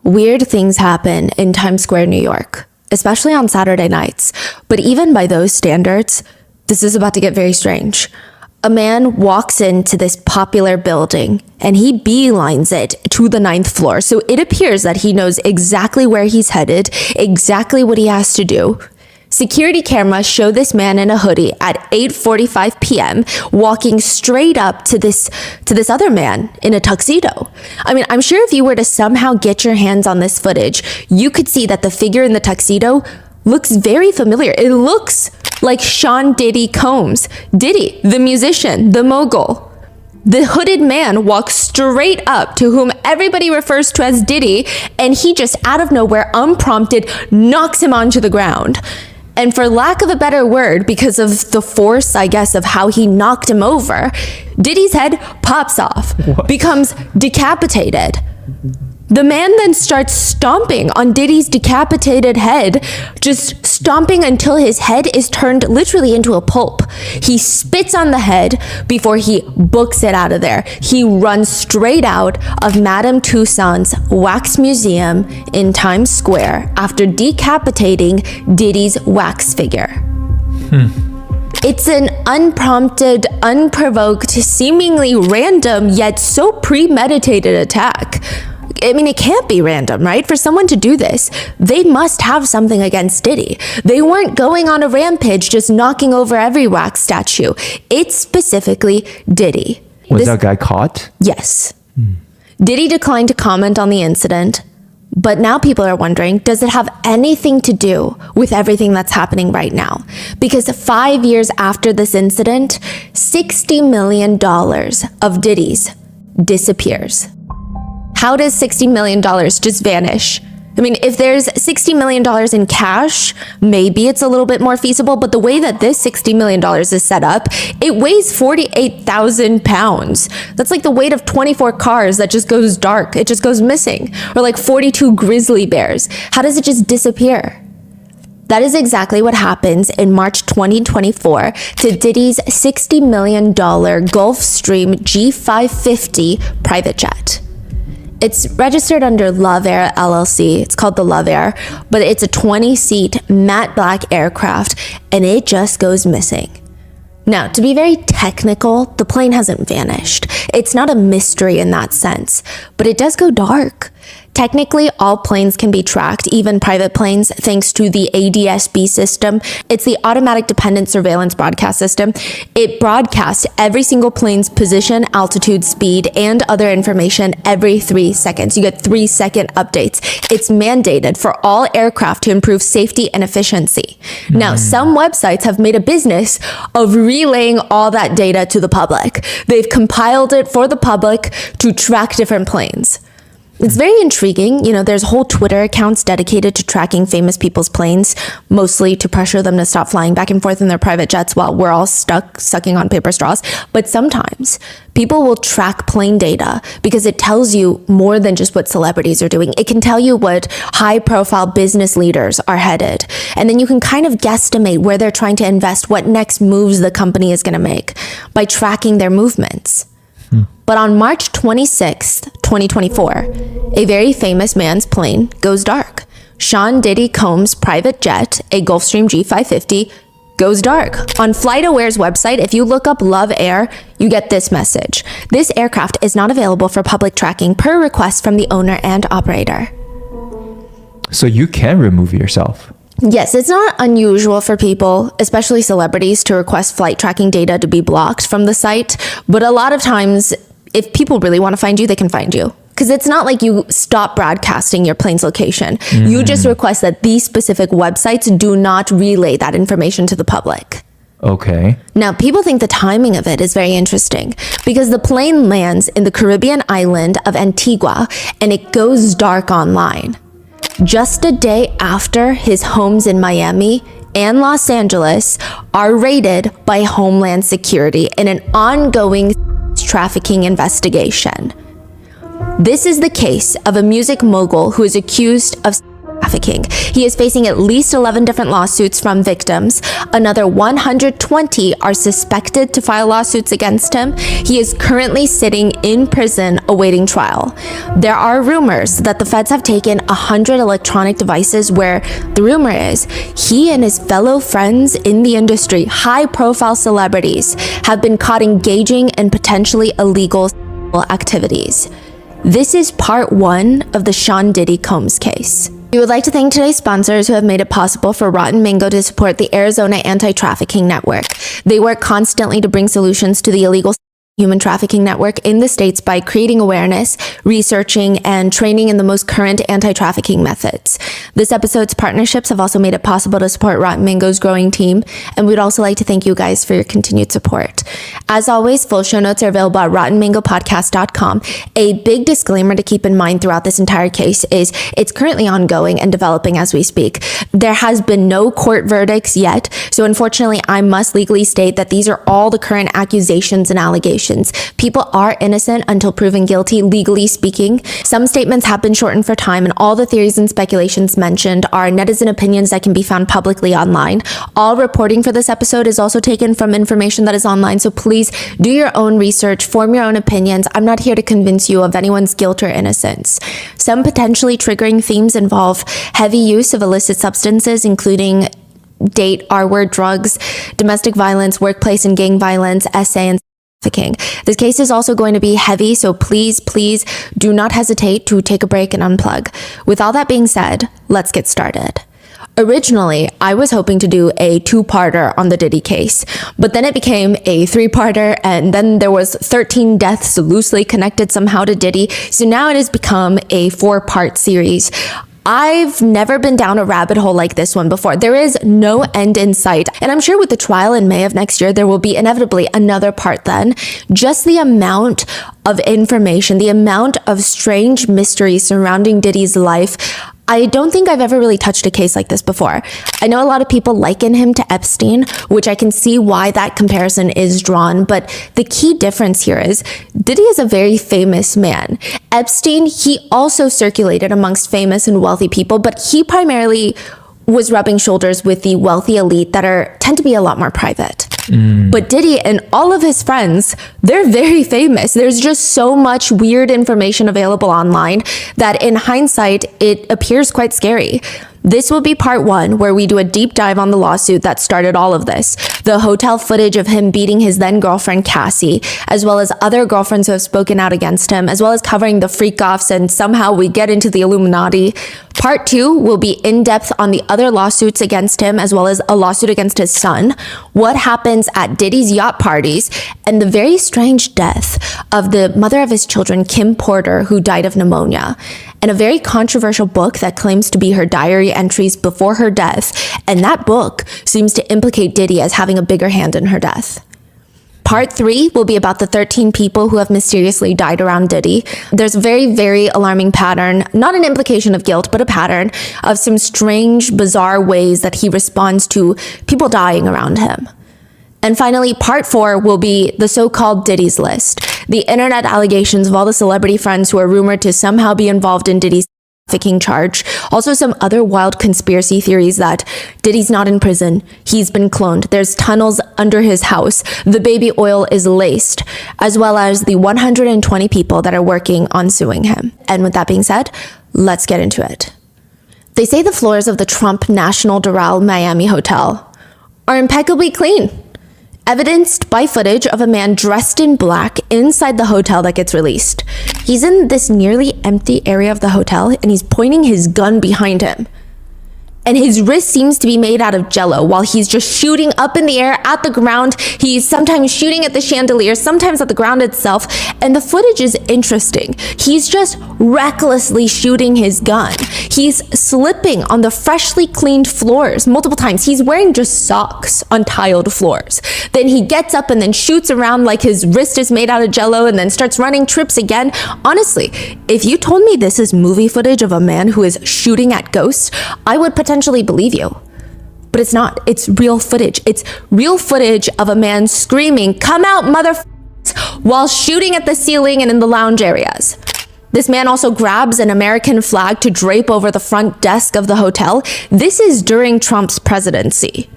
Weird things happen in Times Square, New York, especially on Saturday nights. But even by those standards, this is about to get very strange. A man walks into this popular building and he beelines it to the 9th floor. So it appears that he knows exactly where he's headed, exactly what he has to do. Security cameras show this man in a hoodie at 8:45 p.m. walking straight up to this other man in a tuxedo. I mean, I'm sure if you were to somehow get your hands on this footage, you could see that the figure in the tuxedo looks very familiar. It looks like Sean Diddy Combs. Diddy, the musician, the mogul. The hooded man walks straight up to whom everybody refers to as Diddy, and he just out of nowhere, unprompted, knocks him onto the ground. And for lack of a better word, because of the force, I guess, of how he knocked him over, Diddy's head pops off, becomes decapitated. The man then starts stomping on Diddy's decapitated head, just stomping until his head is turned literally into a pulp. He spits on the head before he books it out of there. He runs straight out of Madame Tussauds Wax Museum in Times Square after decapitating Diddy's wax figure. It's an unprompted, unprovoked, seemingly random, yet so premeditated attack. I mean, it can't be random, right? For someone to do this, they must have something against Diddy. They weren't going on a rampage just knocking over every wax statue. It's specifically Diddy. Was that guy caught? Yes. Diddy declined to comment on the incident, but now people are wondering, does it have anything to do with everything that's happening right now? Because 5 years after this incident, $60 million of Diddy's disappears. How does $60 million just vanish? I mean, if there's $60 million in cash, maybe it's a little bit more feasible, but the way that this $60 million is set up, it weighs 48,000 pounds. That's like the weight of 24 cars that just goes dark. It just goes missing. Or like 42 grizzly bears. How does it just disappear? That is exactly what happens in March 2024 to Diddy's $60 million Gulfstream G550 private jet. It's registered under Love Air LLC. It's called the Love Air, but it's a 20-seat matte black aircraft, and it just goes missing. Now, to be very technical, the plane hasn't vanished. It's not a mystery in that sense, but it does go dark. Technically, all planes can be tracked, even private planes, thanks to the ADS-B system. It's the Automatic Dependent Surveillance Broadcast System. It broadcasts every single plane's position, altitude, speed, and other information every 3 seconds. You get 3-second updates. It's mandated for all aircraft to improve safety and efficiency. Now, some websites have made a business of relaying all that data to the public. They've compiled it for the public to track different planes. It's very intriguing. You know, there's whole Twitter accounts dedicated to tracking famous people's planes, mostly to pressure them to stop flying back and forth in their private jets while we're all stuck sucking on paper straws. But sometimes people will track plane data because it tells you more than just what celebrities are doing. It can tell you what high-profile business leaders are headed. And then you can kind of guesstimate where they're trying to invest, what next moves the company is going to make by tracking their movements. But on March 26th, 2024, a very famous man's plane goes dark. Sean Diddy Combs' private jet, a Gulfstream G550, goes dark. On FlightAware's website, if you look up Love Air, you get this message. This aircraft is not available for public tracking per request from the owner and operator. So you can remove yourself. Yes, it's not unusual for people, especially celebrities, to request flight tracking data to be blocked from the site. But a lot of times, if people really want to find you, they can find you. Because it's not like you stop broadcasting your plane's location. You just request that these specific websites do not relay that information to the public. Okay. Now, people think the timing of it is very interesting because the plane lands in the Caribbean island of Antigua and it goes dark online. Just a day after his homes in Miami and Los Angeles are raided by Homeland Security in an ongoing trafficking investigation. This is the case of a music mogul who is accused of trafficking. He is facing at least 11 different lawsuits from victims. Another 120 are suspected to file lawsuits against him. He is currently sitting in prison awaiting trial. There are rumors that the feds have taken 100 electronic devices where the rumor is he and his fellow friends in the industry, high-profile celebrities, have been caught engaging in potentially illegal activities. This is part 1 of the Sean Diddy Combs case. We would like to thank today's sponsors who have made it possible for Rotten Mango to support the Arizona Anti-Trafficking Network. They work constantly to bring solutions to the illegal human trafficking network in the States by creating awareness, researching, and training in the most current anti-trafficking methods. This episode's partnerships have also made it possible to support Rotten Mango's growing team, and we'd also like to thank you guys for your continued support. As always, full show notes are available at rottenmangopodcast.com. A big disclaimer to keep in mind throughout this entire case is it's currently ongoing and developing as we speak. There has been no court verdicts yet, so unfortunately I must legally state that these are all the current accusations and allegations. People are innocent until proven guilty, legally speaking. Some statements have been shortened for time, and all the theories and speculations mentioned are netizen opinions that can be found publicly online. All reporting for this episode is also taken from information that is online, so please do your own research, form your own opinions. I'm not here to convince you of anyone's guilt or innocence. Some potentially triggering themes involve heavy use of illicit substances, including date, R-word drugs, domestic violence, workplace and gang violence, SA, and trafficking. This case is also going to be heavy, so please do not hesitate to take a break and unplug. With all that being said, let's get started. Originally, I was hoping to do a 2-parter on the Diddy case, but then it became a 3-parter, and then there was 13 deaths loosely connected somehow to Diddy, so now it has become a 4-part series. I've never been down a rabbit hole like this one before. There is no end in sight. And I'm sure with the trial in May of next year, there will be inevitably another part then. Just the amount of information, the amount of strange mystery surrounding Diddy's life, I don't think I've ever really touched a case like this before. I know a lot of people liken him to Epstein, which I can see why that comparison is drawn, but the key difference here is Diddy is a very famous man. Epstein, he also circulated amongst famous and wealthy people, but he primarily was rubbing shoulders with the wealthy elite that tend to be a lot more private. But Diddy and all of his friends, they're very famous. There's just so much weird information available online that in hindsight, it appears quite scary. This will be part 1, where we do a deep dive on the lawsuit that started all of this, the hotel footage of him beating his then girlfriend Cassie, as well as other girlfriends who have spoken out against him, as well as covering the freak-offs, and somehow we get into the Illuminati. Part 2 will be in-depth on the other lawsuits against him, as well as a lawsuit against his son, what happens at Diddy's yacht parties, and the very strange death of the mother of his children, Kim Porter, who died of pneumonia, and a very controversial book that claims to be her diary entries before her death, and that book seems to implicate Diddy as having a bigger hand in her death. Part 3 will be about the 13 people who have mysteriously died around Diddy. There's a very alarming pattern, not an implication of guilt, but a pattern of some strange, bizarre ways that he responds to people dying around him. And finally, part 4 will be the so-called Diddy's list, the internet allegations of all the celebrity friends who are rumored to somehow be involved in Diddy's trafficking charge. Also some other wild conspiracy theories that Diddy's not in prison, he's been cloned, there's tunnels under his house, the baby oil is laced, as well as the 120 people that are working on suing him. And with that being said, let's get into it. They say the floors of the Trump National Doral Miami Hotel are impeccably clean, evidenced by footage of a man dressed in black inside the hotel that gets released. He's in this nearly empty area of the hotel, and he's pointing his gun behind him. And his wrist seems to be made out of jello while he's just shooting up in the air at the ground. He's sometimes shooting at the chandelier, sometimes at the ground itself. And the footage is interesting. He's just recklessly shooting his gun. He's slipping on the freshly cleaned floors multiple times. He's wearing just socks on tiled floors. Then he gets up and then shoots around like his wrist is made out of jello and then starts running trips again. Honestly, if you told me this is movie footage of a man who is shooting at ghosts, I would potentially believe you. But it's not. It's real footage. It's real footage of a man screaming, "Come out, mother," while shooting at the ceiling and in the lounge areas. This man also grabs an American flag to drape over the front desk of the hotel. This is during Trump's presidency.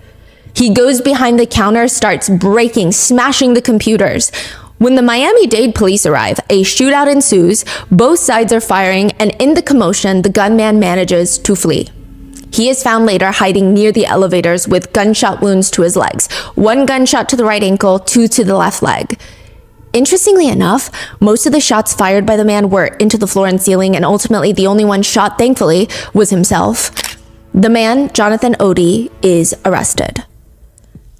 He goes behind the counter, starts breaking, smashing the computers. When the Miami-Dade police arrive, a shootout ensues, both sides are firing, and in the commotion, the gunman manages to flee. He is found later hiding near the elevators with gunshot wounds to his legs. 1 gunshot to the right ankle, 2 to the left leg. Interestingly enough, most of the shots fired by the man were into the floor and ceiling, and ultimately the only one shot, thankfully, was himself. The man, Jonathan Odie, is arrested.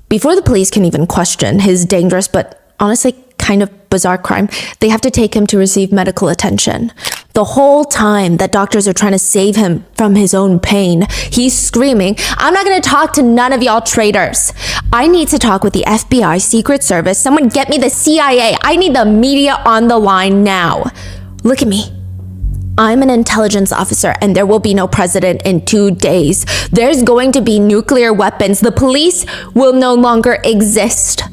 Before the police can even question his dangerous but honestly kind of bizarre crime, they have to take him to receive medical attention. The whole time that doctors are trying to save him from his own pain, he's screaming, "I'm not going to talk to none of y'all traitors. I need to talk with the FBI, Secret Service. Someone get me the CIA. I need the media on the line now. Look at me. I'm an intelligence officer and there will be no president in 2 days. There's going to be nuclear weapons. The police will no longer exist."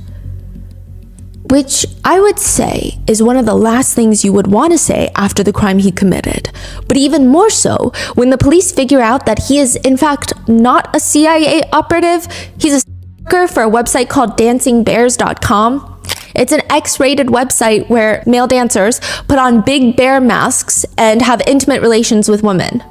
Which I would say is one of the last things you would want to say after the crime he committed. But even more so, when the police figure out that he is in fact not a CIA operative, he's a stalker for a website called dancingbears.com. It's an X-rated website where male dancers put on big bear masks and have intimate relations with women.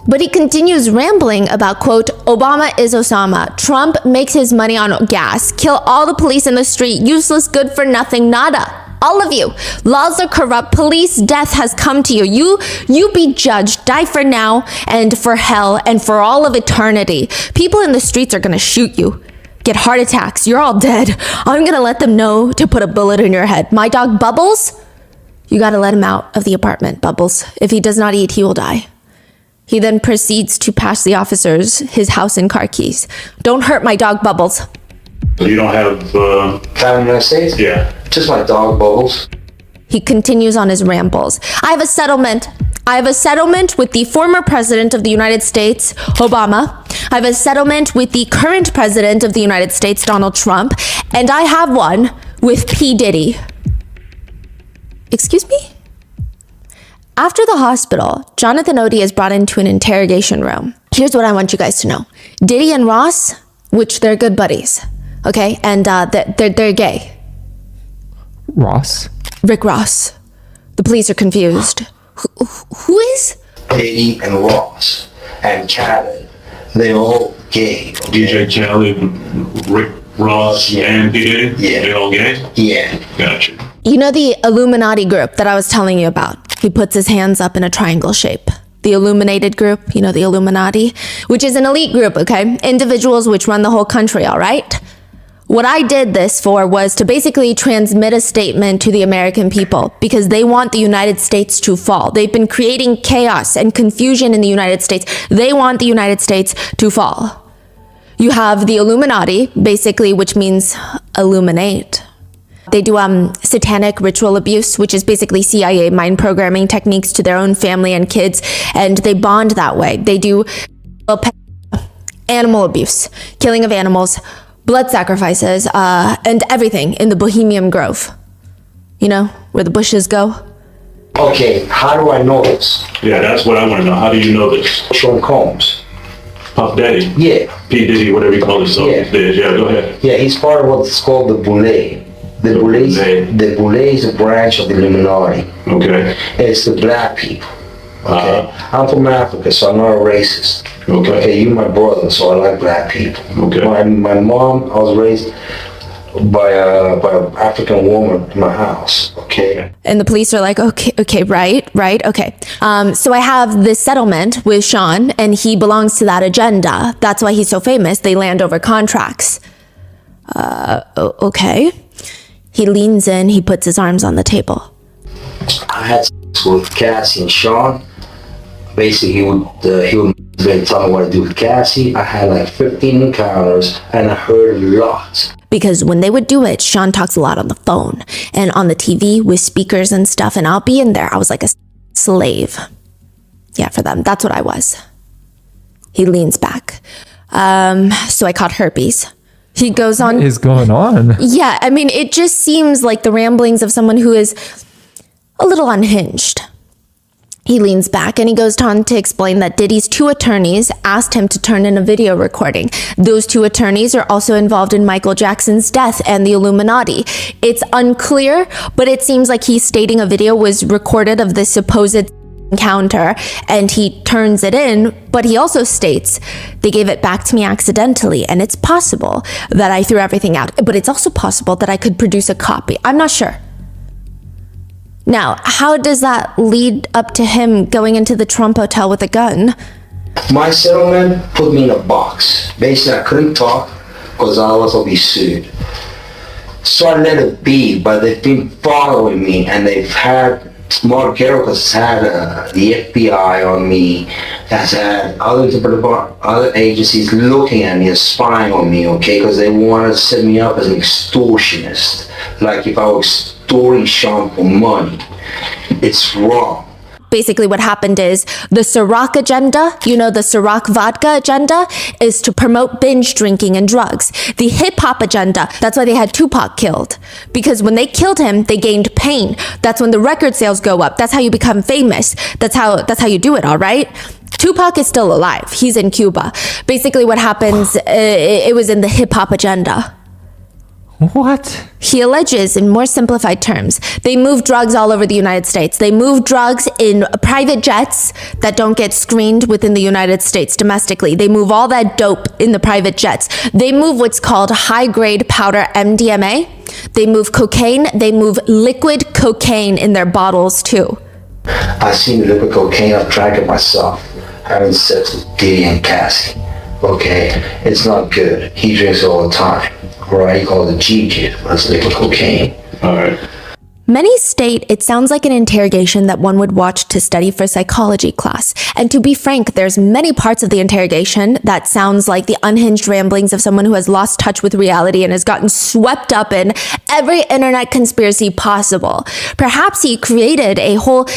But he continues rambling about, quote, "Obama is Osama. Trump makes his money on gas. Kill all the police in the street. Useless, good for nothing, nada. All of you. Laws are corrupt. Police death has come to you. You be judged. Die for now and for hell and for all of eternity. People in the streets are gonna shoot you. Get heart attacks. You're all dead. I'm gonna let them know to put a bullet in your head. My dog Bubbles, you gotta let him out of the apartment, Bubbles. If he does not eat, he will die." He then proceeds to pass the officers his house and car keys. "Don't hurt my dog Bubbles." You don't have, Time in the United States? yeah. Just my dog, Bubbles. He continues on his rambles. I have a settlement with the former president of the United States, Obama. I have a settlement with the current president of the United States, Donald Trump. And I have one with P. Diddy. Excuse me? After the hospital, Jonathan Odie is brought into an interrogation room. Here's what I want you guys to know. Diddy and Ross, which they're good buddies, okay? And they're gay. Ross? Rick Ross. The police are confused. Who is? Diddy and Ross and Khaled. They all gay. DJ Khaled, Rick Ross, and P. Diddy? Yeah. They all gay? Yeah. Gotcha. You know the Illuminati group that I was telling you about? He puts his hands up in a triangle shape. The Illuminated group, you know, the Illuminati, which is an elite group, okay? Individuals which run the whole country, all right? What I did this for was to basically transmit a statement to the American people because they want the United States to fall. They've been creating chaos and confusion in the United States. They want the United States to fall. You have the Illuminati, basically, which means illuminate. They do satanic ritual abuse, which is basically CIA mind programming techniques to their own family and kids, and they bond that way. They do animal abuse, killing of animals, blood sacrifices, and everything in the Bohemian Grove. You know, where the bushes go. Okay, how do I know this? Yeah, that's what I want to know. How do you know this? Sean Combs. Puff Daddy? Yeah. P. Diddy, whatever you call himself Yeah. these days. Yeah, go ahead. Yeah, he's part of what's called the Boule. The Boule is a branch of the Illuminati. Okay. It's the black people. Okay. I'm from Africa, so I'm not a racist. Okay. You're my brother, so I like black people. Okay. My mom, I was raised by an African woman in my house. Okay. And the police are like, okay, right, okay. So I have this settlement with Sean, and he belongs to that agenda. That's why he's so famous. They land over contracts. Okay. He leans in, he puts his arms on the table. I had sex with Cassie and Sean. Basically, he would tell me what to do with Cassie. I had like 15 encounters, and I heard a lot. Because when they would do it, Sean talks a lot on the phone and on the TV with speakers and stuff, and I'll be in there. I was like a slave. Yeah, for them. That's what I was. He leans back. So I caught herpes. He goes on. What is going on? Yeah, I mean, it just seems like the ramblings of someone who is a little unhinged. He leans back and he goes on to explain that Diddy's 2 attorneys asked him to turn in a video recording. Those 2 attorneys are also involved in Michael Jackson's death and the Illuminati. It's unclear, but it seems like he's stating a video was recorded of this supposed encounter and he turns it in, but he also states they gave it back to me accidentally and it's possible that I threw everything out, but it's also possible that I could produce a copy. I'm not sure. Now, how does that lead up to him going into the Trump hotel with a gun? My settlement put me in a box. Basically, I couldn't talk because otherwise I'll be sued. So I let it be, but they've been following me and they've had, Mark Garrett has had the FBI on me, has had other agencies looking at me and spying on me, okay, because they want to set me up as an extortionist, like if I was extorting Sean for money. It's wrong. Basically what happened is the Ciroc agenda, the Ciroc vodka agenda, is to promote binge drinking and drugs. The hip-hop agenda, that's why they had Tupac killed. Because when they killed him, they gained pain. That's when the record sales go up. That's how you become famous. That's how you do it, all right? Tupac is still alive. He's in Cuba. Basically what happens, it was in the hip-hop agenda. What? He alleges, in more simplified terms, they move drugs all over the United States. They move drugs in private jets that don't get screened within the United States domestically. They move all that dope in the private jets. They move what's called high-grade powder MDMA. They move cocaine. They move liquid cocaine in their bottles, too. I seen liquid cocaine, I've drank it myself, having sex with Diddy and Cassie. Okay, it's not good. He drinks it all the time. Right, he calls it GG, but it's liquid cocaine. Alright. Many state it sounds like an interrogation that one would watch to study for psychology class. And to be frank, there's many parts of the interrogation that sounds like the unhinged ramblings of someone who has lost touch with reality and has gotten swept up in every internet conspiracy possible. Perhaps he created a whole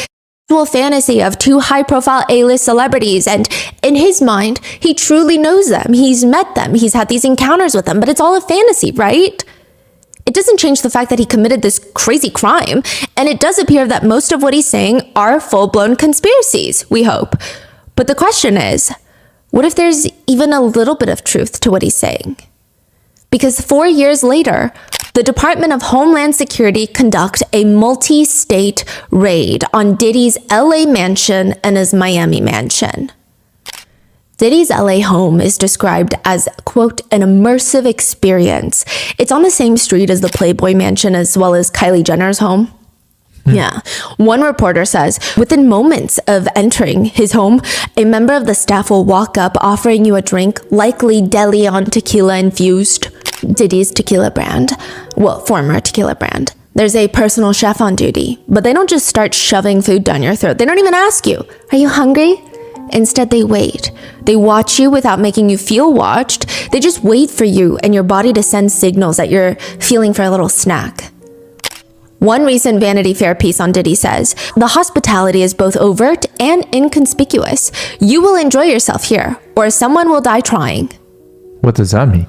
fantasy of 2 high-profile A-list celebrities, and in his mind, he truly knows them. He's met them. He's had these encounters with them, but it's all a fantasy, right? It doesn't change the fact that he committed this crazy crime, and it does appear that most of what he's saying are full-blown conspiracies, we hope. But the question is, what if there's even a little bit of truth to what he's saying? Because 4 years later, the Department of Homeland Security conduct a multi-state raid on Diddy's LA mansion and his Miami mansion. Diddy's LA home is described as, quote, an immersive experience. It's on the same street as the Playboy mansion as well as Kylie Jenner's home. Yeah. One reporter says, within moments of entering his home, a member of the staff will walk up offering you a drink, likely De Leon tequila infused, Diddy's tequila brand. Well, former tequila brand. There's a personal chef on duty, but they don't just start shoving food down your throat. They don't even ask you, are you hungry? Instead, they wait. They watch you without making you feel watched. They just wait for you and your body to send signals that you're feeling for a little snack. One recent Vanity Fair piece on Diddy says, the hospitality is both overt and inconspicuous. You will enjoy yourself here, or someone will die trying. What does that mean?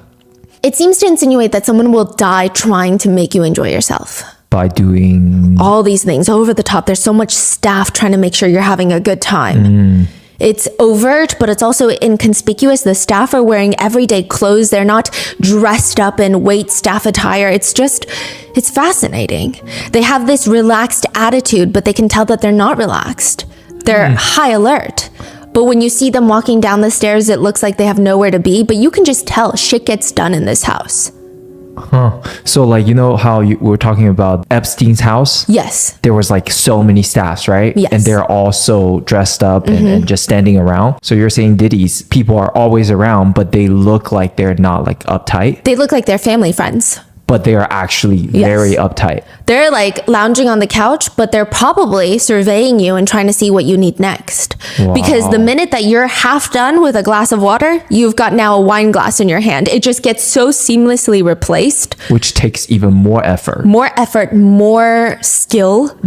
It seems to insinuate that someone will die trying to make you enjoy yourself. By doing all these things over the top. There's so much staff trying to make sure you're having a good time. It's overt, but it's also inconspicuous. The staff are wearing everyday clothes. They're not dressed up in wait staff attire. It's fascinating. They have this relaxed attitude, but they can tell that they're not relaxed. They're high alert. But when you see them walking down the stairs, it looks like they have nowhere to be, but you can just tell shit gets done in this house. Huh. So like, you know how you were talking about Epstein's house? Yes. There was like so many staffs, right? Yes. And they're all so dressed up and just standing around. So you're saying Diddy's people are always around, but they look like they're not like uptight? They look like they're family friends. But they are actually very uptight. They're like lounging on the couch, but they're probably surveying you and trying to see what you need next. Wow. Because the minute that you're half done with a glass of water, you've got now a wine glass in your hand. It just gets so seamlessly replaced. Which takes even more effort. More effort, more skill.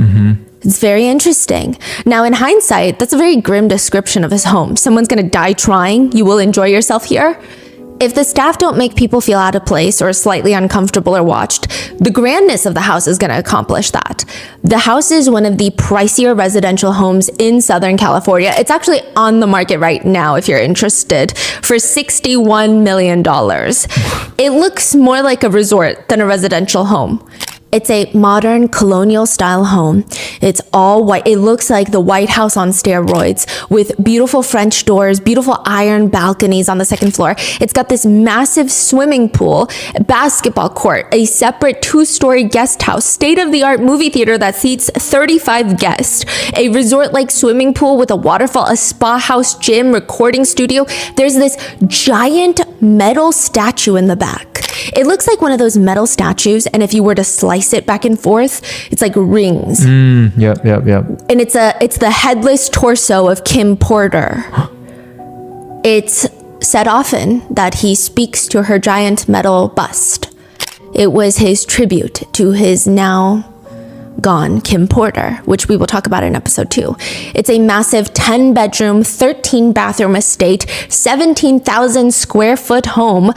It's very interesting. Now, in hindsight, that's a very grim description of his home. Someone's going to die trying. You will enjoy yourself here. If the staff don't make people feel out of place or slightly uncomfortable or watched, the grandness of the house is going to accomplish that. The house is one of the pricier residential homes in Southern California. It's actually on the market right now if you're interested for $61 million. It looks more like a resort than a residential home. It's a modern colonial style home. It's all white. It looks like the White House on steroids with beautiful French doors, beautiful iron balconies on the second floor. It's got this massive swimming pool, basketball court, a separate 2-story guest house, state-of-the-art movie theater that seats 35 guests, a resort-like swimming pool with a waterfall, a spa house, gym, recording studio. There's this giant metal statue in the back. It looks like one of those metal statues, and if you were to slice it back and forth, it's like rings. Yep. And it's the headless torso of Kim Porter. It's said often that he speaks to her giant metal bust. It was his tribute to his now gone Kim Porter, which we will talk about in episode 2. It's a massive 10-bedroom, 13-bathroom estate, 17,000 square foot home.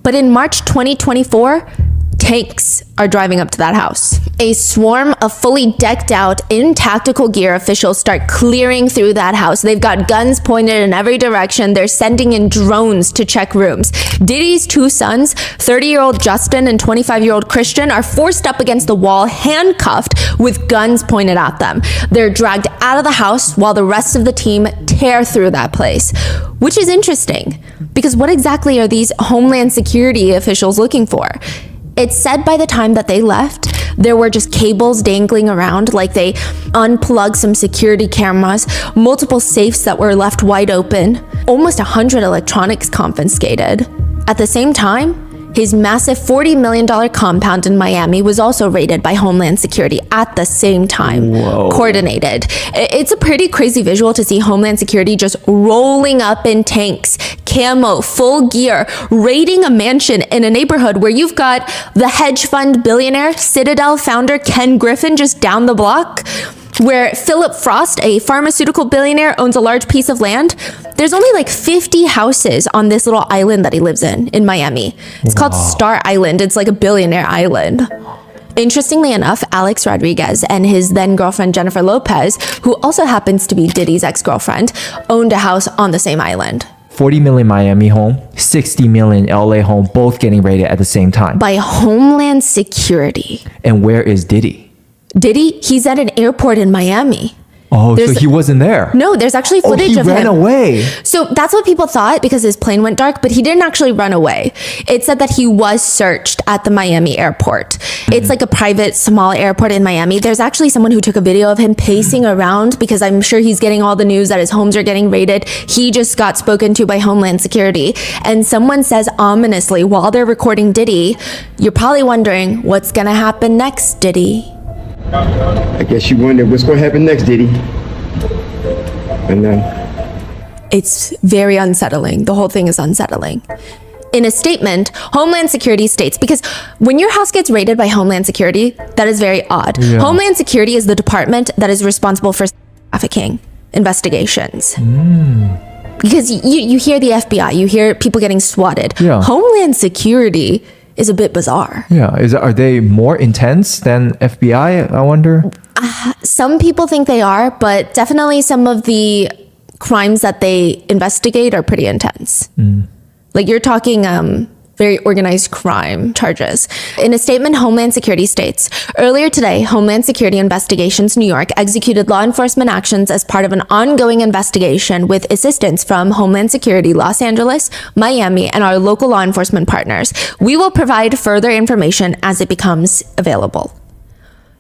But in March 2024, tanks are driving up to that house. A swarm of fully decked out, in tactical gear officials start clearing through that house. They've got guns pointed in every direction. They're sending in drones to check rooms. Diddy's 2 sons, 30-year-old Justin and 25-year-old Christian, are forced up against the wall, handcuffed with guns pointed at them. They're dragged out of the house while the rest of the team tear through that place, which is interesting because what exactly are these Homeland Security officials looking for? It's said by the time that they left, there were just cables dangling around, like they unplugged some security cameras, multiple safes that were left wide open, almost 100 electronics confiscated. At the same time, his massive $40 million compound in Miami was also raided by Homeland Security at the same time. Whoa. Coordinated. It's a pretty crazy visual to see Homeland Security just rolling up in tanks, camo, full gear, raiding a mansion in a neighborhood where you've got the hedge fund billionaire, Citadel founder Ken Griffin just down the block, where Philip Frost, a pharmaceutical billionaire, owns a large piece of land. There's only like 50 houses on this little island that he lives in Miami. It's called Star Island. It's like a billionaire island. Interestingly enough, Alex Rodriguez and his then girlfriend Jennifer Lopez, who also happens to be Diddy's ex-girlfriend, owned a house on the same island. 40 million Miami home, 60 million LA home, both getting raided at the same time. By Homeland Security. And where is Diddy? Diddy, he's at an airport in Miami. Oh, so he wasn't there. No, there's actually footage of him. He ran away. So that's what people thought because his plane went dark, but he didn't actually run away. It said that he was searched at the Miami airport. It's like a private small airport in Miami. There's actually someone who took a video of him pacing around because I'm sure he's getting all the news that his homes are getting raided. He just got spoken to by Homeland Security. And someone says ominously while they're recording Diddy, you're probably wondering what's going to happen next, Diddy. I guess you wonder what's going to happen next, Diddy. And then It's very unsettling. The whole thing is unsettling. In a statement, Homeland Security states, because when your house gets raided by Homeland Security, that is very odd. Yeah. Homeland Security is the department that is responsible for trafficking investigations. Because you hear the FBI, you hear people getting swatted. Yeah. Homeland Security is a bit bizarre. Yeah, are they more intense than FBI, I wonder? Some people think they are, but definitely some of the crimes that they investigate are pretty intense. Like you're talking very organized crime charges. In a statement, Homeland Security states, earlier today, Homeland Security Investigations New York executed law enforcement actions as part of an ongoing investigation with assistance from Homeland Security Los Angeles, Miami, and our local law enforcement partners. We will provide further information as it becomes available.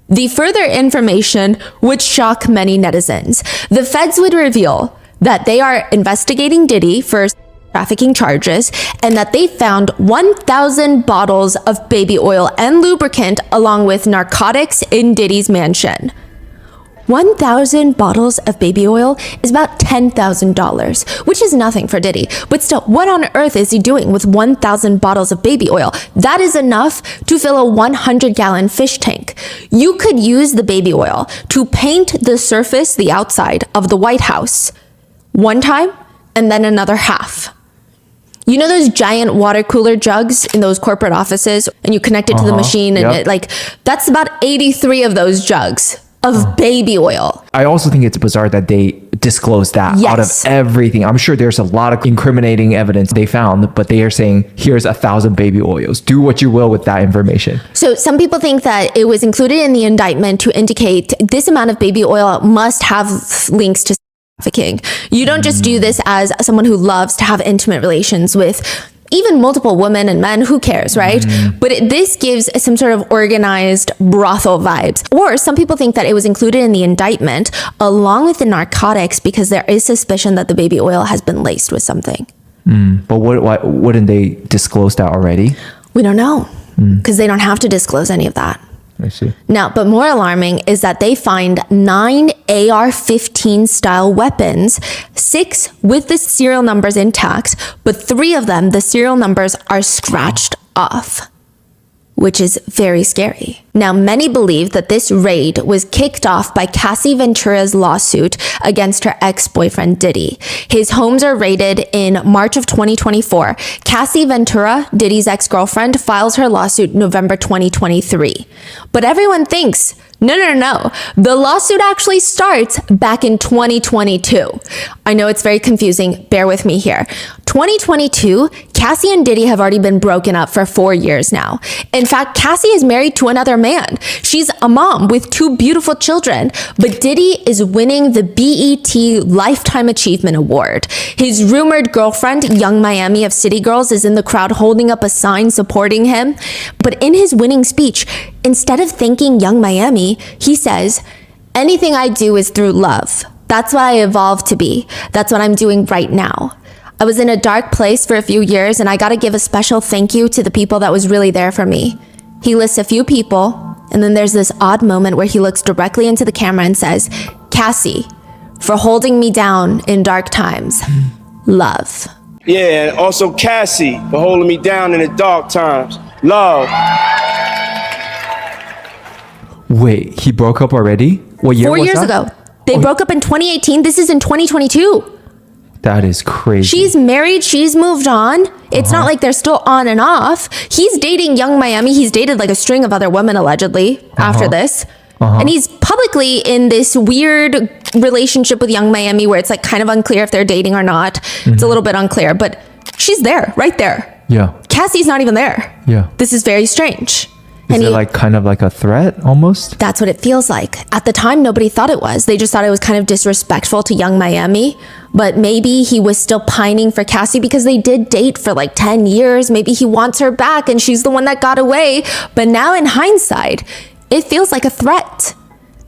The further information would shock many netizens. The feds would reveal that they are investigating Diddy for trafficking charges and that they found 1,000 bottles of baby oil and lubricant along with narcotics in Diddy's mansion. 1,000 bottles of baby oil is about $10,000, which is nothing for Diddy. But still, what on earth is he doing with 1,000 bottles of baby oil? That is enough to fill a 100-gallon fish tank. You could use the baby oil to paint the surface, the outside of the White House, one time and then another half. You know those giant water cooler jugs in those corporate offices, and you connect it to the machine, and that's about 83 of those jugs of baby oil. I also think it's bizarre that they disclosed that out of everything. I'm sure there's a lot of incriminating evidence they found, but they are saying, here's 1,000 baby oils. Do what you will with that information. So some people think that it was included in the indictment to indicate this amount of baby oil must have links to trafficking. You don't just do this as someone who loves to have intimate relations with even multiple women and men, who cares, right? But this gives some sort of organized brothel vibes. Or some people think that it was included in the indictment along with the narcotics because there is suspicion that the baby oil has been laced with something. But why wouldn't they disclose that already? We don't know because they don't have to disclose any of that. I see. Now, but more alarming is that they find 9 AR-15 style weapons, 6 with the serial numbers intact, but 3 of them, the serial numbers are scratched off, which is very scary. Now, many believe that this raid was kicked off by Cassie Ventura's lawsuit against her ex-boyfriend Diddy. His homes are raided in March of 2024. Cassie Ventura, Diddy's ex-girlfriend, files her lawsuit November 2023. But everyone thinks, no. The lawsuit actually starts back in 2022. I know it's very confusing. Bear with me here. 2022, Cassie and Diddy have already been broken up for 4 years now. In fact, Cassie is married to another man. She's a mom with 2 beautiful children, but Diddy is winning the BET Lifetime Achievement Award. His rumored girlfriend, Young Miami of City Girls, is in the crowd holding up a sign supporting him. But in his winning speech, instead of thanking Young Miami, he says, "Anything I do is through love. That's what I evolved to be. That's what I'm doing right now. I was in a dark place for a few years, and I gotta give a special thank you to the people that was really there for me." He lists a few people, and then there's this odd moment where he looks directly into the camera and says, "Cassie, for holding me down in dark times. Love." Yeah, and also Cassie for holding me down in the dark times. Love. Wait, he broke up already? What year 4 was years that? ago. They broke up in 2018. This is in 2022. That is crazy. She's married. She's moved on. It's not like they're still on and off. He's dating Young Miami. He's dated like a string of other women allegedly after this. And he's publicly in this weird relationship with Young Miami where it's like kind of unclear if they're dating or not. It's a little bit unclear, but she's there, right there. Yeah. Cassie's not even there. Yeah. This is very strange. Is it like kind of like a threat almost? That's what it feels like. At the time, nobody thought it was. They just thought it was kind of disrespectful to Young Miami. But maybe he was still pining for Cassie because they did date for like 10 years. Maybe he wants her back and she's the one that got away. But now in hindsight, it feels like a threat.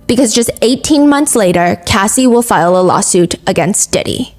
Because just 18 months later, Cassie will file a lawsuit against Diddy.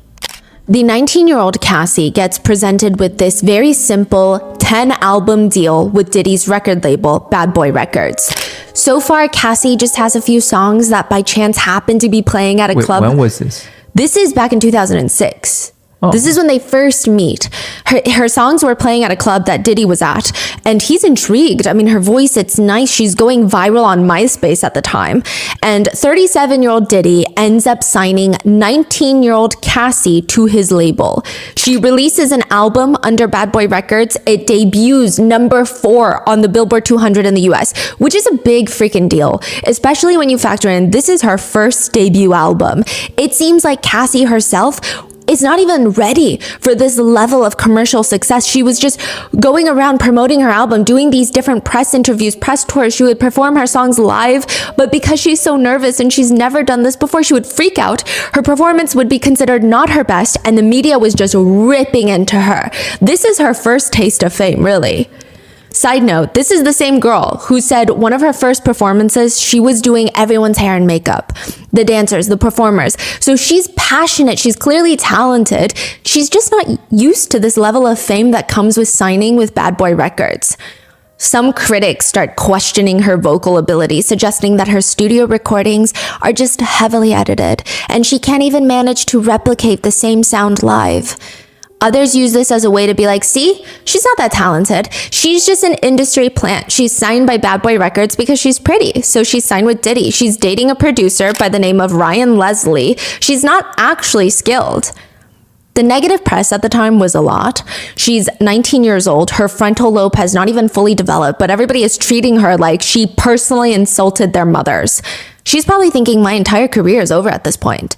The 19-year-old Cassie gets presented with this very simple 10-album deal with Diddy's record label, Bad Boy Records. So far, Cassie just has a few songs that by chance happen to be playing at a club. When was this? This is back in 2006. This is when they first meet. Her songs were playing at a club that Diddy was at, and he's intrigued. I mean, her voice, it's nice. She's going viral on MySpace at the time. And 37-year-old Diddy ends up signing 19-year-old Cassie to his label. She releases an album under Bad Boy Records. It debuts number 4 on the Billboard 200 in the US, which is a big freaking deal, especially when you factor in this is her first debut album. It seems like Cassie herself is not even ready for this level of commercial success. She was just going around promoting her album, doing these different press interviews, press tours. She would perform her songs live, but because she's so nervous and she's never done this before, she would freak out. Her performance would be considered not her best, and the media was just ripping into her. This is her first taste of fame, really. Side note, this is the same girl who said one of her first performances, she was doing everyone's hair and makeup, the dancers, the performers. So she's passionate. She's clearly talented. She's just not used to this level of fame that comes with signing with Bad Boy Records. Some critics start questioning her vocal ability, suggesting that her studio recordings are just heavily edited, and she can't even manage to replicate the same sound live. Others use this as a way to be like, see, she's not that talented. She's just an industry plant. She's signed by Bad Boy Records because she's pretty. So she's signed with Diddy. She's dating a producer by the name of Ryan Leslie. She's not actually skilled. The negative press at the time was a lot. She's 19 years old. Her frontal lobe has not even fully developed, but everybody is treating her like she personally insulted their mothers. She's probably thinking my entire career is over at this point.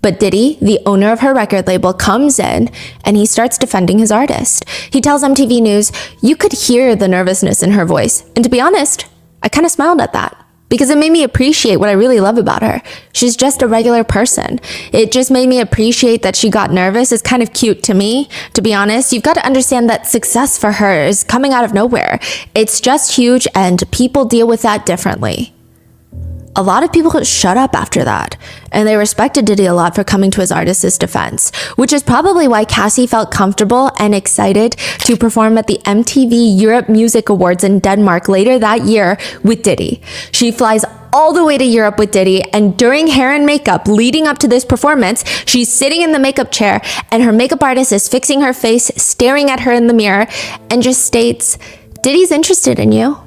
But Diddy, the owner of her record label, comes in and he starts defending his artist. He tells MTV News, you could hear the nervousness in her voice. And to be honest, I kind of smiled at that because it made me appreciate what I really love about her. She's just a regular person. It just made me appreciate that she got nervous. It's kind of cute to me, to be honest. You've got to understand that success for her is coming out of nowhere. It's just huge and people deal with that differently. A lot of people shut up after that, and they respected Diddy a lot for coming to his artist's defense, which is probably why Cassie felt comfortable and excited to perform at the MTV Europe Music Awards in Denmark later that year with Diddy. She flies all the way to Europe with Diddy, and during hair and makeup leading up to this performance, she's sitting in the makeup chair, and her makeup artist is fixing her face, staring at her in the mirror, and just states, Diddy's interested in you.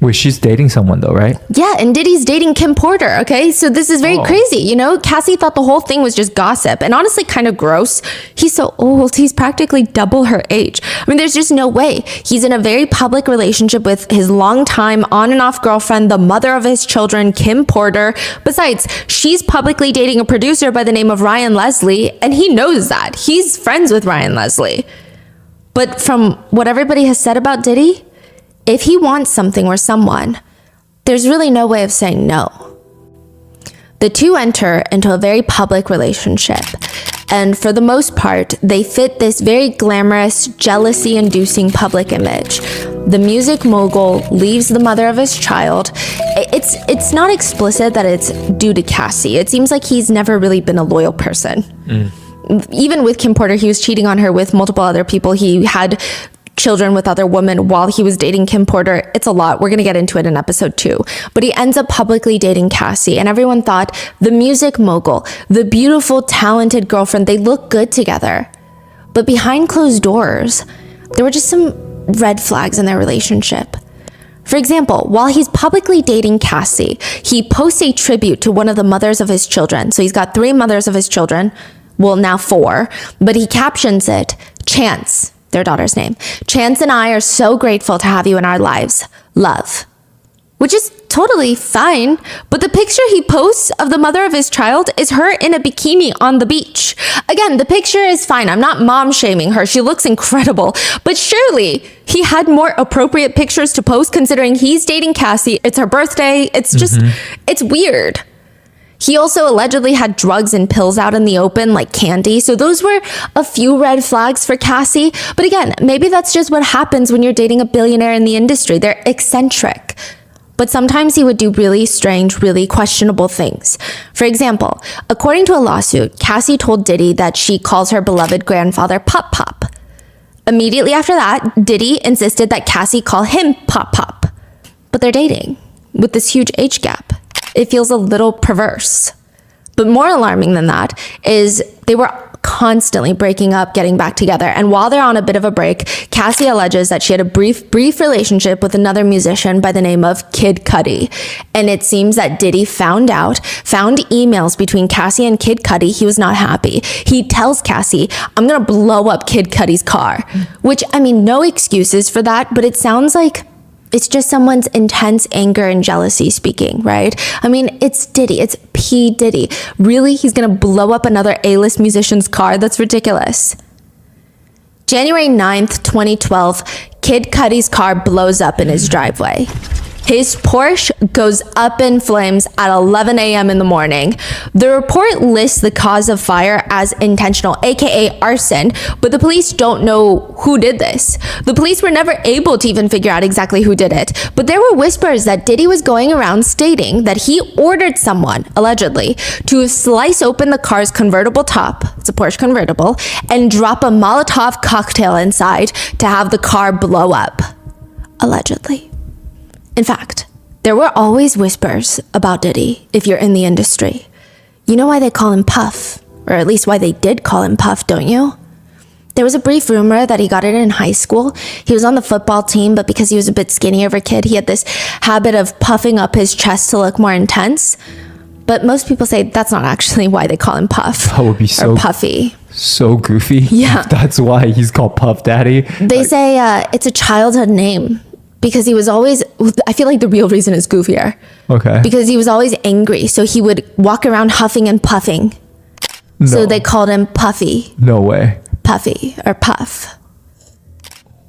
Wait, she's dating someone though, right? Yeah, and Diddy's dating Kim Porter, okay? So this is very crazy, you know? Cassie thought the whole thing was just gossip and honestly kind of gross. He's so old, he's practically double her age. I mean, there's just no way. He's in a very public relationship with his longtime on and off girlfriend, the mother of his children, Kim Porter. Besides, she's publicly dating a producer by the name of Ryan Leslie, and he knows that. He's friends with Ryan Leslie. But from what everybody has said about Diddy, if he wants something or someone, there's really no way of saying no. The two enter into a very public relationship, and for the most part, they fit this very glamorous, jealousy-inducing public image. The music mogul leaves the mother of his child. It's not explicit that it's due to Cassie. It seems like he's never really been a loyal person. Even with Kim Porter, he was cheating on her with multiple other people. He had children with other women while he was dating Kim Porter. It's a lot. We're going to get into it in episode 2. But he ends up publicly dating Cassie, and everyone thought the music mogul, the beautiful, talented girlfriend, they look good together. But behind closed doors, there were just some red flags in their relationship. For example, while he's publicly dating Cassie, he posts a tribute to one of the mothers of his children. So he's got 3 mothers of his children, well, now 4, but he captions it, Chance, their daughter's name. Chance and I are so grateful to have you in our lives. Love. Which is totally fine, but the picture he posts of the mother of his child is her in a bikini on the beach. Again, the picture is fine. I'm not mom shaming her. She looks incredible, but surely he had more appropriate pictures to post considering he's dating Cassie. It's her birthday. It's just, it's weird. He also allegedly had drugs and pills out in the open like candy. So those were a few red flags for Cassie. But again, maybe that's just what happens when you're dating a billionaire in the industry. They're eccentric. But sometimes he would do really strange, really questionable things. For example, according to a lawsuit, Cassie told Diddy that she calls her beloved grandfather Pop Pop. Immediately after that, Diddy insisted that Cassie call him Pop Pop. But they're dating with this huge age gap. It feels a little perverse. But more alarming than that is they were constantly breaking up, getting back together. And while they're on a bit of a break, Cassie alleges that she had a brief relationship with another musician by the name of Kid Cudi. And it seems that Diddy found emails between Cassie and Kid Cudi. He was not happy. He tells Cassie, I'm gonna blow up Kid Cudi's car. Which, I mean, no excuses for that, but it sounds like it's just someone's intense anger and jealousy speaking, right? I mean, it's Diddy. It's P. Diddy. Really? He's gonna blow up another A-list musician's car? That's ridiculous. January 9th, 2012, Kid Cudi's car blows up in his driveway. His Porsche goes up in flames at 11 a.m. in the morning. The report lists the cause of fire as intentional, aka arson, but the police don't know who did this. The police were never able to even figure out exactly who did it, but there were whispers that Diddy was going around stating that he ordered someone, allegedly, to slice open the car's convertible top, it's a Porsche convertible, and drop a Molotov cocktail inside to have the car blow up. Allegedly. In fact, there were always whispers about Diddy if you're in the industry. You know why they call him Puff, or at least why they did call him Puff, don't you? There was a brief rumor that he got it in high school. He was on the football team, but because he was a bit skinnier of a kid, he had this habit of puffing up his chest to look more intense. But most people say that's not actually why they call him Puff. That would be so or Puffy. So goofy. Yeah. That's why he's called Puff Daddy. They say it's a childhood name because he was always, I feel like the real reason is goofier. Okay. Because he was always angry. So he would walk around huffing and puffing. No. So they called him Puffy. No way. Puffy or Puff.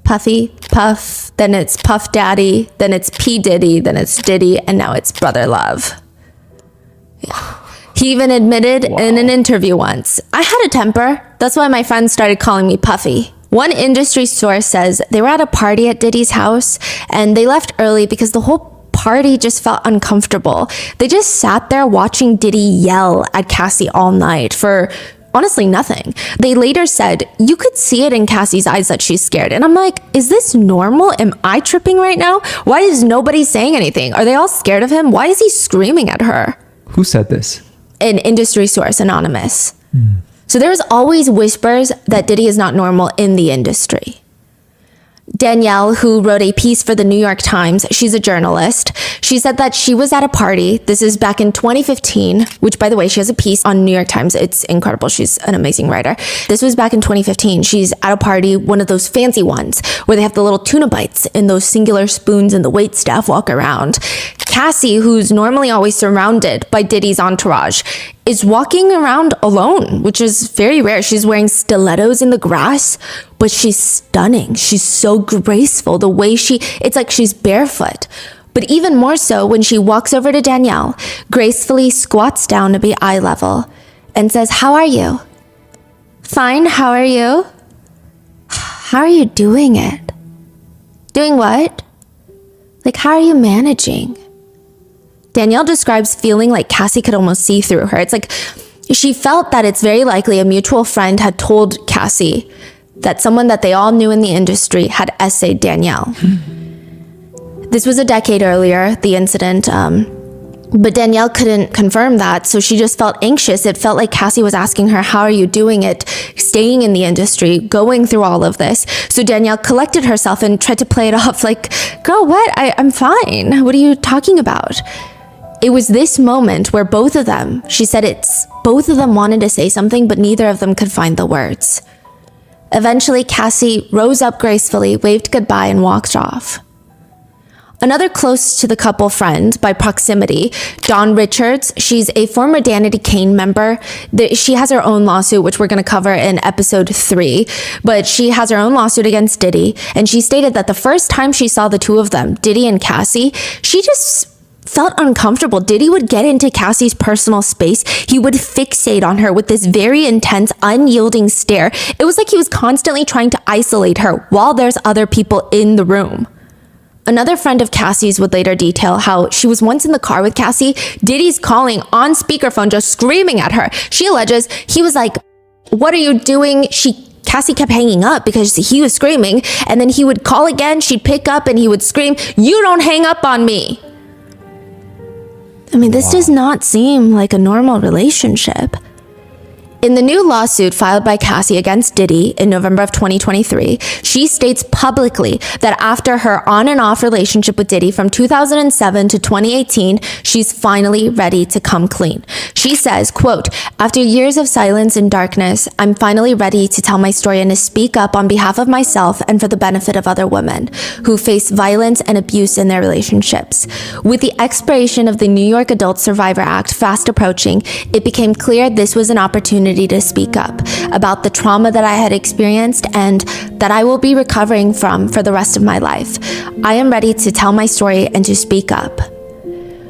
Puffy, Puff, then it's Puff Daddy, then it's P. Diddy, then it's Diddy, and now it's Brother Love. Yeah. He even admitted in an interview once, I had a temper. That's why my friends started calling me Puffy. One industry source says they were at a party at Diddy's house and they left early because the whole party just felt uncomfortable. They just sat there watching Diddy yell at Cassie all night for honestly nothing. They later said, you could see it in Cassie's eyes that she's scared. And I'm like, is this normal? Am I tripping right now? Why is nobody saying anything? Are they all scared of him? Why is he screaming at her? Who said this? An industry source, anonymous. So there was always whispers that Diddy is not normal in the industry. Danielle, who wrote a piece for the New York Times, she's a journalist. She said that she was at a party. This is back in 2015, which, by the way, she has a piece on New York Times. It's incredible. She's an amazing writer. This was back in 2015. She's at a party, one of those fancy ones where they have the little tuna bites and those singular spoons and the wait staff walk around. Cassie, who's normally always surrounded by Diddy's entourage, is walking around alone, which is very rare. She's wearing stilettos in the grass, but she's stunning. She's so graceful. The way it's like she's barefoot. But even more so when she walks over to Danielle, gracefully squats down to be eye level and says, how are you? Fine, how are you? How are you doing it? Doing what? Like, how are you managing? Danielle describes feeling like Cassie could almost see through her. It's like she felt that it's very likely a mutual friend had told Cassie that someone that they all knew in the industry had essayed Danielle. This was a decade earlier, the incident, but Danielle couldn't confirm that, so she just felt anxious. It felt like Cassie was asking her, how are you doing it, staying in the industry, going through all of this? So Danielle collected herself and tried to play it off like, girl, what? I'm fine. What are you talking about? It was this moment where both of them wanted to say something, but neither of them could find the words. Eventually, Cassie rose up gracefully, waved goodbye, and walked off. Another close to the couple friend by proximity, Dawn Richards, she's a former Danity Kane member. She has her own lawsuit, which we're going to cover in episode 3, but she has her own lawsuit against Diddy, and she stated that the first time she saw the two of them, Diddy and Cassie, she just felt uncomfortable. Diddy would get into Cassie's personal space. He would fixate on her with this very intense, unyielding stare. It was like he was constantly trying to isolate her while there's other people in the room. Another friend of Cassie's would later detail how she was once in the car with Cassie. Diddy's calling on speakerphone, just screaming at her. She alleges he was like, what are you doing? Cassie kept hanging up because he was screaming, and then he would call again. She'd pick up and he would scream, you don't hang up on me. I mean, this does not seem like a normal relationship. In the new lawsuit filed by Cassie against Diddy in November of 2023, she states publicly that after her on and off relationship with Diddy from 2007 to 2018, she's finally ready to come clean. She says, quote, after years of silence and darkness, I'm finally ready to tell my story and to speak up on behalf of myself and for the benefit of other women who face violence and abuse in their relationships. With the expiration of the New York Adult Survivor Act fast approaching, it became clear this was an opportunity to speak up about the trauma that I had experienced and that I will be recovering from for the rest of my life. I am ready to tell my story and to speak up.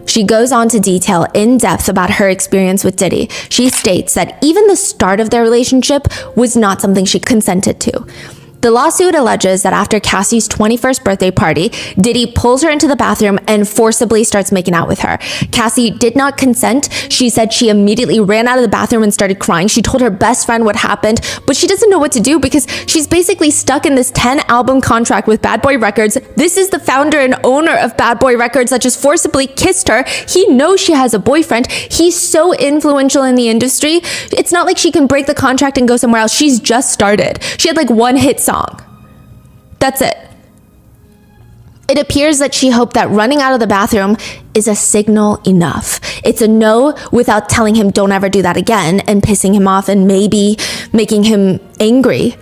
She goes on to detail in depth about her experience with Diddy. She states that even the start of their relationship was not something she consented to. The lawsuit alleges that after Cassie's 21st birthday party, Diddy pulls her into the bathroom and forcibly starts making out with her. Cassie did not consent. She said she immediately ran out of the bathroom and started crying. She told her best friend what happened, but she doesn't know what to do because she's basically stuck in this 10-album contract with Bad Boy Records. This is the founder and owner of Bad Boy Records that just forcibly kissed her. He knows she has a boyfriend. He's so influential in the industry. It's not like she can break the contract and go somewhere else. She's just started. She had like one hit song. That's it. It appears that she hoped that running out of the bathroom is a signal enough. It's a no without telling him don't ever do that again and pissing him off and maybe making him angry.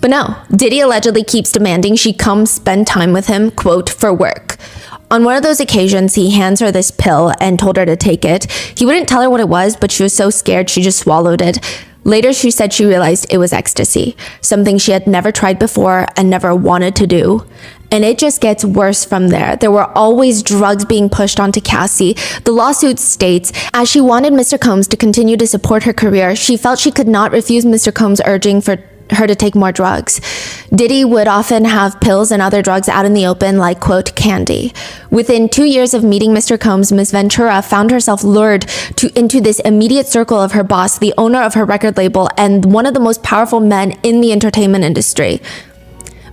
But no, Diddy allegedly keeps demanding she come spend time with him, quote, for work. On one of those occasions, he hands her this pill and told her to take it. He wouldn't tell her what it was, but she was so scared she just swallowed it. Later, she said she realized it was ecstasy, something she had never tried before and never wanted to do. And it just gets worse from there. There were always drugs being pushed onto Cassie. The lawsuit states, as she wanted Mr. Combs to continue to support her career, she felt she could not refuse Mr. Combs' urging for her to take more drugs. Diddy would often have pills and other drugs out in the open like, quote, candy. Within 2 years of meeting Mr. Combs, Ms. Ventura found herself lured into this immediate circle of her boss, the owner of her record label, and one of the most powerful men in the entertainment industry.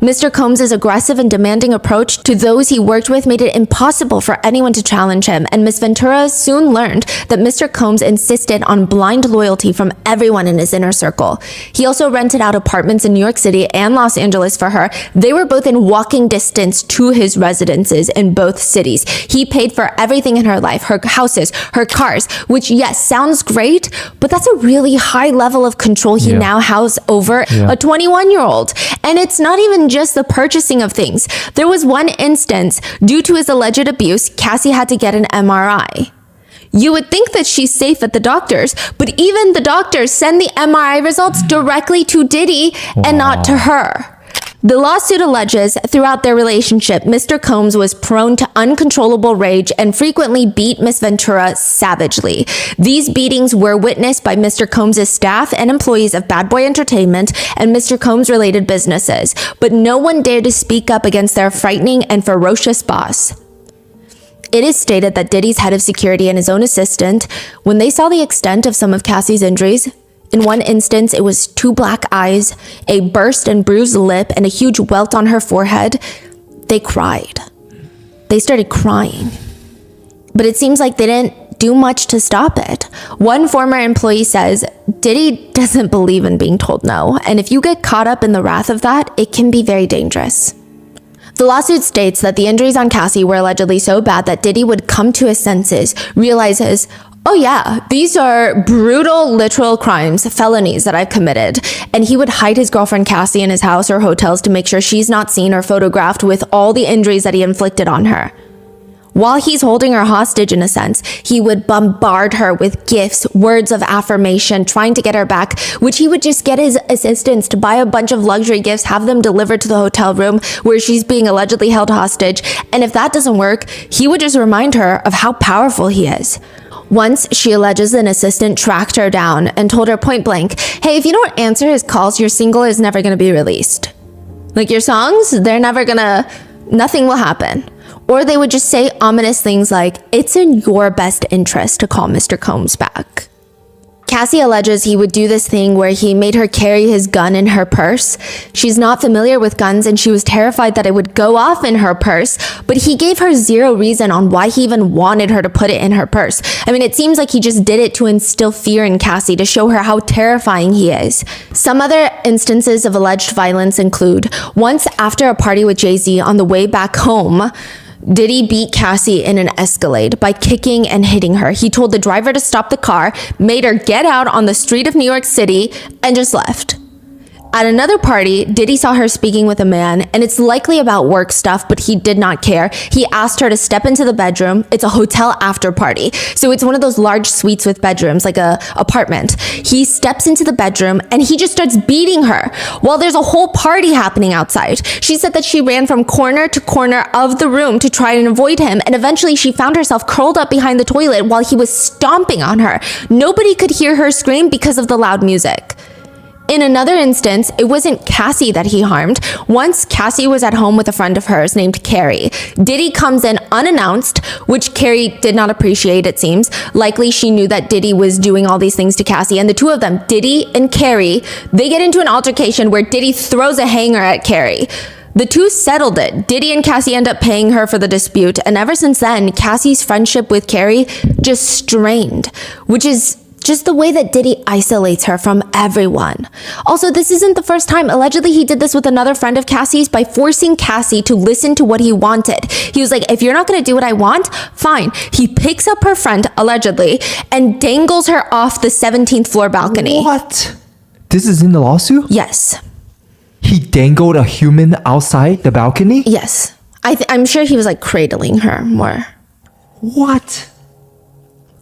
Mr. Combs' aggressive and demanding approach to those he worked with made it impossible for anyone to challenge him, and Ms. Ventura soon learned that Mr. Combs insisted on blind loyalty from everyone in his inner circle. He also rented out apartments in New York City and Los Angeles for her. They were both in walking distance to his residences in both cities. He paid for everything in her life, her houses, her cars, which, yes, sounds great, but that's a really high level of control he now has over a 21-year-old. And it's not even just the purchasing of things. There was one instance, due to his alleged abuse, Cassie had to get an MRI. You would think that she's safe at the doctor's, but even the doctors send the MRI results directly to Diddy and not to her. The lawsuit alleges throughout their relationship, Mr. Combs was prone to uncontrollable rage and frequently beat Miss Ventura savagely. These beatings were witnessed by Mr. Combs' staff and employees of Bad Boy Entertainment and Mr. Combs-related businesses, but no one dared to speak up against their frightening and ferocious boss. It is stated that Diddy's head of security and his own assistant, when they saw the extent of some of Cassie's injuries, in one instance, it was 2 black eyes, a burst and bruised lip, and a huge welt on her forehead. They cried. They started crying. But it seems like they didn't do much to stop it. One former employee says, Diddy doesn't believe in being told no, and if you get caught up in the wrath of that, it can be very dangerous. The lawsuit states that the injuries on Cassie were allegedly so bad that Diddy would come to his senses, realizes, oh yeah, these are brutal, literal crimes, felonies that I've committed. And he would hide his girlfriend Cassie in his house or hotels to make sure she's not seen or photographed with all the injuries that he inflicted on her. While he's holding her hostage in a sense, he would bombard her with gifts, words of affirmation, trying to get her back, which he would just get his assistants to buy a bunch of luxury gifts, have them delivered to the hotel room where she's being allegedly held hostage. And if that doesn't work, he would just remind her of how powerful he is. Once, she alleges an assistant tracked her down and told her point blank, hey, if you don't answer his calls, your single is never going to be released. Like your songs, nothing will happen. Or they would just say ominous things like, it's in your best interest to call Mr. Combs back. Cassie alleges he would do this thing where he made her carry his gun in her purse. She's not familiar with guns and she was terrified that it would go off in her purse, but he gave her zero reason on why he even wanted her to put it in her purse. I mean, it seems like he just did it to instill fear in Cassie, to show her how terrifying he is. Some other instances of alleged violence include, once after a party with Jay-Z on the way back home, Diddy beat Cassie in an Escalade by kicking and hitting her. He told the driver to stop the car, made her get out on the street of New York City, and just left. At another party, Diddy saw her speaking with a man, and it's likely about work stuff, but he did not care. He asked her to step into the bedroom. It's a hotel after party, so it's one of those large suites with bedrooms, like a apartment. He steps into the bedroom, and he just starts beating her while there's a whole party happening outside. She said that she ran from corner to corner of the room to try and avoid him, and eventually she found herself curled up behind the toilet while he was stomping on her. Nobody could hear her scream because of the loud music. In another instance, it wasn't Cassie that he harmed. Once, Cassie was at home with a friend of hers named Carrie. Diddy comes in unannounced, which Carrie did not appreciate, it seems. Likely she knew that Diddy was doing all these things to Cassie, and the two of them, Diddy and Carrie, they get into an altercation where Diddy throws a hanger at Carrie. The two settled it. Diddy and Cassie end up paying her for the dispute, and ever since then, Cassie's friendship with Carrie just strained, which is Just the way that Diddy isolates her from everyone. Also, this isn't the first time. Allegedly, he did this with another friend of Cassie's by forcing Cassie to listen to what he wanted. He was like, if you're not going to do what I want, fine. He picks up her friend, allegedly, and dangles her off the 17th floor balcony. What? This is in the lawsuit? Yes. He dangled a human outside the balcony? Yes. I'm sure he was like cradling her more. What?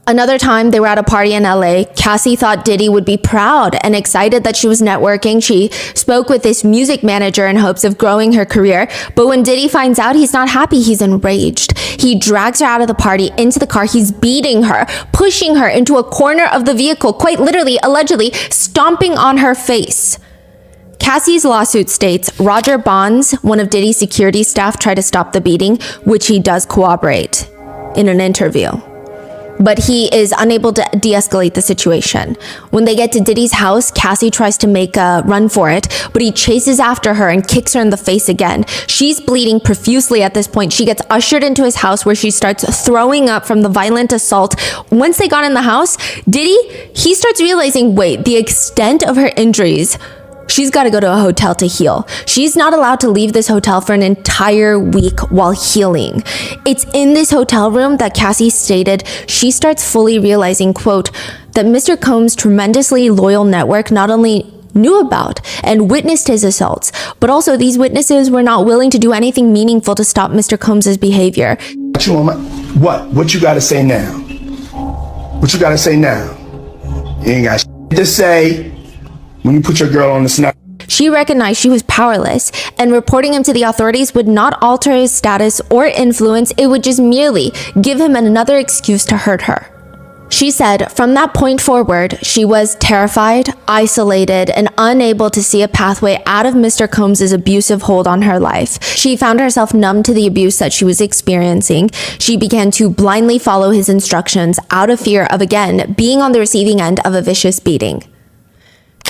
Another time, they were at a party in LA. Cassie thought Diddy would be proud and excited that she was networking. She spoke with this music manager in hopes of growing her career. But when Diddy finds out, he's not happy. He's enraged. He drags her out of the party into the car. He's beating her, pushing her into a corner of the vehicle, quite literally, allegedly, stomping on her face. Cassie's lawsuit states Roger Bonds, one of Diddy's security staff, tried to stop the beating, which he does corroborate in an interview. But he is unable to de-escalate the situation. When they get to Diddy's house, Cassie tries to make a run for it, but he chases after her and kicks her in the face again. She's bleeding profusely at this point. She gets ushered into his house where she starts throwing up from the violent assault. Once they got in the house, Diddy, he starts realizing, wait, the extent of her injuries, she's got to go to a hotel to heal. She's not allowed to leave this hotel for an entire week while healing. It's in this hotel room that Cassie stated she starts fully realizing, quote, that Mr. Combs' tremendously loyal network not only knew about and witnessed his assaults, but also these witnesses were not willing to do anything meaningful to stop Mr. Combs' behavior. What you got to say now? What you got to say now? You ain't got shit to say. When you put your girl on the snap. She recognized she was powerless, and reporting him to the authorities would not alter his status or influence. It would just merely give him another excuse to hurt her. She said from that point forward, she was terrified, isolated, and unable to see a pathway out of Mr. Combs' abusive hold on her life. She found herself numb to the abuse that she was experiencing. She began to blindly follow his instructions out of fear of, again, being on the receiving end of a vicious beating.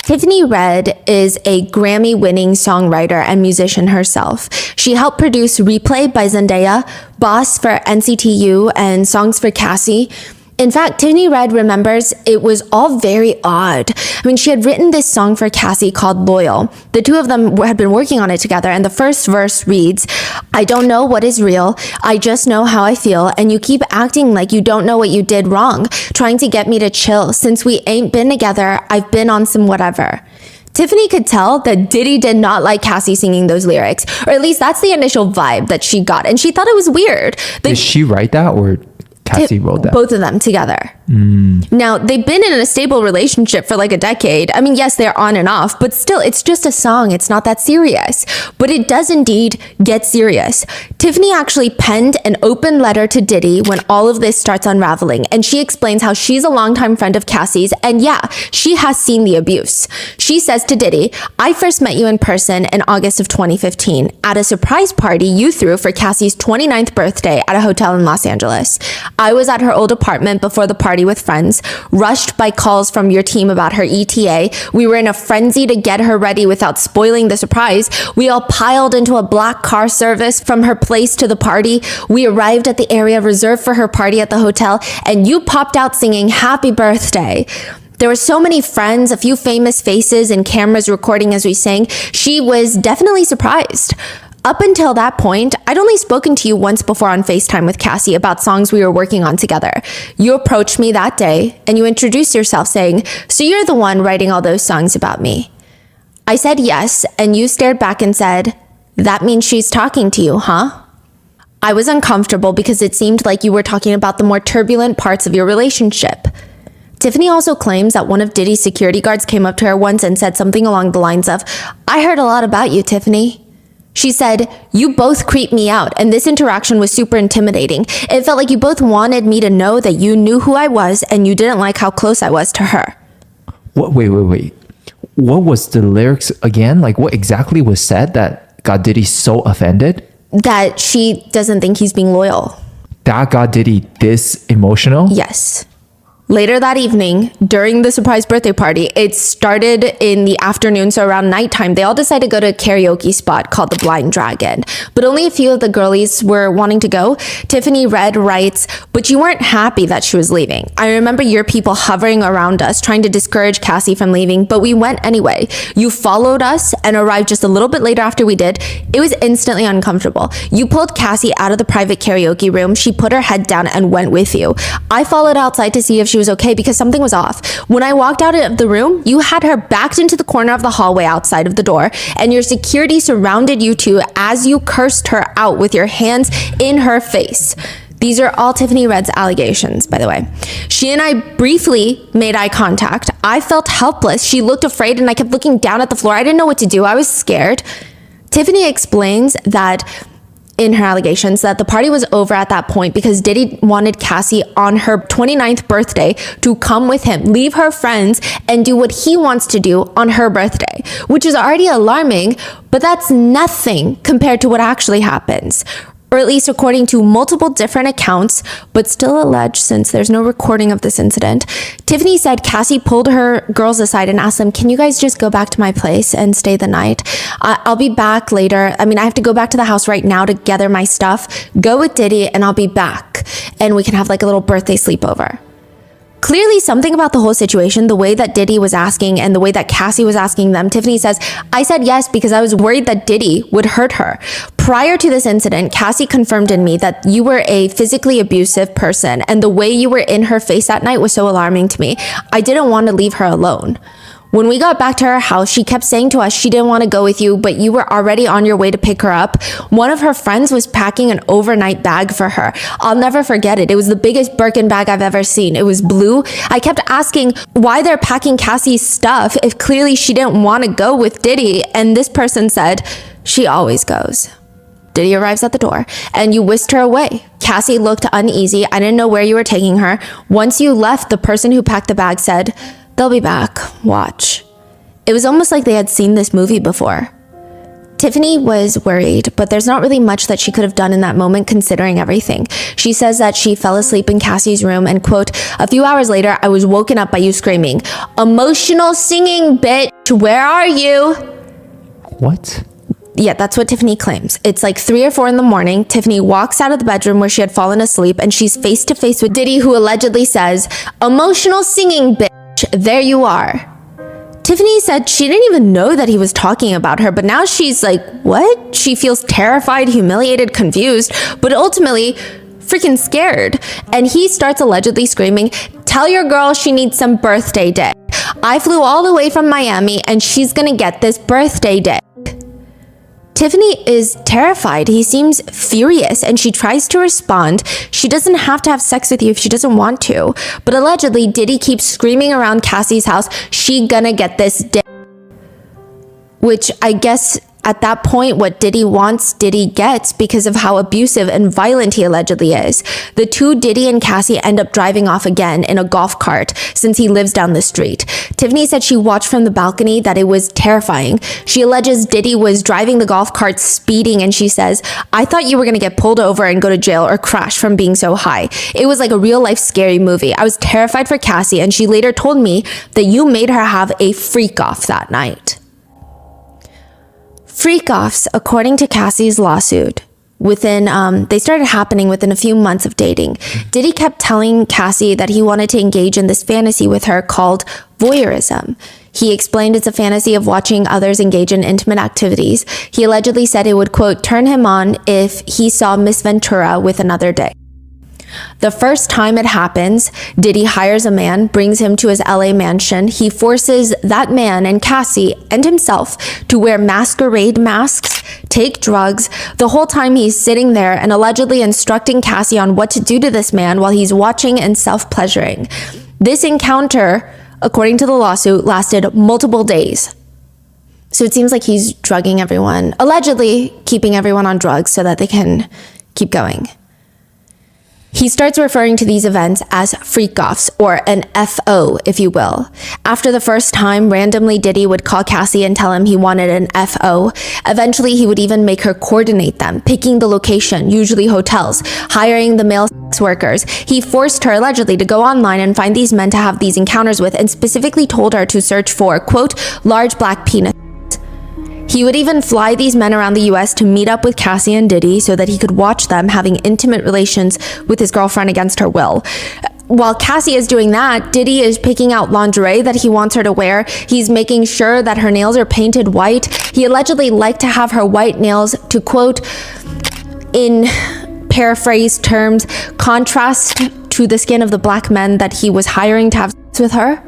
Tiffany Red is a Grammy-winning songwriter and musician herself. She helped produce Replay by Zendaya, Boss for NCTU, and Songs for Cassie. In fact, Tiffany Red remembers it was all very odd. I mean, she had written this song for Cassie called Loyal. The two of them had been working on it together, and the first verse reads, I don't know what is real, I just know how I feel, and you keep acting like you don't know what you did wrong, trying to get me to chill. Since we ain't been together, I've been on some whatever. Tiffany could tell that Diddy did not like Cassie singing those lyrics, or at least that's the initial vibe that she got, and she thought it was weird. Did she write that, or Cassie wrote that? Both of them together. Now, they've been in a stable relationship for like a decade. I mean, yes, they're on and off, but still, it's just a song. It's not that serious. But it does indeed get serious. Tiffany actually penned an open letter to Diddy when all of this starts unraveling, and she explains how she's a longtime friend of Cassie's, and yeah, she has seen the abuse. She says to Diddy, I first met you in person in August of 2015 at a surprise party you threw for Cassie's 29th birthday at a hotel in Los Angeles. I was at her old apartment before the party with friends, rushed by calls from your team about her ETA. We were in a frenzy to get her ready without spoiling the surprise. We all piled into a black car service from her place to the party. We arrived at the area reserved for her party at the hotel, and you popped out singing Happy Birthday. There were so many friends, a few famous faces, and cameras recording as we sang. She was definitely surprised. Up until that point, I'd only spoken to you once before on FaceTime with Cassie about songs we were working on together. You approached me that day, and you introduced yourself saying, so you're the one writing all those songs about me. I said yes, and you stared back and said, that means she's talking to you, huh? I was uncomfortable because it seemed like you were talking about the more turbulent parts of your relationship. Tiffany also claims that one of Diddy's security guards came up to her once and said something along the lines of, I heard a lot about you, Tiffany. She said, you both creeped me out, and this interaction was super intimidating. It felt like you both wanted me to know that you knew who I was and you didn't like how close I was to her. What? Wait. What was the lyrics again? Like, what exactly was said that got Diddy so offended? That she doesn't think he's being loyal. That got Diddy this emotional? Yes. Later that evening, during the surprise birthday party, it started in the afternoon, so around nighttime, they all decided to go to a karaoke spot called the Blind Dragon. But only a few of the girlies were wanting to go. Tiffany Red writes, "But you weren't happy that she was leaving. I remember your people hovering around us, trying to discourage Cassie from leaving, but we went anyway. You followed us and arrived just a little bit later after we did. It was instantly uncomfortable. You pulled Cassie out of the private karaoke room. She put her head down and went with you. I followed outside to see if she was okay because something was off. When I walked out of the room, you had her backed into the corner of the hallway outside of the door, and your security surrounded you two as you cursed her out with your hands in her face." These are all Tiffany Red's allegations, by the way. "She and I briefly made eye contact. I felt helpless. She looked afraid and I kept looking down at the floor. I didn't know what to do. I was scared." Tiffany explains that in her allegations that the party was over at that point because Diddy wanted Cassie on her 29th birthday to come with him, leave her friends, and do what he wants to do on her birthday, which is already alarming, but that's nothing compared to what actually happens. Or at least according to multiple different accounts, but still alleged since there's no recording of this incident. Tiffany said Cassie pulled her girls aside and asked them, "Can you guys just go back to my place and stay the night? I'll be back later. I have to go back to the house right now to gather my stuff. Go with Diddy and I'll be back. And we can have like a little birthday sleepover." Clearly something about the whole situation, the way that Diddy was asking and the way that Cassie was asking them, Tiffany says, "I said yes because I was worried that Diddy would hurt her. Prior to this incident, Cassie confirmed in me that you were a physically abusive person and the way you were in her face that night was so alarming to me. I didn't want to leave her alone. When we got back to her house, she kept saying to us she didn't want to go with you, but you were already on your way to pick her up. One of her friends was packing an overnight bag for her. I'll never forget it. It was the biggest Birkin bag I've ever seen. It was blue. I kept asking why they're packing Cassie's stuff if clearly she didn't want to go with Diddy, and this person said, she always goes. Diddy arrives at the door, and you whisked her away. Cassie looked uneasy. I didn't know where you were taking her. Once you left, the person who packed the bag said, they'll be back. Watch. It was almost like they had seen this movie before. Tiffany was worried, but there's not really much that she could have done in that moment considering everything. She says that she fell asleep in Cassie's room and, quote, "A few hours later, I was woken up by you screaming, 'Emotional singing, bitch, where are you?'" What? Yeah, that's what Tiffany claims. It's like 3 or 4 in the morning. Tiffany walks out of the bedroom where she had fallen asleep and she's face to face with Diddy, who allegedly says, "Emotional singing, bitch, there you are." Tiffany said she didn't even know that he was talking about her, but now she's like, what? She feels terrified, humiliated, confused, but ultimately freaking scared. And he starts allegedly screaming, "Tell your girl she needs some birthday day. I flew all the way from Miami and she's gonna get this birthday day." Tiffany is terrified. He seems furious and she tries to respond. She doesn't have to have sex with you if she doesn't want to. But allegedly, Diddy keeps screaming around Cassie's house, "She gonna get this day." Which I guess at that point, what Diddy wants, Diddy gets because of how abusive and violent he allegedly is. The two, Diddy and Cassie, end up driving off again in a golf cart since he lives down the street. Tiffany said she watched from the balcony that it was terrifying. She alleges Diddy was driving the golf cart speeding and she says, "I thought you were gonna get pulled over and go to jail or crash from being so high. It was like a real life scary movie. I was terrified for Cassie and she later told me that you made her have a freak off that night." Freak-offs, according to Cassie's lawsuit, they started happening within a few months of dating. Diddy kept telling Cassie that he wanted to engage in this fantasy with her called voyeurism. He explained it's a fantasy of watching others engage in intimate activities. He allegedly said it would, quote, turn him on if he saw Miss Ventura with another dick. The first time it happens, Diddy hires a man, brings him to his LA mansion. He forces that man and Cassie and himself to wear masquerade masks, take drugs. The whole time he's sitting there and allegedly instructing Cassie on what to do to this man while he's watching and self-pleasuring. This encounter, according to the lawsuit, lasted multiple days. So it seems like he's drugging everyone, allegedly keeping everyone on drugs so that they can keep going. He starts referring to these events as freak-offs, or an FO, if you will. After the first time, randomly Diddy would call Cassie and tell him he wanted an FO. Eventually, he would even make her coordinate them, picking the location, usually hotels, hiring the male sex workers. He forced her, allegedly, to go online and find these men to have these encounters with, and specifically told her to search for, quote, large black penis. He would even fly these men around the US to meet up with Cassie and Diddy so that he could watch them having intimate relations with his girlfriend against her will. While Cassie is doing that, Diddy is picking out lingerie that he wants her to wear. He's making sure that her nails are painted white. He allegedly liked to have her white nails to, quote, in paraphrased terms, contrast to the skin of the black men that he was hiring to have sex with her.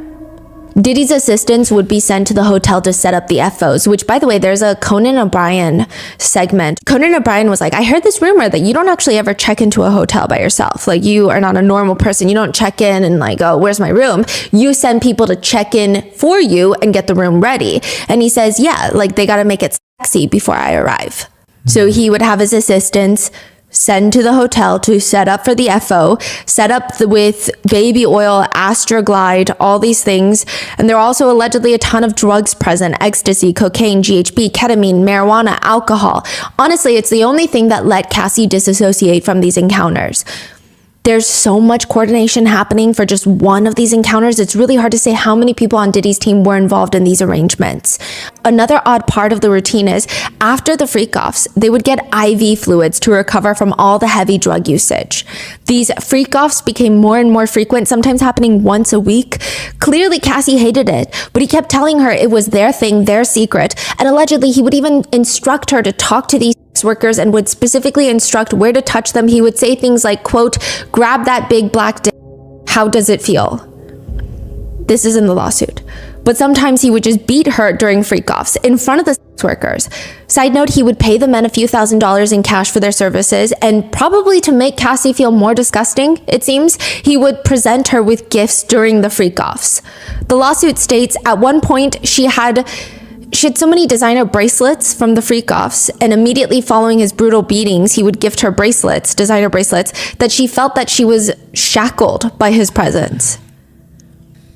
Diddy's assistants would be sent to the hotel to set up the FOs, which, by the way, there's a Conan O'Brien segment. Conan O'Brien was like, I heard this rumor that you don't actually ever check into a hotel by yourself. Like, you are not a normal person. You don't check in and like, oh, where's my room? You send people to check in for you and get the room ready. And he says, yeah, like they got to make it sexy before I arrive. So he would have his assistants send to the hotel to set up for the FO, set up with baby oil, Astroglide, all these things. And there are also allegedly a ton of drugs present: ecstasy, cocaine, GHB, ketamine, marijuana, alcohol. Honestly, it's the only thing that let Cassie disassociate from these encounters. There's so much coordination happening for just one of these encounters. It's really hard to say how many people on Diddy's team were involved in these arrangements. Another odd part of the routine is after the freak-offs, they would get IV fluids to recover from all the heavy drug usage. These freak-offs became more and more frequent, sometimes happening once a week. Clearly, Cassie hated it, but he kept telling her it was their thing, their secret. And allegedly, he would even instruct her to talk to these workers and would specifically instruct where to touch them. He would say things like, quote, grab that big black dick. How does it feel? This is in the lawsuit. But sometimes he would just beat her during freak-offs in front of the sex workers. Side note, he would pay the men a few $1,000s in cash for their services, and probably to make Cassie feel more disgusting, it seems, he would present her with gifts during the freak-offs. The lawsuit states at one point she had so many designer bracelets from the freak-offs, and immediately following his brutal beatings, he would gift her bracelets, designer bracelets, that she felt that she was shackled by his presence.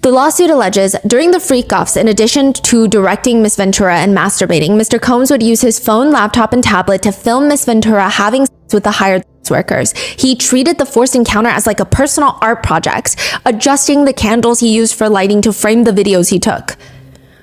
The lawsuit alleges during the freak-offs, in addition to directing Miss Ventura and masturbating, Mr. Combs would use his phone, laptop, and tablet to film Miss Ventura having sex with the hired sex workers. He treated the forced encounter as like a personal art project, adjusting the candles he used for lighting to frame the videos he took.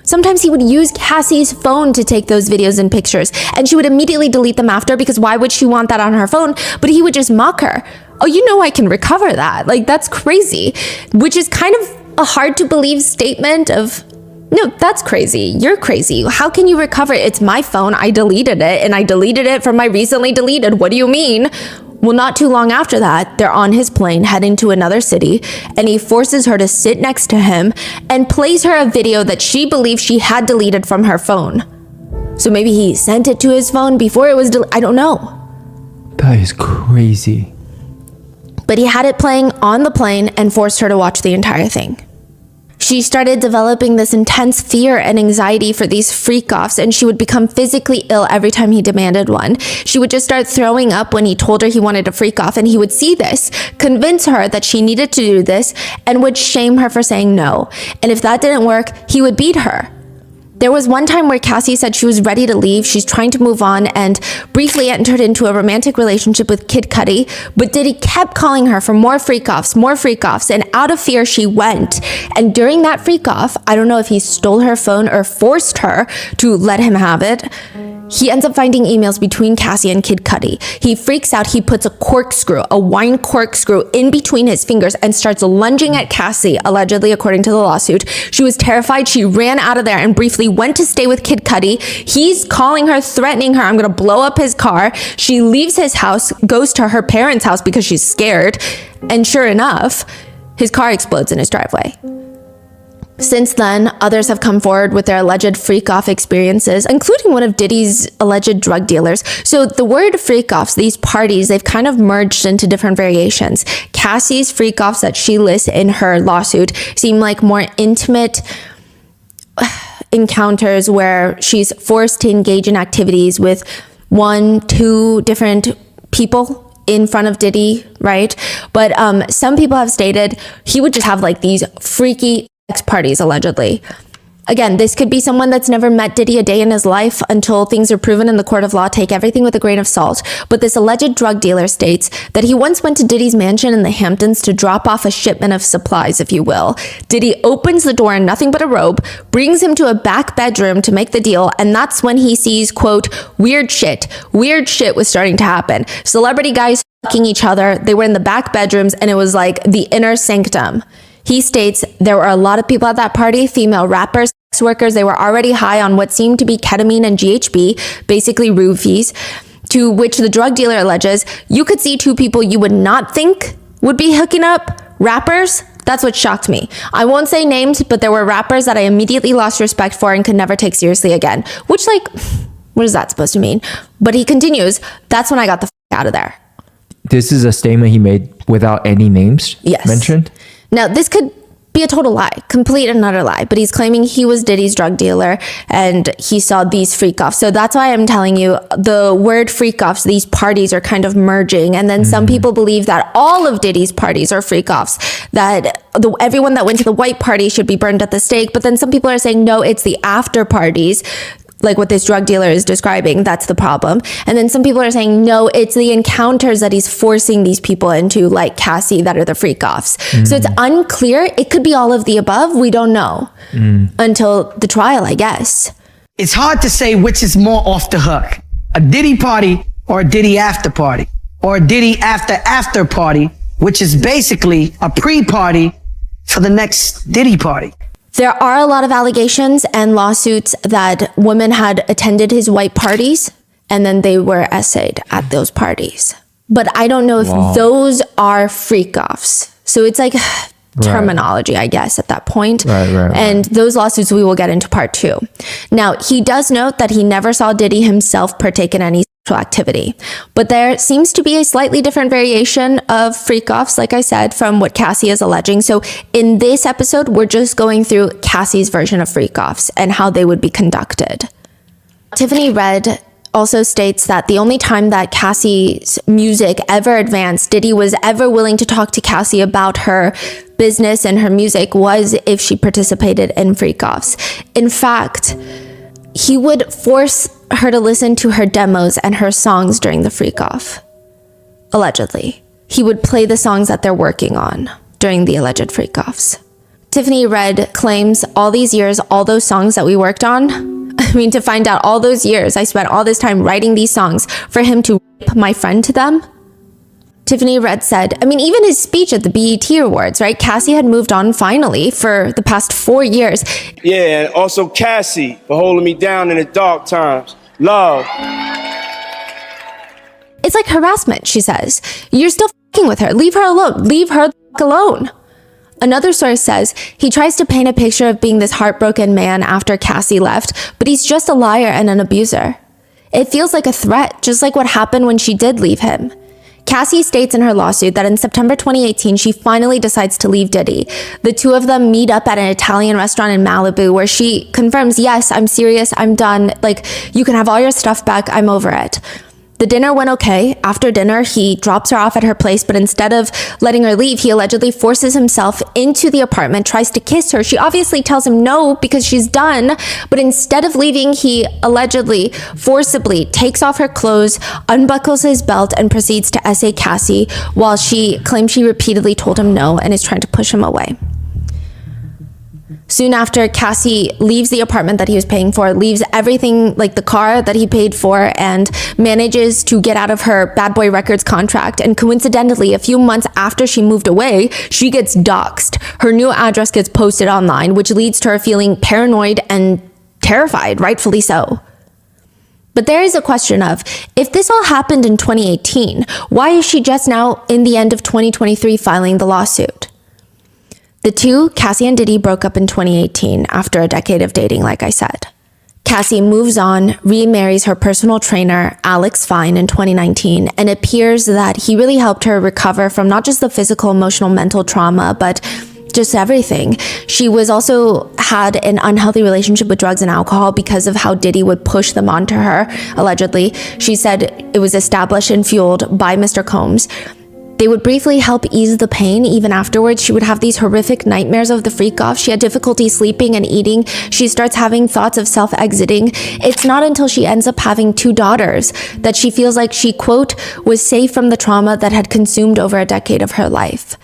Sometimes he would use Cassie's phone to take those videos and pictures, and she would immediately delete them after, because why would she want that on her phone? But he would just mock her. Oh, you know I can recover that. Like, that's crazy. Which is kind of a hard to believe statement of, no, that's crazy. You're crazy. How can you recover it? It's my phone. I deleted it, and I deleted it from my recently deleted. What do you mean? Well, not too long after that, they're on his plane heading to another city, and he forces her to sit next to him and plays her a video that she believes she had deleted from her phone. So maybe he sent it to his phone before it was I don't know. That is crazy. But he had it playing on the plane and forced her to watch the entire thing. She started developing this intense fear and anxiety for these freak-offs, and she would become physically ill every time he demanded one. She would just start throwing up when he told her he wanted a freak-off, and he would see this, convince her that she needed to do this, and would shame her for saying no. And if that didn't work, he would beat her. There was one time where Cassie said she was ready to leave, she's trying to move on, and briefly entered into a romantic relationship with Kid Cudi, but Diddy kept calling her for more freak-offs, and out of fear, she went. And during that freak-off, I don't know if he stole her phone or forced her to let him have it, he ends up finding emails between Cassie and Kid Cudi. He freaks out, he puts a wine corkscrew in between his fingers and starts lunging at Cassie, allegedly according to the lawsuit. She was terrified, she ran out of there and briefly went to stay with Kid Cudi. He's calling her, threatening her, I'm gonna blow up his car. She leaves his house, goes to her parents' house because she's scared, and sure enough, his car explodes in his driveway. Since then, others have come forward with their alleged freak-off experiences, including one of Diddy's alleged drug dealers. So the word freak-offs, these parties, they've kind of merged into different variations. Cassie's freak-offs that she lists in her lawsuit seem like more intimate encounters where she's forced to engage in activities with 1-2 different people in front of Diddy, right? But some people have stated he would just have like these freaky sex parties, allegedly. Again, this could be someone that's never met Diddy a day in his life until things are proven in the court of law. Take everything with a grain of salt. But this alleged drug dealer states that he once went to Diddy's mansion in the Hamptons to drop off a shipment of supplies, if you will. Diddy opens the door in nothing but a robe, brings him to a back bedroom to make the deal, and that's when he sees, quote, weird shit. Weird shit was starting to happen. Celebrity guys fucking each other. They were in the back bedrooms, and it was like the inner sanctum. He states there were a lot of people at that party, female rappers, sex workers. They were already high on what seemed to be ketamine and GHB, basically roofies, to which the drug dealer alleges you could see two people you would not think would be hooking up, rappers. That's what shocked me. I won't say names, but there were rappers that I immediately lost respect for and could never take seriously again. Which, like, what is that supposed to mean? But he continues, that's when I got the out of there. This is a statement he made without any names mentioned? Now, this could be a total lie, complete and utter lie, but he's claiming he was Diddy's drug dealer and he saw these freak-offs. So that's why I'm telling you, the word freak-offs, these parties are kind of merging. And then some people believe that all of Diddy's parties are freak-offs, that everyone that went to the white party should be burned at the stake. But then some people are saying, no, it's the after parties, like what this drug dealer is describing, that's the problem. And then some people are saying, no, it's the encounters that he's forcing these people into, like Cassie, that are the freak-offs. So it's unclear. It could be all of the above. We don't know until the trial, I guess. It's hard to say which is more off the hook, a Diddy party or a Diddy after party, or a Diddy after party, which is basically a pre-party for the next Diddy party. There are a lot of allegations and lawsuits that women had attended his white parties and then they were essayed at those parties. But I don't know if those are freak-offs. So it's like terminology, I guess, at that point. And those lawsuits we will get into part 2. Now, he does note that he never saw Diddy himself partake in any sexual activity. But there seems to be a slightly different variation of freak-offs, like I said, from what Cassie is alleging. So in this episode, we're just going through Cassie's version of freak-offs and how they would be conducted. Tiffany Red also states that the only time that Cassie's music ever advanced, Diddy was ever willing to talk to Cassie about her business and her music, was if she participated in freak-offs. In fact, he would force her to listen to her demos and her songs during the freak-off. Allegedly. He would play the songs that they're working on during the alleged freak-offs. Tiffany Red claims all these years, all those songs that we worked on, to find out all those years, I spent all this time writing these songs for him to rape my friend to them. Tiffany Red said, even his speech at the BET Awards, right? Cassie had moved on finally for the past 4 years. Yeah, and also Cassie for holding me down in the dark times. Love. It's like harassment, she says. You're still fucking with her. Leave her alone. Leave her the fuck alone. Another source says he tries to paint a picture of being this heartbroken man after Cassie left, but he's just a liar and an abuser. It feels like a threat, just like what happened when she did leave him. Cassie states in her lawsuit that in September 2018, she finally decides to leave Diddy. The two of them meet up at an Italian restaurant in Malibu where she confirms, yes, I'm serious, I'm done. Like, you can have all your stuff back, I'm over it. The dinner went okay. After dinner, he drops her off at her place, but instead of letting her leave, he allegedly forces himself into the apartment, tries to kiss her. She obviously tells him no because she's done, but instead of leaving, he allegedly forcibly takes off her clothes, unbuckles his belt, and proceeds to essay Cassie while she claims she repeatedly told him no and is trying to push him away. Soon after, Cassie leaves the apartment that he was paying for, leaves everything like the car that he paid for, and manages to get out of her Bad Boy Records contract. And coincidentally, a few months after she moved away, she gets doxxed. Her new address gets posted online, which leads to her feeling paranoid and terrified, rightfully so. But there is a question of, if this all happened in 2018, why is she just now in the end of 2023 filing the lawsuit? The two, Cassie and Diddy, broke up in 2018 after a decade of dating, like I said. Cassie moves on, remarries her personal trainer, Alex Fine, in 2019, and it appears that he really helped her recover from not just the physical, emotional, mental trauma, but just everything. She was also had an unhealthy relationship with drugs and alcohol because of how Diddy would push them onto her, allegedly. She said it was established and fueled by Mr. Combs. They would briefly help ease the pain. Even afterwards, she would have these horrific nightmares of the freak off. She had difficulty sleeping and eating. She starts having thoughts of self-exiting. It's not until she ends up having 2 daughters that she feels like she, quote, was safe from the trauma that had consumed over a decade of her life.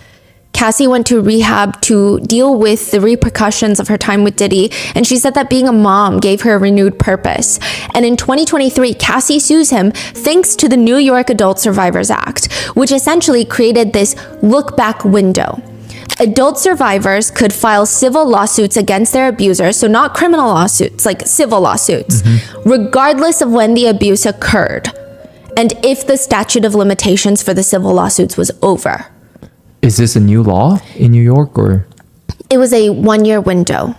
Cassie went to rehab to deal with the repercussions of her time with Diddy, and she said that being a mom gave her a renewed purpose. And in 2023, Cassie sues him thanks to the New York Adult Survivors Act, which essentially created this look-back window. Adult survivors could file civil lawsuits against their abusers, so not criminal lawsuits, like civil lawsuits, regardless of when the abuse occurred, and if the statute of limitations for the civil lawsuits was over. Is this a new law in New York, or? It was a 1-year window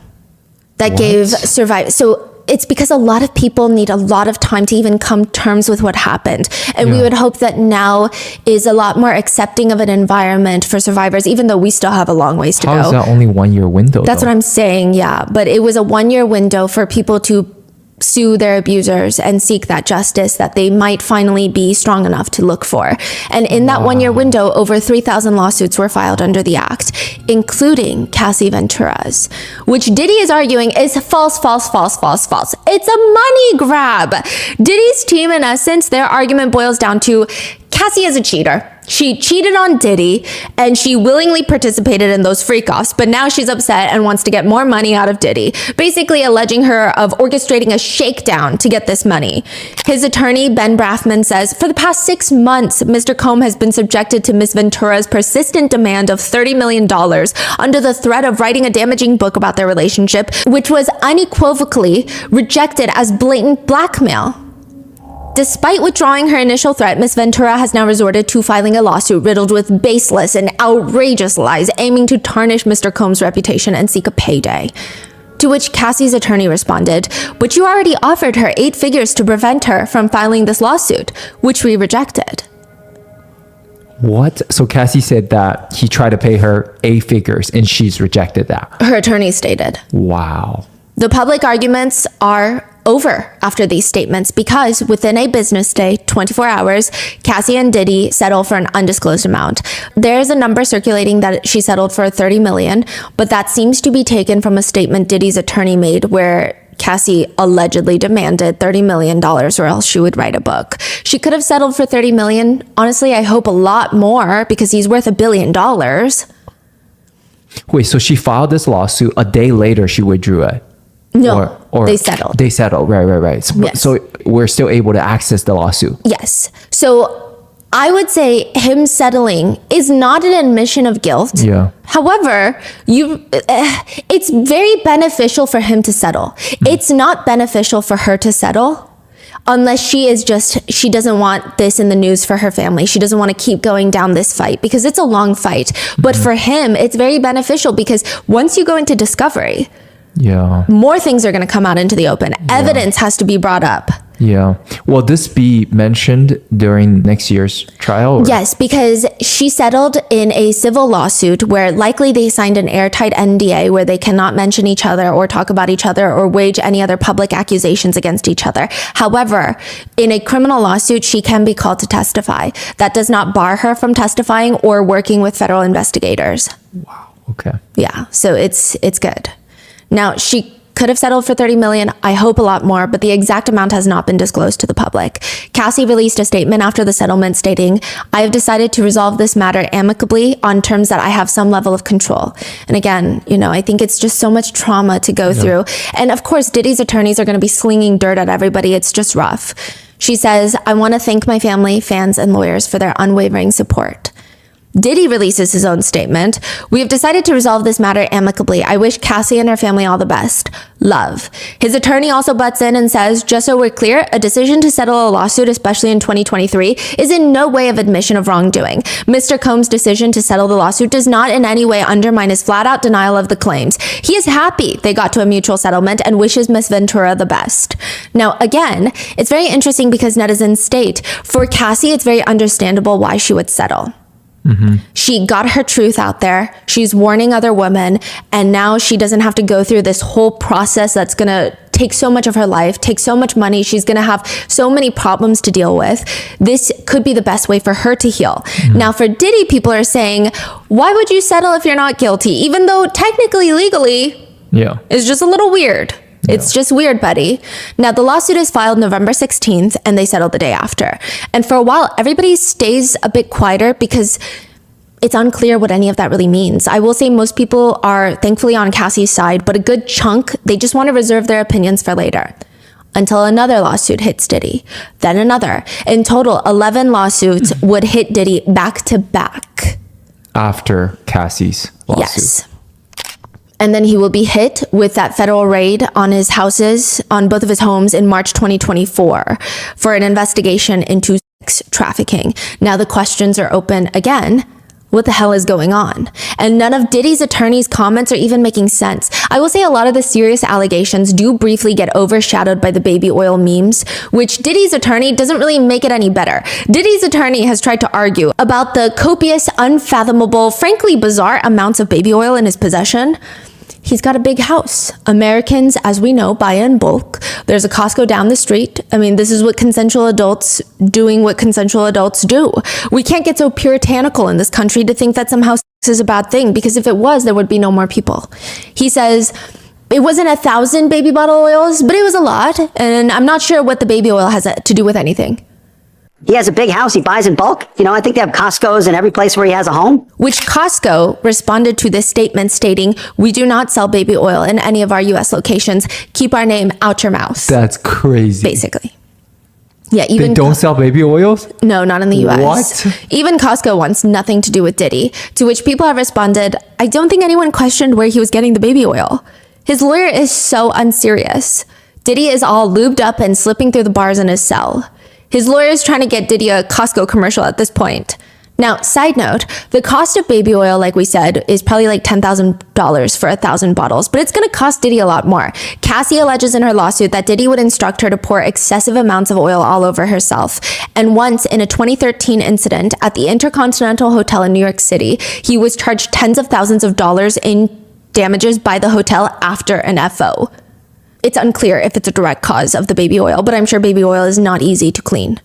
that gave survivors. So it's because a lot of people need a lot of time to even come to terms with what happened. And we would hope that now is a lot more accepting of an environment for survivors, even though we still have a long ways to go. How is that only 1-year window? That's what I'm saying, yeah. But it was a 1-year window for people to sue their abusers and seek that justice that they might finally be strong enough to look for. And in that 1-year window, over 3,000 lawsuits were filed under the act, including Cassie Ventura's, which Diddy is arguing is false, false, false, false, false. It's a money grab. Diddy's team, in essence, their argument boils down to Cassie is a cheater. She cheated on Diddy and she willingly participated in those freak-offs, but now she's upset and wants to get more money out of Diddy, basically alleging her of orchestrating a shakedown to get this money. His attorney, Ben Brafman, says, for the past 6 months, Mr. Combs has been subjected to Ms. Ventura's persistent demand of $30 million under the threat of writing a damaging book about their relationship, which was unequivocally rejected as blatant blackmail. Despite withdrawing her initial threat, Ms. Ventura has now resorted to filing a lawsuit riddled with baseless and outrageous lies, aiming to tarnish Mr. Combs' reputation and seek a payday. To which Cassie's attorney responded, but you already offered her 8 figures to prevent her from filing this lawsuit, which we rejected. What? So Cassie said that he tried to pay her 8 figures and she's rejected that. Her attorney stated. Wow. The public arguments are over after these statements because within a business day, 24 hours, Cassie and Diddy settle for an undisclosed amount. There's a number circulating that she settled for $30 million, but that seems to be taken from a statement Diddy's attorney made where Cassie allegedly demanded $30 million or else she would write a book. She could have settled for $30 million. Honestly, I hope a lot more because he's worth $1 billion. Wait, so she filed this lawsuit. A day later, she withdrew it. No, they settled. They settled, right. So, yes. So we're still able to access the lawsuit. Yes. So I would say him settling is not an admission of guilt. Yeah. However, it's very beneficial for him to settle. It's not beneficial for her to settle unless she doesn't want this in the news for her family. She doesn't want to keep going down this fight because it's a long fight. But for him, it's very beneficial because once you go into discovery, more things are going to come out into the open. Evidence has to be brought up. Yeah. Will this be mentioned during next year's trial? Or? Yes, because she settled in a civil lawsuit where likely they signed an airtight NDA where they cannot mention each other or talk about each other or wage any other public accusations against each other. However, in a criminal lawsuit, she can be called to testify. That does not bar her from testifying or working with federal investigators. Wow. Okay. Yeah. So it's good. Now, she could have settled for $30 million. I hope a lot more, but the exact amount has not been disclosed to the public. Cassie released a statement after the settlement stating, I have decided to resolve this matter amicably on terms that I have some level of control. And again, I think it's just so much trauma to go through. And of course, Diddy's attorneys are going to be slinging dirt at everybody. It's just rough. She says, I want to thank my family, fans, and lawyers for their unwavering support. Diddy releases his own statement. We have decided to resolve this matter amicably. I wish Cassie and her family all the best. Love. His attorney also butts in and says, just so we're clear, a decision to settle a lawsuit, especially in 2023, is in no way of admission of wrongdoing. Mr. Combs' decision to settle the lawsuit does not in any way undermine his flat-out denial of the claims. He is happy they got to a mutual settlement and wishes Miss Ventura the best. Now, again, it's very interesting because netizens state, for Cassie, it's very understandable why she would settle. She got her truth out there. She's warning other women. And now she doesn't have to go through this whole process that's going to take so much of her life, take so much money. She's going to have so many problems to deal with. This could be the best way for her to heal. Now, for Diddy, people are saying, why would you settle if you're not guilty? Even though technically, legally, it's just a little weird. It's just weird, buddy. Now, the lawsuit is filed November 16th, and they settled the day after. And for a while, everybody stays a bit quieter because it's unclear what any of that really means. I will say most people are thankfully on Cassie's side, but a good chunk, they just want to reserve their opinions for later. Until another lawsuit hits Diddy, then another. In total, 11 lawsuits would hit Diddy back to back. After Cassie's lawsuit. Yes. And then he will be hit with that federal raid on his houses, on both of his homes in March 2024 for an investigation into sex trafficking. Now the questions are open again. What the hell is going on? And none of Diddy's attorney's comments are even making sense. I will say a lot of the serious allegations do briefly get overshadowed by the baby oil memes, which Diddy's attorney doesn't really make it any better. Diddy's attorney has tried to argue about the copious, unfathomable, frankly bizarre amounts of baby oil in his possession. He's got a big house. Americans, as we know, buy in bulk. There's a Costco down the street. I mean, this is what consensual adults doing what consensual adults do. We can't get so puritanical in this country to think that somehow sex is a bad thing, because if it was, there would be no more people. He says it wasn't 1,000 baby bottle oils, but it was a lot. And I'm not sure what the baby oil has to do with anything. He has a big house. He buys in bulk. You know, I think they have Costco's in every place where he has a home. Which Costco responded to this statement stating, we do not sell baby oil in any of our U.S. locations. Keep our name out your mouth. That's crazy. Basically. Yeah, even they don't sell baby oils? No, not in the U.S. What? Even Costco wants nothing to do with Diddy, to which people have responded, I don't think anyone questioned where he was getting the baby oil. His lawyer is so unserious. Diddy is all lubed up and slipping through the bars in his cell. His lawyer is trying to get Diddy a Costco commercial at this point. Now, side note, the cost of baby oil, like we said, is probably like $10,000 for 1,000 bottles, but it's going to cost Diddy a lot more. Cassie alleges in her lawsuit that Diddy would instruct her to pour excessive amounts of oil all over herself. And once, in a 2013 incident at the Intercontinental Hotel in New York City, he was charged tens of thousands of dollars in damages by the hotel after an FO. It's unclear if it's a direct cause of the baby oil, but I'm sure baby oil is not easy to clean.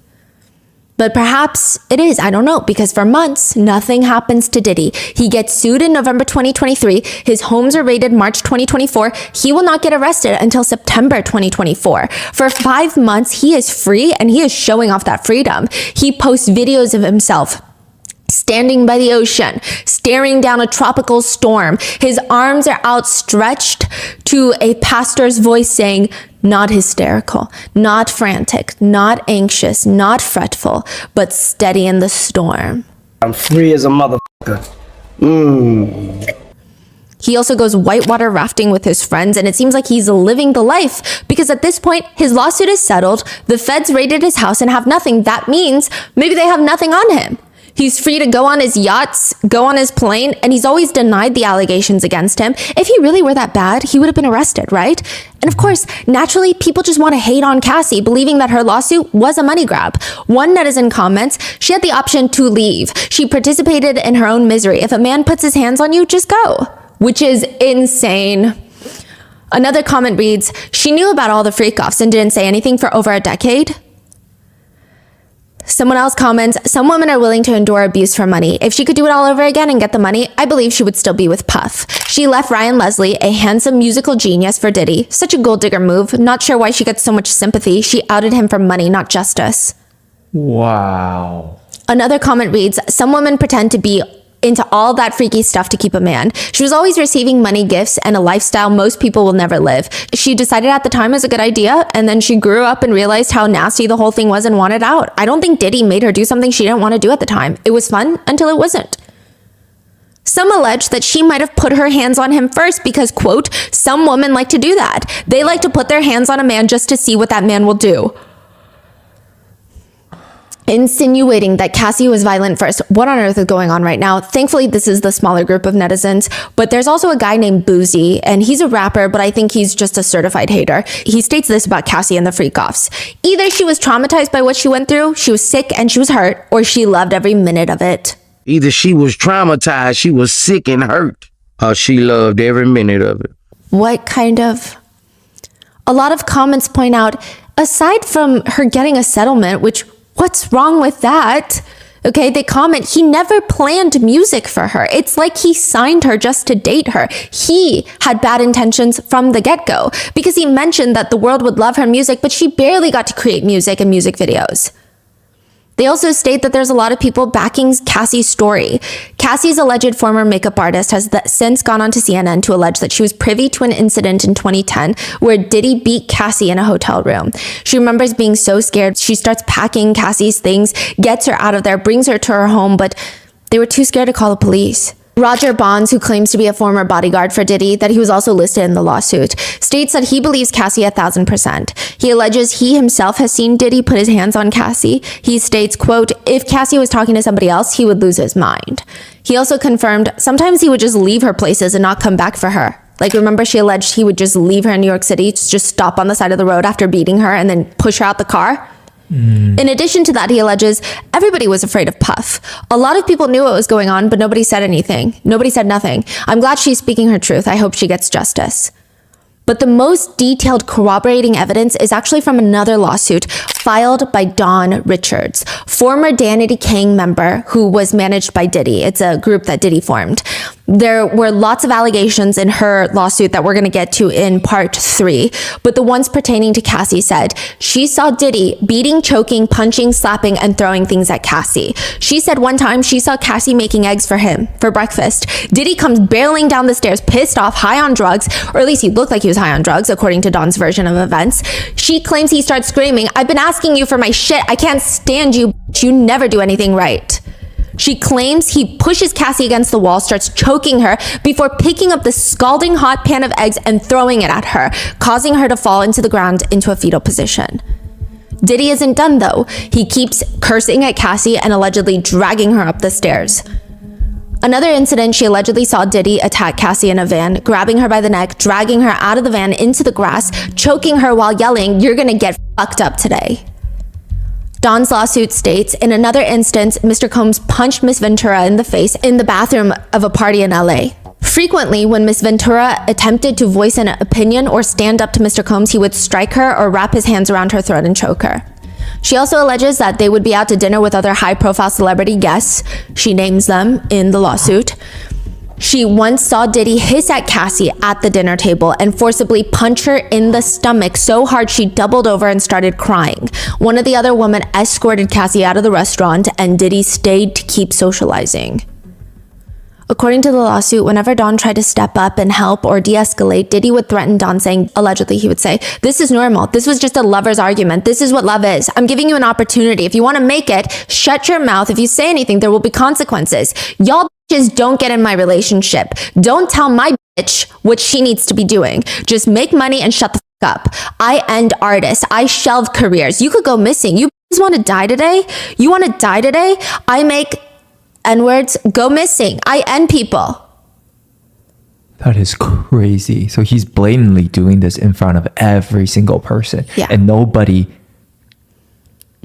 But perhaps it is, I don't know, because for months, nothing happens to Diddy. He gets sued in November 2023. His homes are raided March 2024. He will not get arrested until September 2024. For 5 months, he is free and he is showing off that freedom. He posts videos of himself standing by the ocean, staring down a tropical storm. His arms are outstretched to a pastor's voice saying, not hysterical, not frantic, not anxious, not fretful, but steady in the storm. I'm free as a motherfucker. He also goes whitewater rafting with his friends, and it seems like he's living the life because at this point, his lawsuit is settled. The feds raided his house and have nothing. That means maybe they have nothing on him. He's free to go on his yachts, go on his plane, and he's always denied the allegations against him. If he really were that bad, he would have been arrested, right? And of course, naturally, people just want to hate on Cassie, believing that her lawsuit was a money grab. One netizen comments, she had the option to leave. She participated in her own misery. If a man puts his hands on you, just go, which is insane. Another comment reads, she knew about all the freak-offs and didn't say anything for over a decade. Someone else comments, some women are willing to endure abuse for money. If she could do it all over again and get the money, I believe she would still be with Puff. She left Ryan Leslie, a handsome musical genius, for Diddy. Such a gold digger move. Not sure why she gets so much sympathy. She outed him for money, not justice. Wow. Another comment reads, some women pretend to be into all that freaky stuff to keep a man. She was always receiving money, gifts, and a lifestyle most people will never live. She decided at the time it was a good idea, and then she grew up and realized how nasty the whole thing was and wanted out. I don't think Diddy made her do something she didn't want to do at the time. It was fun until it wasn't. Some allege that she might have put her hands on him first because, quote, some women like to do that. They like to put their hands on a man just to see what that man will do. Insinuating that Cassie was violent first. What on earth is going on right now? Thankfully, this is the smaller group of netizens, but there's also a guy named Boozy, and he's a rapper, but I think he's just a certified hater. He states this about Cassie and the freak-offs. Either she was traumatized by what she went through, she was sick and she was hurt, or she loved every minute of it. Either she was traumatized, she was sick and hurt, or she loved every minute of it. What kind of... A lot of comments point out, aside from her getting a settlement, which, what's wrong with that? Okay, they comment, he never planned music for her. It's like he signed her just to date her. He had bad intentions from the get-go because he mentioned that the world would love her music, but she barely got to create music and music videos. They also state that there's a lot of people backing Cassie's story. Cassie's alleged former makeup artist has since gone on to CNN to allege that she was privy to an incident in 2010 where Diddy beat Cassie in a hotel room. She remembers being so scared. She starts packing Cassie's things, gets her out of there, brings her to her home, but they were too scared to call the police. Roger Bonds, who claims to be a former bodyguard for Diddy, that he was also listed in the lawsuit, states that he believes Cassie 1,000%. He alleges he himself has seen Diddy put his hands on Cassie. He states, quote, if Cassie was talking to somebody else, he would lose his mind. He also confirmed sometimes he would just leave her places and not come back for her. Like, remember, she alleged he would just leave her in New York City, just stop on the side of the road after beating her and then push her out the car? In addition to that, he alleges everybody was afraid of Puff. A lot of people knew what was going on, but nobody said anything. Nobody said nothing. I'm glad she's speaking her truth. I hope she gets justice. But the most detailed corroborating evidence is actually from another lawsuit filed by Dawn Richards, former Danity Kane member who was managed by Diddy. It's a group that Diddy formed. There were lots of allegations in her lawsuit that we're going to get to in part 3, but the ones pertaining to Cassie said she saw Diddy beating, choking, punching, slapping, and throwing things at Cassie. She said one time she saw Cassie making eggs for him for breakfast. Diddy comes barreling down the stairs, pissed off, high on drugs, or at least he looked like he was high on drugs, according to Dawn's version of events. She claims he starts screaming, I've been asking you for my shit. I can't stand you. You never do anything right. She claims he pushes Cassie against the wall, starts choking her before picking up the scalding hot pan of eggs and throwing it at her, causing her to fall into the ground into a fetal position. Diddy isn't done though. He keeps cursing at Cassie and allegedly dragging her up the stairs. Another incident, she allegedly saw Diddy attack Cassie in a van, grabbing her by the neck, dragging her out of the van into the grass, choking her while yelling, "You're gonna get fucked up today." Dawn's lawsuit states, in another instance, Mr. Combs punched Miss Ventura in the face in the bathroom of a party in LA. Frequently, when Miss Ventura attempted to voice an opinion or stand up to Mr. Combs, he would strike her or wrap his hands around her throat and choke her. She also alleges that they would be out to dinner with other high-profile celebrity guests. She names them in the lawsuit. She once saw Diddy hiss at Cassie at the dinner table and forcibly punch her in the stomach so hard she doubled over and started crying. One of the other women escorted Cassie out of the restaurant, and Diddy stayed to keep socializing. According to the lawsuit, whenever Dawn tried to step up and help or de-escalate, Diddy would threaten Dawn, saying, allegedly he would say, "This is normal. This was just a lover's argument. This is what love is. I'm giving you an opportunity. If you want to make it, shut your mouth. If you say anything, there will be consequences. Y'all bitches don't get in my relationship. Don't tell my bitch what she needs to be doing. Just make money and shut the fuck up. I end artists. I shelve careers. You could go missing. You bitches want to die today? You want to die today? I make N-words go missing. I end people." That is crazy. So he's blatantly doing this in front of every single person. Yeah. And nobody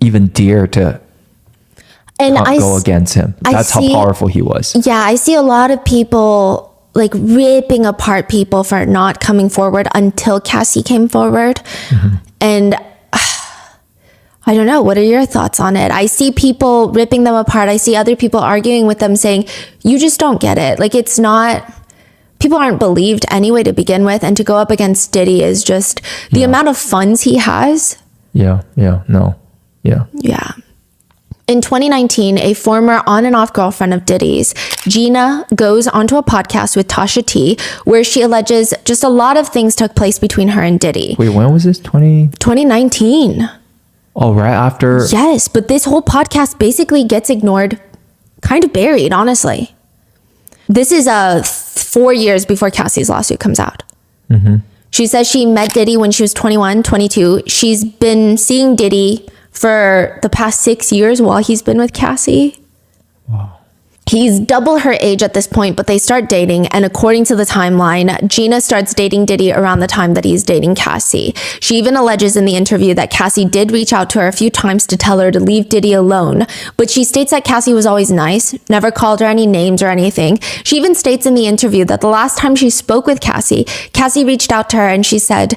even dare to go against him. That's how powerful he was. Yeah, I see a lot of people like ripping apart people for not coming forward until Cassie came forward. And I don't know. What are your thoughts on it? I see people ripping them apart. I see other people arguing with them saying, you just don't get it. Like, it's not, people aren't believed anyway to begin with. And to go up against Diddy is just the amount of funds he has. Yeah. In 2019, a former on and off girlfriend of Diddy's, Gina, goes onto a podcast with Tasha T, where she alleges just a lot of things took place between her and Diddy. Wait, when was this? 2019. Oh, right after. Yes, but this whole podcast basically gets ignored, kind of buried, honestly. This is 4 years before Cassie's lawsuit comes out. She says she met Diddy when she was 21, 22. She's been seeing Diddy for the past 6 years while he's been with Cassie. Wow. He's double her age at this point, but they start dating. And according to the timeline, Gina starts dating Diddy around the time that he's dating Cassie. She even alleges in the interview that Cassie did reach out to her a few times to tell her to leave Diddy alone. But she states that Cassie was always nice, never called her any names or anything. She even states in the interview that the last time she spoke with Cassie, Cassie reached out to her and she said,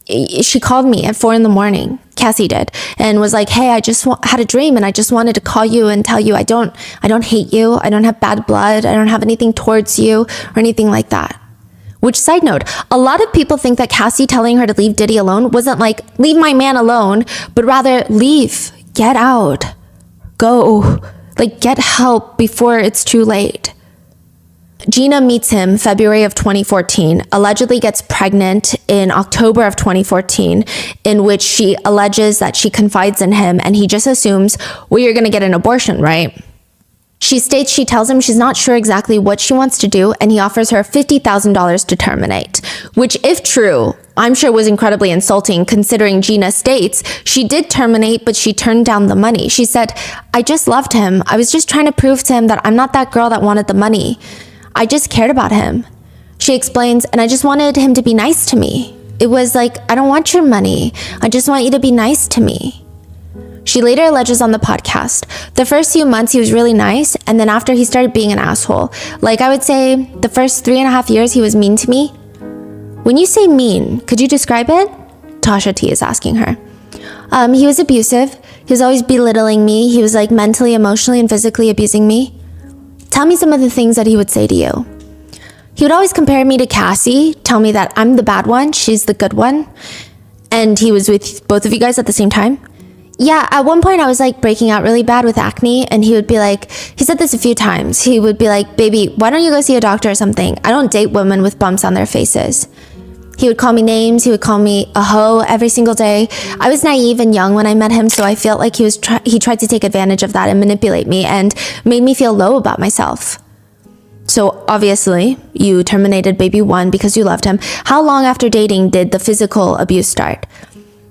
she called me at 4 a.m. Cassie did, and was like, hey, I just had a dream and I just wanted to call you and tell you I don't hate you. I don't have bad blood. I don't have anything towards you or anything like that. Which, side note, a lot of people think that Cassie telling her to leave Diddy alone wasn't like, leave my man alone, but rather leave, get out, go, like get help before it's too late. Gina meets him February of 2014, allegedly gets pregnant in October of 2014, in which she alleges that she confides in him and he just assumes, well, you're going to get an abortion, right? She states she tells him she's not sure exactly what she wants to do, and he offers her $50,000 to terminate, which, if true, I'm sure was incredibly insulting, considering Gina states she did terminate, but she turned down the money. She said, I just loved him. I was just trying to prove to him that I'm not that girl that wanted the money. I just cared about him. She explains, and I just wanted him to be nice to me. It was like, I don't want your money. I just want you to be nice to me. She later alleges on the podcast, the first few months he was really nice, and then after he started being an asshole. Like, I would say the first 3.5 years he was mean to me. When you say mean, could you describe it? Tasha T is asking her. He was abusive. He was always belittling me. He was like mentally, emotionally, and physically abusing me. Tell me some of the things that he would say to you. He would always compare me to Cassie, tell me that I'm the bad one, she's the good one. And he was with both of you guys at the same time. Yeah, at one point I was like breaking out really bad with acne, and he would be like, he said this a few times. He would be like, baby, why don't you go see a doctor or something? I don't date women with bumps on their faces. He would call me names. He would call me a hoe every single day. I was naive and young when I met him, so I felt like he tried to take advantage of that and manipulate me and made me feel low about myself. So obviously, you terminated baby one because you loved him. How long after dating did the physical abuse start?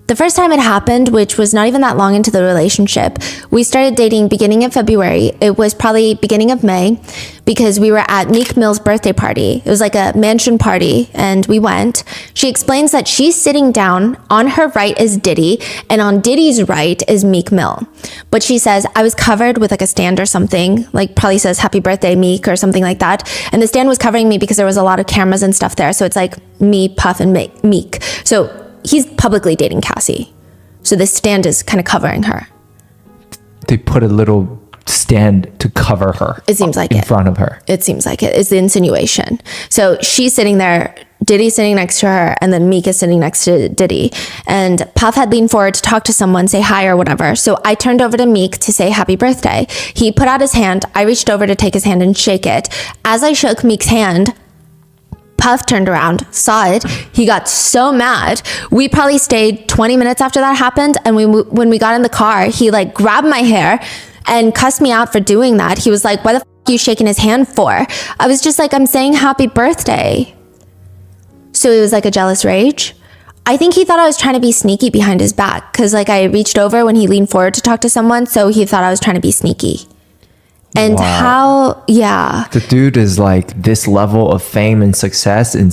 The first time it happened, which was not even that long into the relationship, we started dating beginning of February. It was probably beginning of May because we were at Meek Mill's birthday party. It was like a mansion party and we went. She explains that she's sitting down. On her right is Diddy and on Diddy's right is Meek Mill. But she says, I was covered with like a stand or something, like probably says happy birthday Meek or something like that. And the stand was covering me because there was a lot of cameras and stuff there. So it's like me, Puff, and Meek. So he's publicly dating Cassie. So this stand is kind of covering her. They put a little stand to cover her. It seems like in front of her. It seems like it is the insinuation. So she's sitting there, Diddy's sitting next to her, and then Meek is sitting next to Diddy. And Puff had leaned forward to talk to someone, say hi or whatever. So I turned over to Meek to say happy birthday. He put out his hand. I reached over to take his hand and shake it. As I shook Meek's hand, Puff turned around, saw it. He got so mad. We probably stayed 20 minutes after that happened. And when we got in the car, he like grabbed my hair and cussed me out for doing that. He was like, why the f*** are you shaking his hand for? I was just like, I'm saying happy birthday. So it was like a jealous rage. I think he thought I was trying to be sneaky behind his back because like I reached over when he leaned forward to talk to someone. So he thought I was trying to be sneaky. And wow. The dude is like this level of fame and success and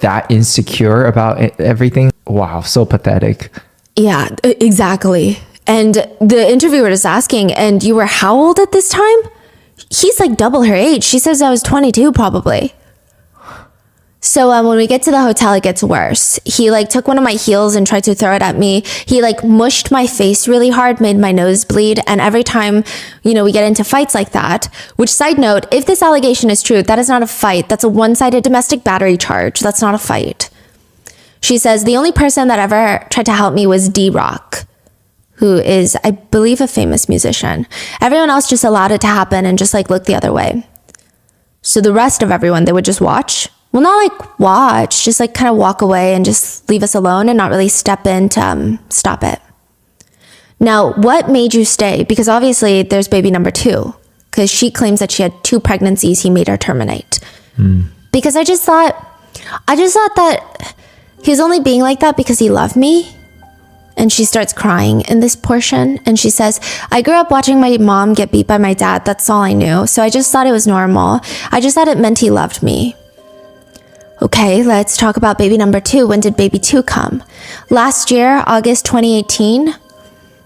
that insecure about everything. Wow, so pathetic. Yeah, exactly. And the interviewer is asking, and you were how old at this time? He's like double her age. She says I was 22 probably. So when we get to the hotel, it gets worse. He like took one of my heels and tried to throw it at me. He like mushed my face really hard, made my nose bleed. And every time, we get into fights like that, which side note, if this allegation is true, that is not a fight. That's a one-sided domestic battery charge. That's not a fight. She says the only person that ever tried to help me was D-Rock, who is, I believe, a famous musician. Everyone else just allowed it to happen and just like looked the other way. So the rest of everyone, they would just watch. Well, not like watch, just like kind of walk away and just leave us alone and not really step in to stop it. Now, what made you stay? Because obviously there's baby number 2, because she claims that she had 2 pregnancies he made her terminate. Because I just thought that he was only being like that because he loved me. And she starts crying in this portion. And she says, I grew up watching my mom get beat by my dad. That's all I knew. So I just thought it was normal. I just thought it meant he loved me. Okay, let's talk about baby number 2. When did baby 2 come? Last year, August 2018.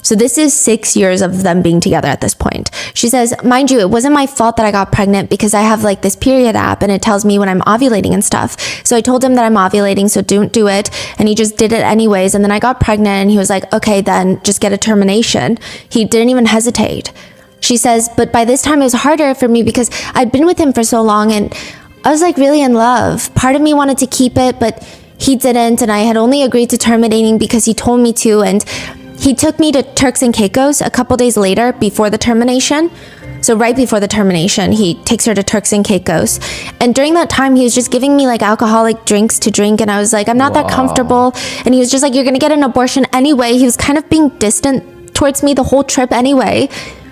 So this is 6 years of them being together at this point. She says, mind you, it wasn't my fault that I got pregnant because I have like this period app and it tells me when I'm ovulating and stuff. So I told him that I'm ovulating, so don't do it. And he just did it anyways. And then I got pregnant and he was like, okay, then just get a termination. He didn't even hesitate. She says, but by this time it was harder for me because I'd been with him for so long and I was like really in love. Part of me wanted to keep it, but he didn't. And I had only agreed to terminating because he told me to. And he took me to Turks and Caicos a couple days later before the termination. So right before the termination, he takes her to Turks and Caicos. And during that time, he was just giving me like alcoholic drinks to drink. And I was like, I'm not that comfortable. And he was just like, you're going to get an abortion anyway. He was kind of being distant towards me the whole trip anyway.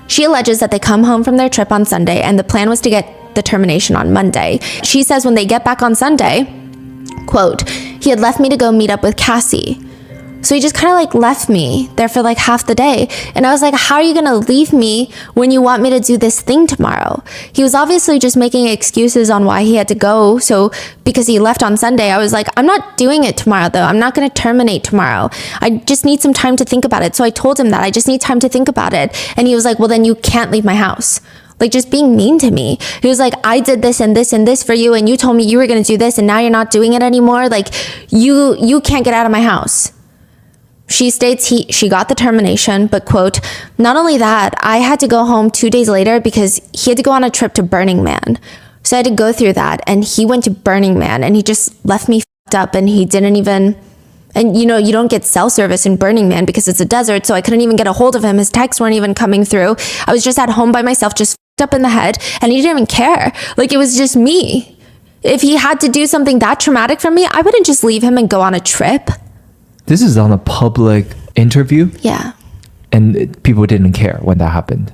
She alleges that they come home from their trip on Sunday and the plan was to get the termination on Monday. She says when they get back on Sunday, quote, he had left me to go meet up with Cassie. So he just kind of like left me there for like half the day. And I was like, how are you going to leave me when you want me to do this thing tomorrow? He was obviously just making excuses on why he had to go. So because he left on Sunday, I was like, I'm not doing it tomorrow though. I'm not going to terminate tomorrow. I just need some time to think about it. So I told him that I just need time to think about it. And he was like, well, then you can't leave my house. Like just being mean to me. He was like, I did this and this and this for you. And you told me you were going to do this and now you're not doing it anymore. Like you can't get out of my house. She states she got the termination, but quote, not only that, I had to go home 2 days later because he had to go on a trip to Burning Man. So I had to go through that and he went to Burning Man and he just left me f***ed up and he didn't even, and you know, you don't get cell service in Burning Man because it's a desert. So I couldn't even get a hold of him. His texts weren't even coming through. I was just at home by myself, just f***ed up in the head and he didn't even care. Like it was just me. If he had to do something that traumatic for me, I wouldn't just leave him and go on a trip. This is on a public interview? Yeah. And people didn't care when that happened.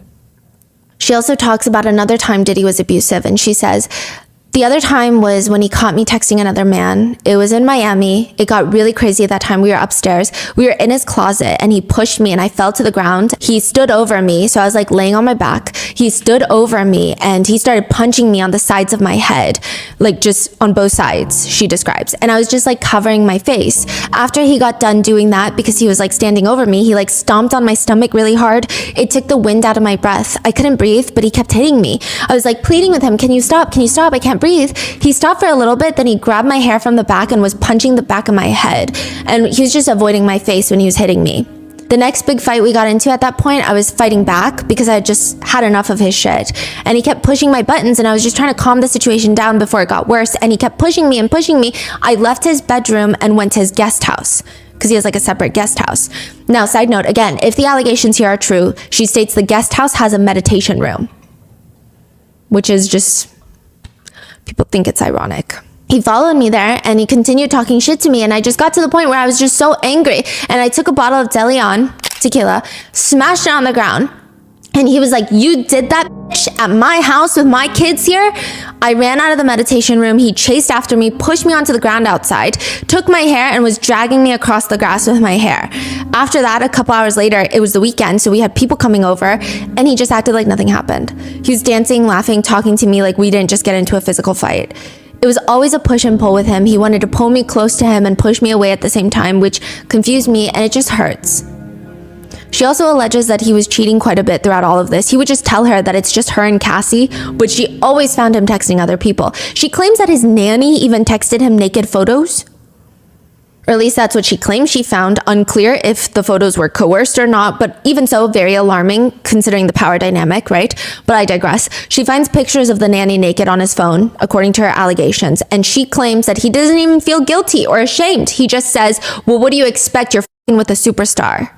She also talks about another time Diddy was abusive, and she says, the other time was when he caught me texting another man. It was in Miami. It got really crazy at that time. We were upstairs. We were in his closet and he pushed me and I fell to the ground. He stood over me. So I was like laying on my back. He stood over me and he started punching me on the sides of my head, like just on both sides, she describes. And I was just like covering my face. After he got done doing that, because he was like standing over me, he like stomped on my stomach really hard. It took the wind out of my breath. I couldn't breathe, but he kept hitting me. I was like pleading with him, can you stop? Can you stop? I can't breathe. He stopped for a little bit, then he grabbed my hair from the back and was punching the back of my head. And he was just avoiding my face when he was hitting me. The next big fight we got into at that point, I was fighting back because I had just had enough of his shit. And he kept pushing my buttons and I was just trying to calm the situation down before it got worse. And he kept pushing me and pushing me. I left his bedroom and went to his guest house because he has like a separate guest house. Now, side note, again, if the allegations here are true, she states the guest house has a meditation room, which is just... people think it's ironic. He followed me there and he continued talking shit to me and I just got to the point where I was just so angry and I took a bottle of De Leon tequila, smashed it on the ground, and he was like, you did that bitch at my house with my kids here? I ran out of the meditation room. He chased after me, pushed me onto the ground outside, took my hair and was dragging me across the grass with my hair. After that, a couple hours later, it was the weekend, so we had people coming over and he just acted like nothing happened. He was dancing, laughing, talking to me like we didn't just get into a physical fight. It was always a push and pull with him. He wanted to pull me close to him and push me away at the same time, which confused me and it just hurts. She also alleges that he was cheating quite a bit throughout all of this. He would just tell her that it's just her and Cassie, but she always found him texting other people. She claims that his nanny even texted him naked photos. Or at least that's what she claims she found. Unclear if the photos were coerced or not, but even so, very alarming considering the power dynamic, right? But I digress. She finds pictures of the nanny naked on his phone, according to her allegations, and she claims that he doesn't even feel guilty or ashamed. He just says, well, what do you expect? You're f***ing with a superstar.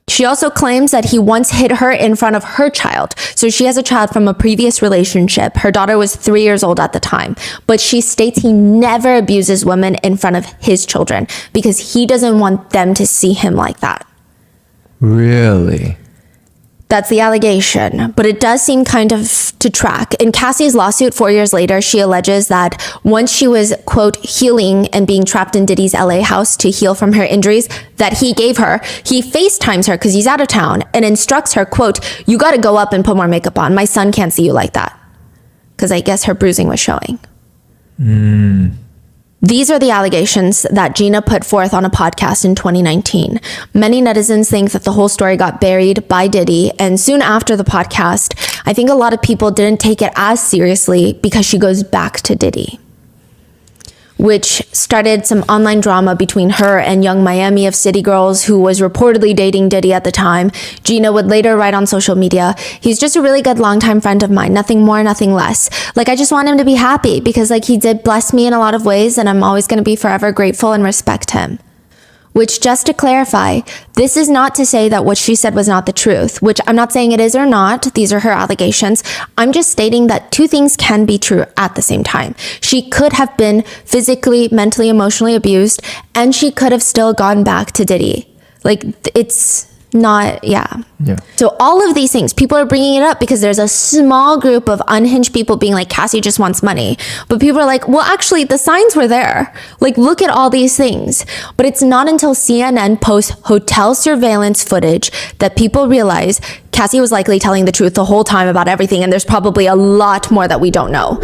She also claims that he once hit her in front of her child. So she has a child from a previous relationship. Her daughter was 3 years old at the time, but she states he never abuses women in front of his children because he doesn't want them to see him like that. Really? That's the allegation, but it does seem kind of to track. In Cassie's lawsuit 4 years later, she alleges that once she was, quote, healing and being trapped in Diddy's LA house to heal from her injuries that he gave her, he FaceTimes her because he's out of town and instructs her, quote, you got to go up and put more makeup on. My son can't see you like that. Because I guess her bruising was showing. These are the allegations that Gina put forth on a podcast in 2019. Many netizens think that the whole story got buried by Diddy, and soon after the podcast, I think a lot of people didn't take it as seriously because she goes back to Diddy, which started some online drama between her and Young Miami of City Girls, who was reportedly dating Diddy at the time. Gina would later write on social media, he's just a really good longtime friend of mine, nothing more, nothing less. Like, I just want him to be happy because like he did bless me in a lot of ways and I'm always going to be forever grateful and respect him. Which, just to clarify, this is not to say that what she said was not the truth, which I'm not saying it is or not. These are her allegations. I'm just stating that two things can be true at the same time. She could have been physically, mentally, emotionally abused, and she could have still gone back to Diddy. Like, it's not, yeah. So all of these things, people are bringing it up because there's a small group of unhinged people being like, Cassie just wants money. But people are like, well, actually, the signs were there. Like, look at all these things. But it's not until CNN posts hotel surveillance footage that people realize Cassie was likely telling the truth the whole time about everything. And there's probably a lot more that we don't know.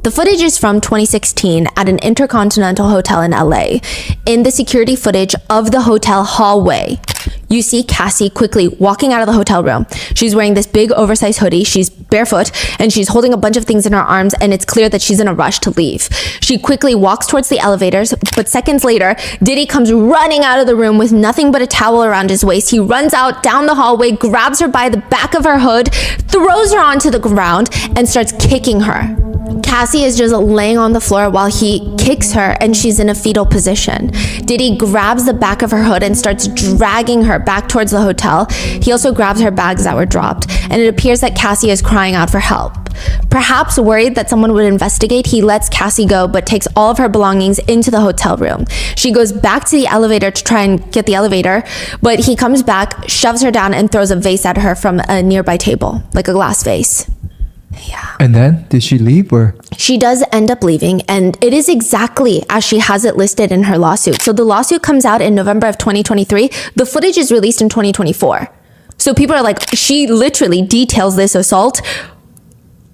The footage is from 2016 at an Intercontinental Hotel in LA. In the security footage of the hotel hallway, you see Cassie quickly walking out of the hotel room. She's wearing this big oversized hoodie, she's barefoot, and she's holding a bunch of things in her arms, and it's clear that she's in a rush to leave. She quickly walks towards the elevators, but seconds later, Diddy comes running out of the room with nothing but a towel around his waist. He runs out down the hallway, grabs her by the back of her hood, throws her onto the ground, and starts kicking her. Cassie is just laying on the floor while he kicks her and she's in a fetal position. Diddy grabs the back of her hood and starts dragging her back towards the hotel. He also grabs her bags that were dropped, and it appears that Cassie is crying out for help. Perhaps worried that someone would investigate, he lets Cassie go but takes all of her belongings into the hotel room. She goes back to the elevator to try and get the elevator, but he comes back, shoves her down, and throws a vase at her from a nearby table, like a glass vase. Yeah. And then did she leave or? She does end up leaving, and it is exactly as she has it listed in her lawsuit. So the lawsuit comes out in November of 2023. The footage is released in 2024. So people are like, she literally details this assault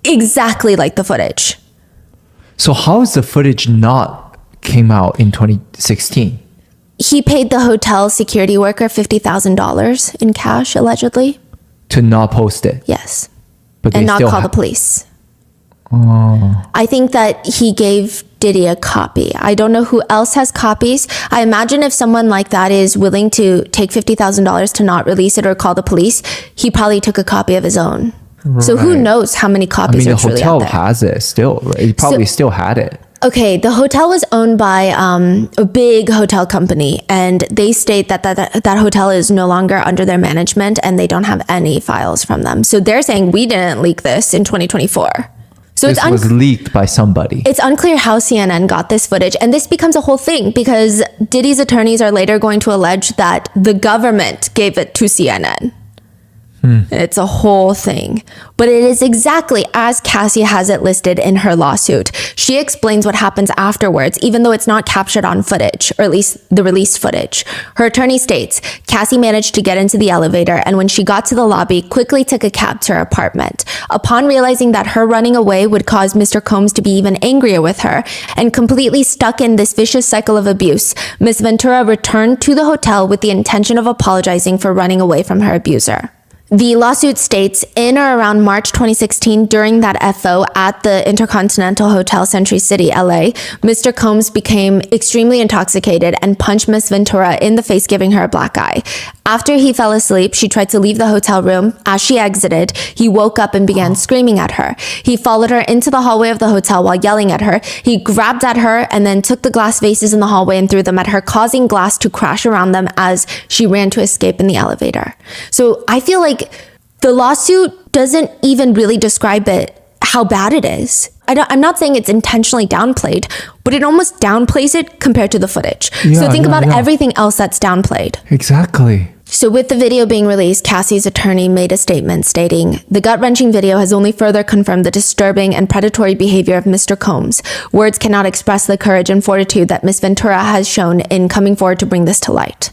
exactly like the footage. So how is the footage not came out in 2016? He paid the hotel security worker $50,000 in cash, allegedly. To not post it? Yes. But and not call the police. I think that he gave Diddy a copy. I don't know who else has copies. I imagine if someone like that is willing to take $50,000 to not release it or call the police, he probably took a copy of his own. Right. So who knows how many copies are truly out there. The hotel has it still, right? He probably still had it. Okay, the hotel was owned by a big hotel company, and they state that that hotel is no longer under their management and they don't have any files from them. So they're saying we didn't leak this in 2024. So this was leaked by somebody. It's unclear how CNN got this footage, and this becomes a whole thing because Diddy's attorneys are later going to allege that the government gave it to CNN. It's a whole thing. But it is exactly as Cassie has it listed in her lawsuit. She explains what happens afterwards, even though it's not captured on footage, or at least the released footage. Her attorney states, Cassie managed to get into the elevator, and when she got to the lobby, quickly took a cab to her apartment. Upon realizing that her running away would cause Mr. Combs to be even angrier with her, and completely stuck in this vicious cycle of abuse, Ms. Ventura returned to the hotel with the intention of apologizing for running away from her abuser. The lawsuit states in or around March 2016, during that FO at the Intercontinental Hotel Century City, LA, Mr. Combs became extremely intoxicated and punched Miss Ventura in the face, giving her a black eye. After he fell asleep, she tried to leave the hotel room. As she exited, he woke up and began screaming at her. He followed her into the hallway of the hotel while yelling at her. He grabbed at her and then took the glass vases in the hallway and threw them at her, causing glass to crash around them as she ran to escape in the elevator. So I feel like the lawsuit doesn't even really describe it, how bad it is. I'm not saying it's intentionally downplayed, but it almost downplays it compared to the footage. So think about everything else that's downplayed. Exactly. So with the video being released, Cassie's attorney made a statement stating, "The gut-wrenching video has only further confirmed the disturbing and predatory behavior of Mr. Combs. Words cannot express the courage and fortitude that Ms. Ventura has shown in coming forward to bring this to light."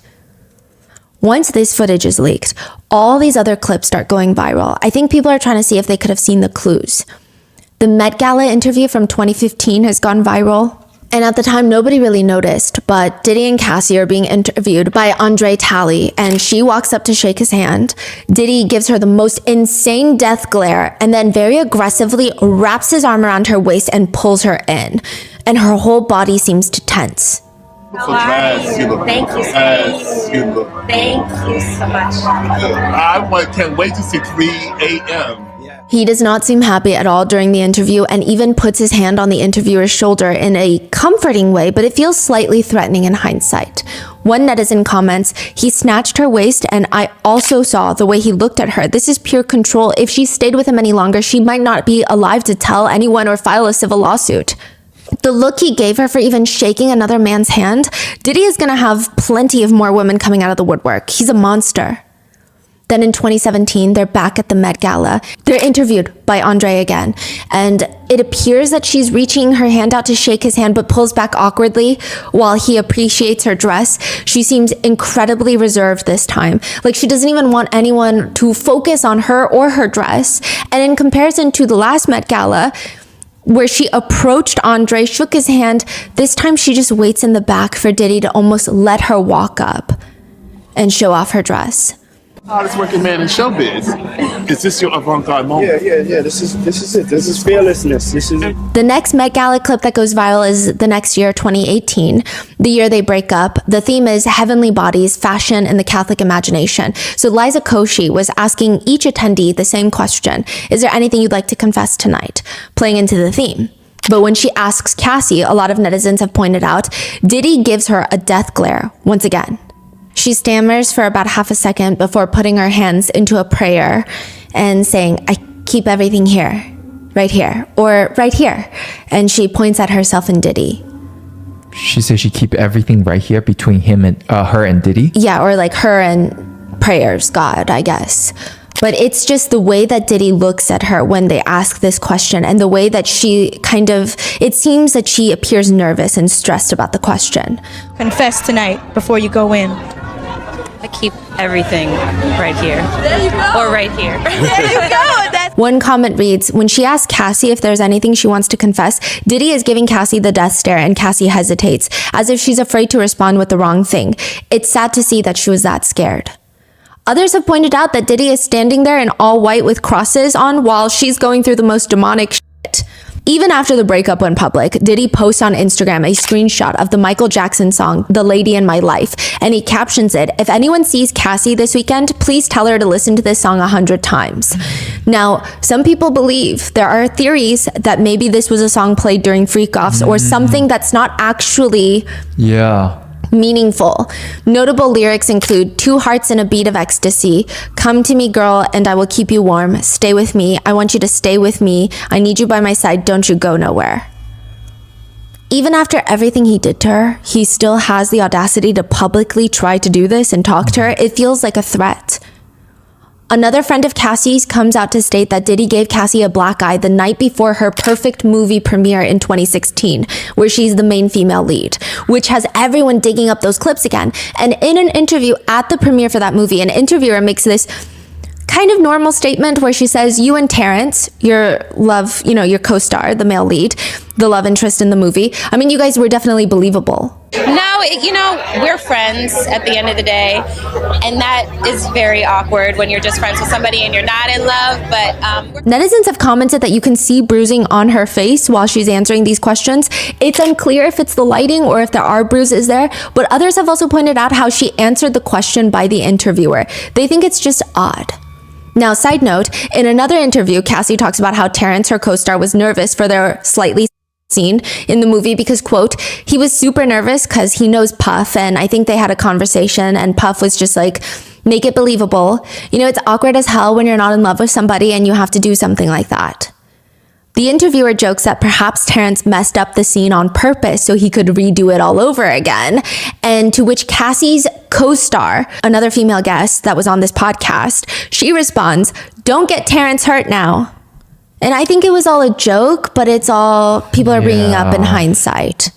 Once this footage is leaked, all these other clips start going viral. I think people are trying to see if they could have seen the clues. The Met Gala interview from 2015 has gone viral. And at the time, nobody really noticed, but Diddy and Cassie are being interviewed by Andre Talley, and she walks up to shake his hand. Diddy gives her the most insane death glare, and then very aggressively wraps his arm around her waist and pulls her in. And her whole body seems to tense. Thank you so much. Thank you so much. I can't wait to see 3 a.m. He does not seem happy at all during the interview and even puts his hand on the interviewer's shoulder in a comforting way, but it feels slightly threatening in hindsight. One netizen comments, "He snatched her waist and I also saw the way he looked at her. This is pure control. If she stayed with him any longer, she might not be alive to tell anyone or file a civil lawsuit." The look he gave her for even shaking another man's hand, Diddy is gonna have plenty of more women coming out of the woodwork. He's a monster. Then in 2017, they're back at the Met Gala. They're interviewed by Andre again, and it appears that she's reaching her hand out to shake his hand but pulls back awkwardly while he appreciates her dress. She seems incredibly reserved this time. Like she doesn't even want anyone to focus on her or her dress. And in comparison to the last Met Gala, where she approached Andre, shook his hand, this time she just waits in the back for Diddy to almost let her walk up and show off her dress. Hardest working man in showbiz. Is this your avant-garde moment? Yeah. This is it. This is fearlessness. This is it. The next Met Gala clip that goes viral is the next year, 2018, the year they break up. The theme is heavenly bodies, fashion, and the Catholic imagination. So Liza Koshy was asking each attendee the same question. Is there anything you'd like to confess tonight? Playing into the theme. But when she asks Cassie, a lot of netizens have pointed out, Diddy gives her a death glare once again. She stammers for about half a second before putting her hands into a prayer and saying, "I keep everything here, right here, or right here." And she points at herself and Diddy. She says she keep everything right here between him and her and Diddy. Yeah, or like her and prayers, God, I guess. But it's just the way that Diddy looks at her when they ask this question and the way that she it seems that she appears nervous and stressed about the question. Confess tonight before you go in. I keep everything right here. There you go. Or right here. There you go. That's One comment reads, when she asks Cassie if there's anything she wants to confess, Diddy is giving Cassie the death stare and Cassie hesitates, as if she's afraid to respond with the wrong thing. It's sad to see that she was that scared. Others have pointed out that Diddy is standing there in all white with crosses on while she's going through the most demonic shit. Even after the breakup went public, Diddy posts on Instagram a screenshot of the Michael Jackson song, "The Lady in My Life," and he captions it, "If anyone sees Cassie this weekend, please tell her to listen to this song 100 times. Now, some people believe there are theories that maybe this was a song played during freak-offs or something that's not actually meaningful. Notable lyrics include 2 hearts and a beat of ecstasy, come to me girl and I will keep you warm, stay with me, I want you to stay with me, I need you by my side, don't you go nowhere. Even after everything he did to her, he still has the audacity to publicly try to do this and talk to her. It feels like a threat. Another friend of Cassie's comes out to state that Diddy gave Cassie a black eye the night before her Perfect movie premiere in 2016, where she's the main female lead, which has everyone digging up those clips again. And in an interview at the premiere for that movie, an interviewer makes this kind of normal statement where she says, you and Terrence, your your co-star, the male lead, the love interest in the movie, I mean, you guys were definitely believable. No, we're friends at the end of the day, and that is very awkward when you're just friends with somebody and you're not in love, but... Netizens have commented that you can see bruising on her face while she's answering these questions. It's unclear if it's the lighting or if there are bruises there, but others have also pointed out how she answered the question by the interviewer. They think it's just odd. Now, side note, in another interview, Cassie talks about how Terrence, her co-star, was nervous for their slightly scene in the movie because, quote, he was super nervous because he knows Puff, and I think they had a conversation and Puff was just like, make it believable. It's awkward as hell when you're not in love with somebody and you have to do something like that. The interviewer jokes that perhaps Terrence messed up the scene on purpose so he could redo it all over again. And to which Cassie's co-star, another female guest that was on this podcast, she responds, "Don't get Terrence hurt now." And I think it was all a joke, but it's all people are bringing up in hindsight.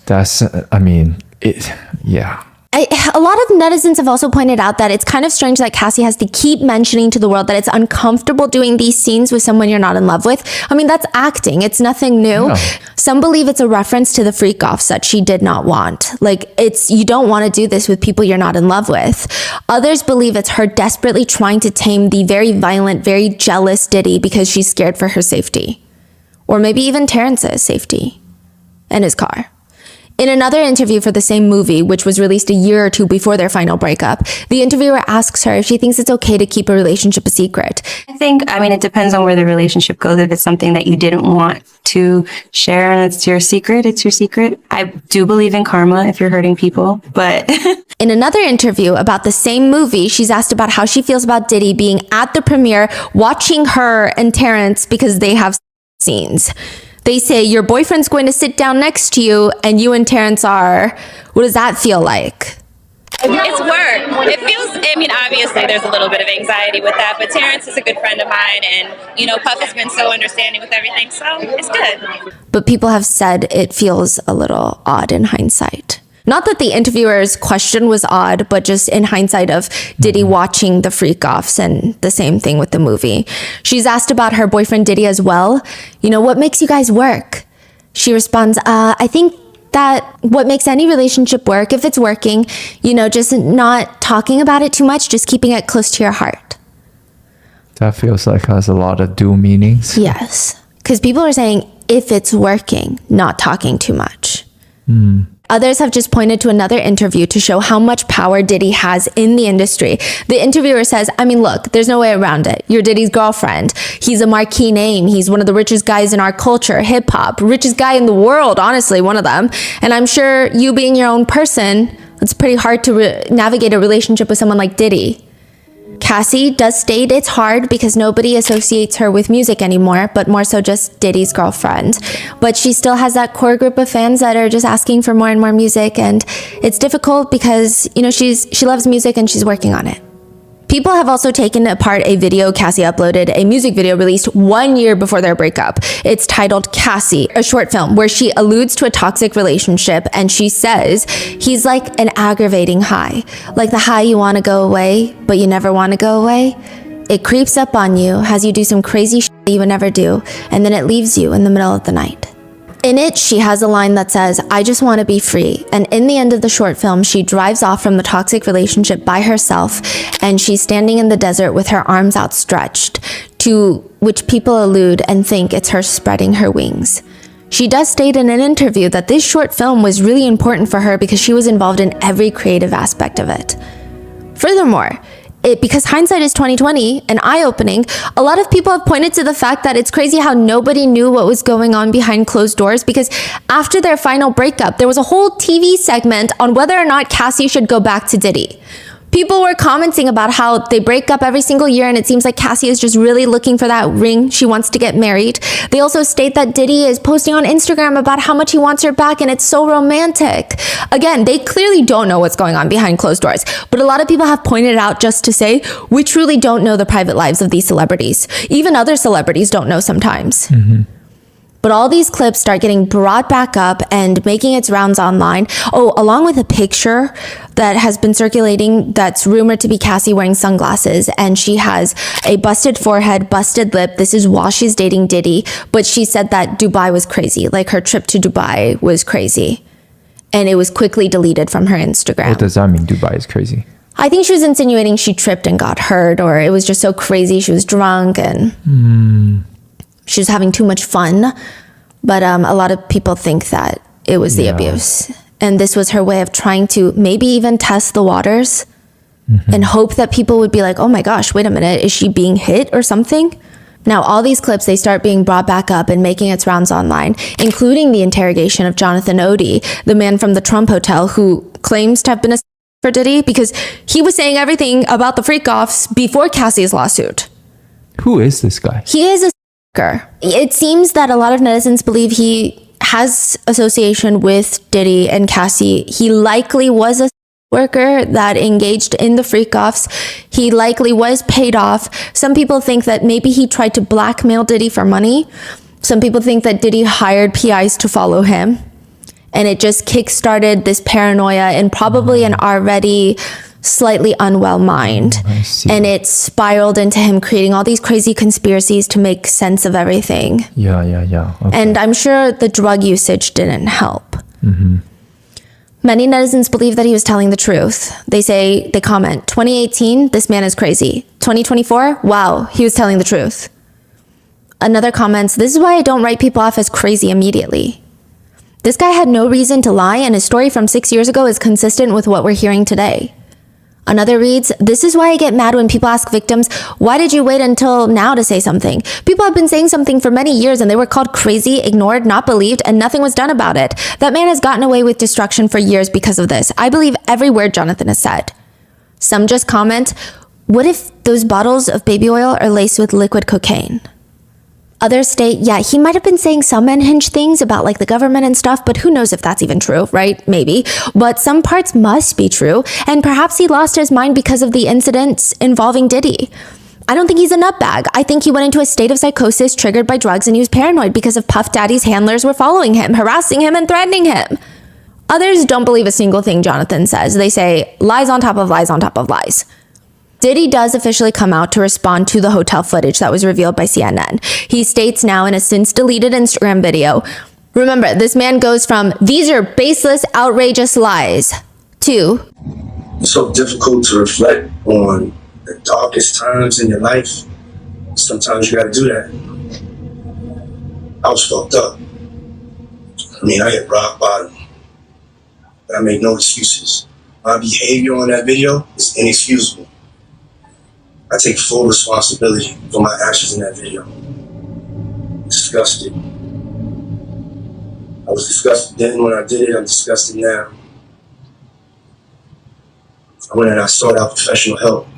A lot of netizens have also pointed out that it's kind of strange that Cassie has to keep mentioning to the world that it's uncomfortable doing these scenes with someone you're not in love with. I mean, that's acting. It's nothing new. Yeah. Some believe it's a reference to the freak-offs that she did not want. Like, you don't want to do this with people you're not in love with. Others believe it's her desperately trying to tame the very violent, very jealous Diddy because she's scared for her safety. Or maybe even Terrence's safety and his car. In another interview for the same movie, which was released a year or two before their final breakup, the interviewer asks her if she thinks it's okay to keep a relationship a secret. I mean, it depends on where the relationship goes. If it's something that you didn't want to share and it's your secret, it's your secret. I do believe in karma if you're hurting people, but... In another interview about the same movie, she's asked about how she feels about Diddy being at the premiere, watching her and Terrence because they have scenes. They say your boyfriend's going to sit down next to you and you and Terrence are. What does that feel like? It's work. It feels, obviously there's a little bit of anxiety with that, but Terrence is a good friend of mine and, Puff has been so understanding with everything, so it's good. But people have said it feels a little odd in hindsight. Not that the interviewer's question was odd, but just in hindsight of Diddy watching the freak-offs and the same thing with the movie. She's asked about her boyfriend Diddy as well. What makes you guys work? She responds, I think that what makes any relationship work, if it's working, just not talking about it too much, just keeping it close to your heart. That feels like has a lot of dual meanings. Yes, because people are saying if it's working, not talking too much. Others have just pointed to another interview to show how much power Diddy has in the industry. The interviewer says, look, there's no way around it. You're Diddy's girlfriend. He's a marquee name. He's one of the richest guys in our culture, hip hop, richest guy in the world, honestly, one of them. And I'm sure you being your own person, it's pretty hard to navigate a relationship with someone like Diddy. Cassie does state it's hard because nobody associates her with music anymore, but more so just Diddy's girlfriend. But she still has that core group of fans that are just asking for more and more music, and it's difficult because, she loves music and she's working on it. People have also taken apart a video Cassie uploaded, a music video released 1 year before their breakup. It's titled Cassie, a short film where she alludes to a toxic relationship and she says he's like an aggravating high, like the high you want to go away, but you never want to go away. It creeps up on you, has you do some crazy shit you would never do, and then it leaves you in the middle of the night. In it, she has a line that says, I just want to be free. And in the end of the short film, she drives off from the toxic relationship by herself, and she's standing in the desert with her arms outstretched, to which people allude and think it's her spreading her wings. She does state in an interview that this short film was really important for her because she was involved in every creative aspect of it. Furthermore, because hindsight is 2020 and eye-opening, a lot of people have pointed to the fact that it's crazy how nobody knew what was going on behind closed doors, because after their final breakup, there was a whole TV segment on whether or not Cassie should go back to Diddy. People were commenting about how they break up every single year and it seems like Cassie is just really looking for that ring. She wants to get married. They also state that Diddy is posting on Instagram about how much he wants her back and it's so romantic. Again, they clearly don't know what's going on behind closed doors, but a lot of people have pointed out just to say, we truly don't know the private lives of these celebrities. Even other celebrities don't know sometimes. But all these clips start getting brought back up and making its rounds online. Oh, along with a picture that has been circulating that's rumored to be Cassie wearing sunglasses. And she has a busted forehead, busted lip. This is while she's dating Diddy. But she said that Dubai was crazy. Like her trip to Dubai was crazy. And it was quickly deleted from her Instagram. What does that mean, Dubai is crazy? I think she was insinuating she tripped and got hurt, or it was just so crazy. She was drunk and... she was having too much fun, but a lot of people think that it was the abuse. And this was her way of trying to maybe even test the waters and hope that people would be like, oh my gosh, wait a minute, is she being hit or something? Now, all these clips, they start being brought back up and making its rounds online, including the interrogation of Jonathan Odie, the man from the Trump Hotel who claims to have been a for Diddy because he was saying everything about the freak-offs before Cassie's lawsuit. Who is this guy? He is a It seems that a lot of netizens believe he has association with Diddy and Cassie. He likely was a worker that engaged in the freak-offs. He likely was paid off. Some people think that maybe he tried to blackmail Diddy for money. Some people think that Diddy hired PIs to follow him. And it just kick-started this paranoia in probably an already slightly unwell mind. And it spiraled into him creating all these crazy conspiracies to make sense of everything. Yeah. Okay. And I'm sure the drug usage didn't help. Many netizens believe that he was telling the truth. They comment, 2018, this man is crazy. 2024, wow, he was telling the truth. Another comments, this is why I don't write people off as crazy immediately. This guy had no reason to lie, and his story from 6 years ago is consistent with what we're hearing today. Another reads, this is why I get mad when people ask victims, why did you wait until now to say something? People have been saying something for many years and they were called crazy, ignored, not believed, and nothing was done about it. That man has gotten away with destruction for years because of this. I believe every word Jonathan has said. Some just comment, what if those bottles of baby oil are laced with liquid cocaine? Others state, yeah, he might have been saying some unhinged things about like the government and stuff, but who knows if that's even true, right? Maybe. But some parts must be true, and perhaps he lost his mind because of the incidents involving Diddy. I don't think he's a nutbag. I think he went into a state of psychosis triggered by drugs, and he was paranoid because of Puff Daddy's handlers were following him, harassing him, and threatening him. Others don't believe a single thing Jonathan says. They say lies on top of lies on top of lies. Diddy does officially come out to respond to the hotel footage that was revealed by CNN. He states now in a since deleted Instagram video, remember, this man goes from, these are baseless, outrageous lies, to, it's so difficult to reflect on the darkest times in your life. Sometimes you gotta do that. I was fucked up. I hit rock bottom. But I make no excuses. My behavior on that video is inexcusable. I take full responsibility for my actions in that video. Disgusted. I was disgusted then when I did it, I'm disgusted now. I went and I sought out professional help.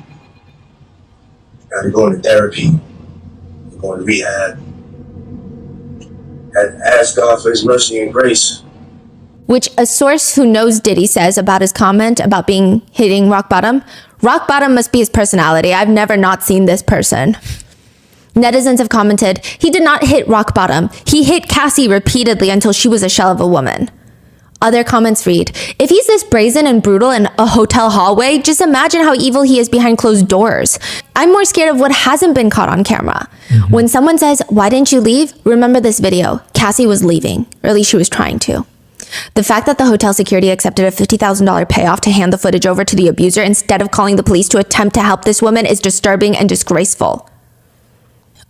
I had to go into therapy, go into rehab. I had to ask God for his mercy and grace. which a source who knows Diddy says about his comment about hitting rock bottom. Rock bottom must be his personality. I've never not seen this person. Netizens have commented, he did not hit rock bottom. He hit Cassie repeatedly until she was a shell of a woman. Other comments read, if he's this brazen and brutal in a hotel hallway, just imagine how evil he is behind closed doors. I'm more scared of what hasn't been caught on camera. When someone says, why didn't you leave? Remember this video. Cassie was leaving, or at least she was trying to. The fact that the hotel security accepted a $50,000 payoff to hand the footage over to the abuser instead of calling the police to attempt to help this woman is disturbing and disgraceful.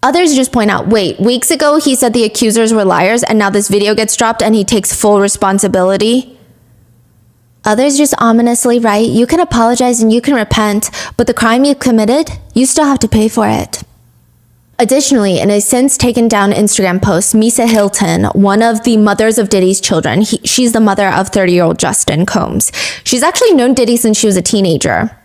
Others just point out, wait, weeks ago he said the accusers were liars and now this video gets dropped and he takes full responsibility. Others just ominously write, you can apologize and you can repent, but the crime you committed, you still have to pay for it. Additionally, in a since taken down Instagram post, Misa Hilton, one of the mothers of Diddy's children, she's the mother of 30-year-old Justin Combs. She's actually known Diddy since she was a teenager.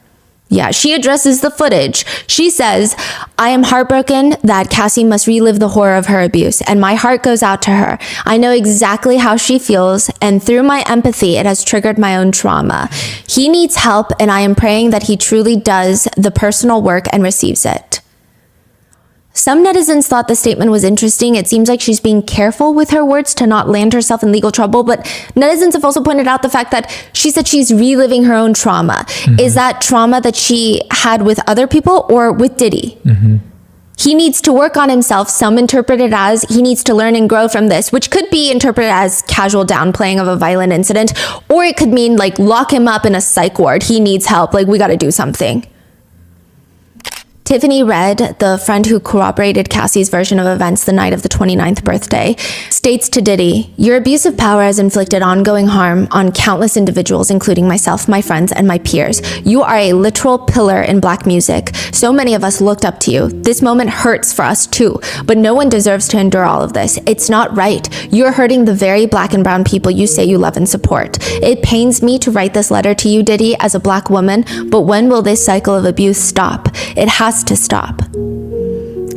Yeah, she addresses the footage. She says, I am heartbroken that Cassie must relive the horror of her abuse, and my heart goes out to her. I know exactly how she feels, and through my empathy, it has triggered my own trauma. He needs help, and I am praying that he truly does the personal work and receives it. Some netizens thought the statement was interesting. It seems like she's being careful with her words to not land herself in legal trouble, but netizens have also pointed out the fact that she said she's reliving her own trauma. Is that trauma that she had with other people or with Diddy? He needs to work on himself. Some interpret it as he needs to learn and grow from this, which could be interpreted as casual downplaying of a violent incident, or it could mean like lock him up in a psych ward. He needs help. Like we got to do something. Tiffany Red, the friend who corroborated Cassie's version of events the night of the 29th birthday, states to Diddy, your abuse of power has inflicted ongoing harm on countless individuals, including myself, my friends, and my peers. You are a literal pillar in Black music. So many of us looked up to you. This moment hurts for us too, but no one deserves to endure all of this. It's not right. You're hurting the very Black and brown people you say you love and support. It pains me to write this letter to you, Diddy, as a Black woman, but when will this cycle of abuse stop? It has to stop.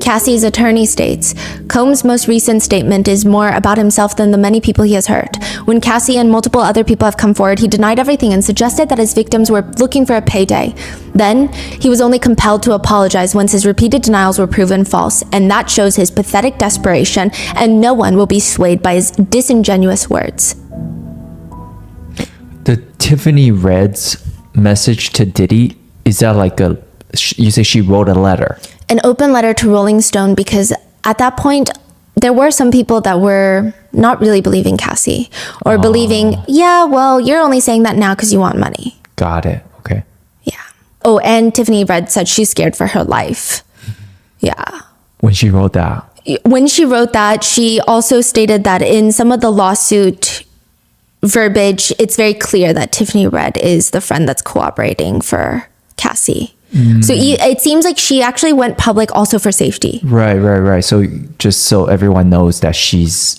Cassie's attorney states, Combs' most recent statement is more about himself than the many people he has hurt. When Cassie and multiple other people have come forward, he denied everything and suggested that his victims were looking for a payday. Then, he was only compelled to apologize once his repeated denials were proven false, and that shows his pathetic desperation, and no one will be swayed by his disingenuous words. The Tiffany Red's message to Diddy, is that like you say she wrote a letter? An open letter to Rolling Stone, because at that point, there were some people that were not really believing Cassie, or believing, yeah, well, you're only saying that now because you want money. Got it. Okay. Yeah. Oh, and Tiffany Red said she's scared for her life. Yeah. When she wrote that? When she wrote that, she also stated that in some of the lawsuit verbiage, it's very clear that Tiffany Red is the friend that's cooperating for Cassie. So it seems like she actually went public also for safety. Right. So just so everyone knows that she's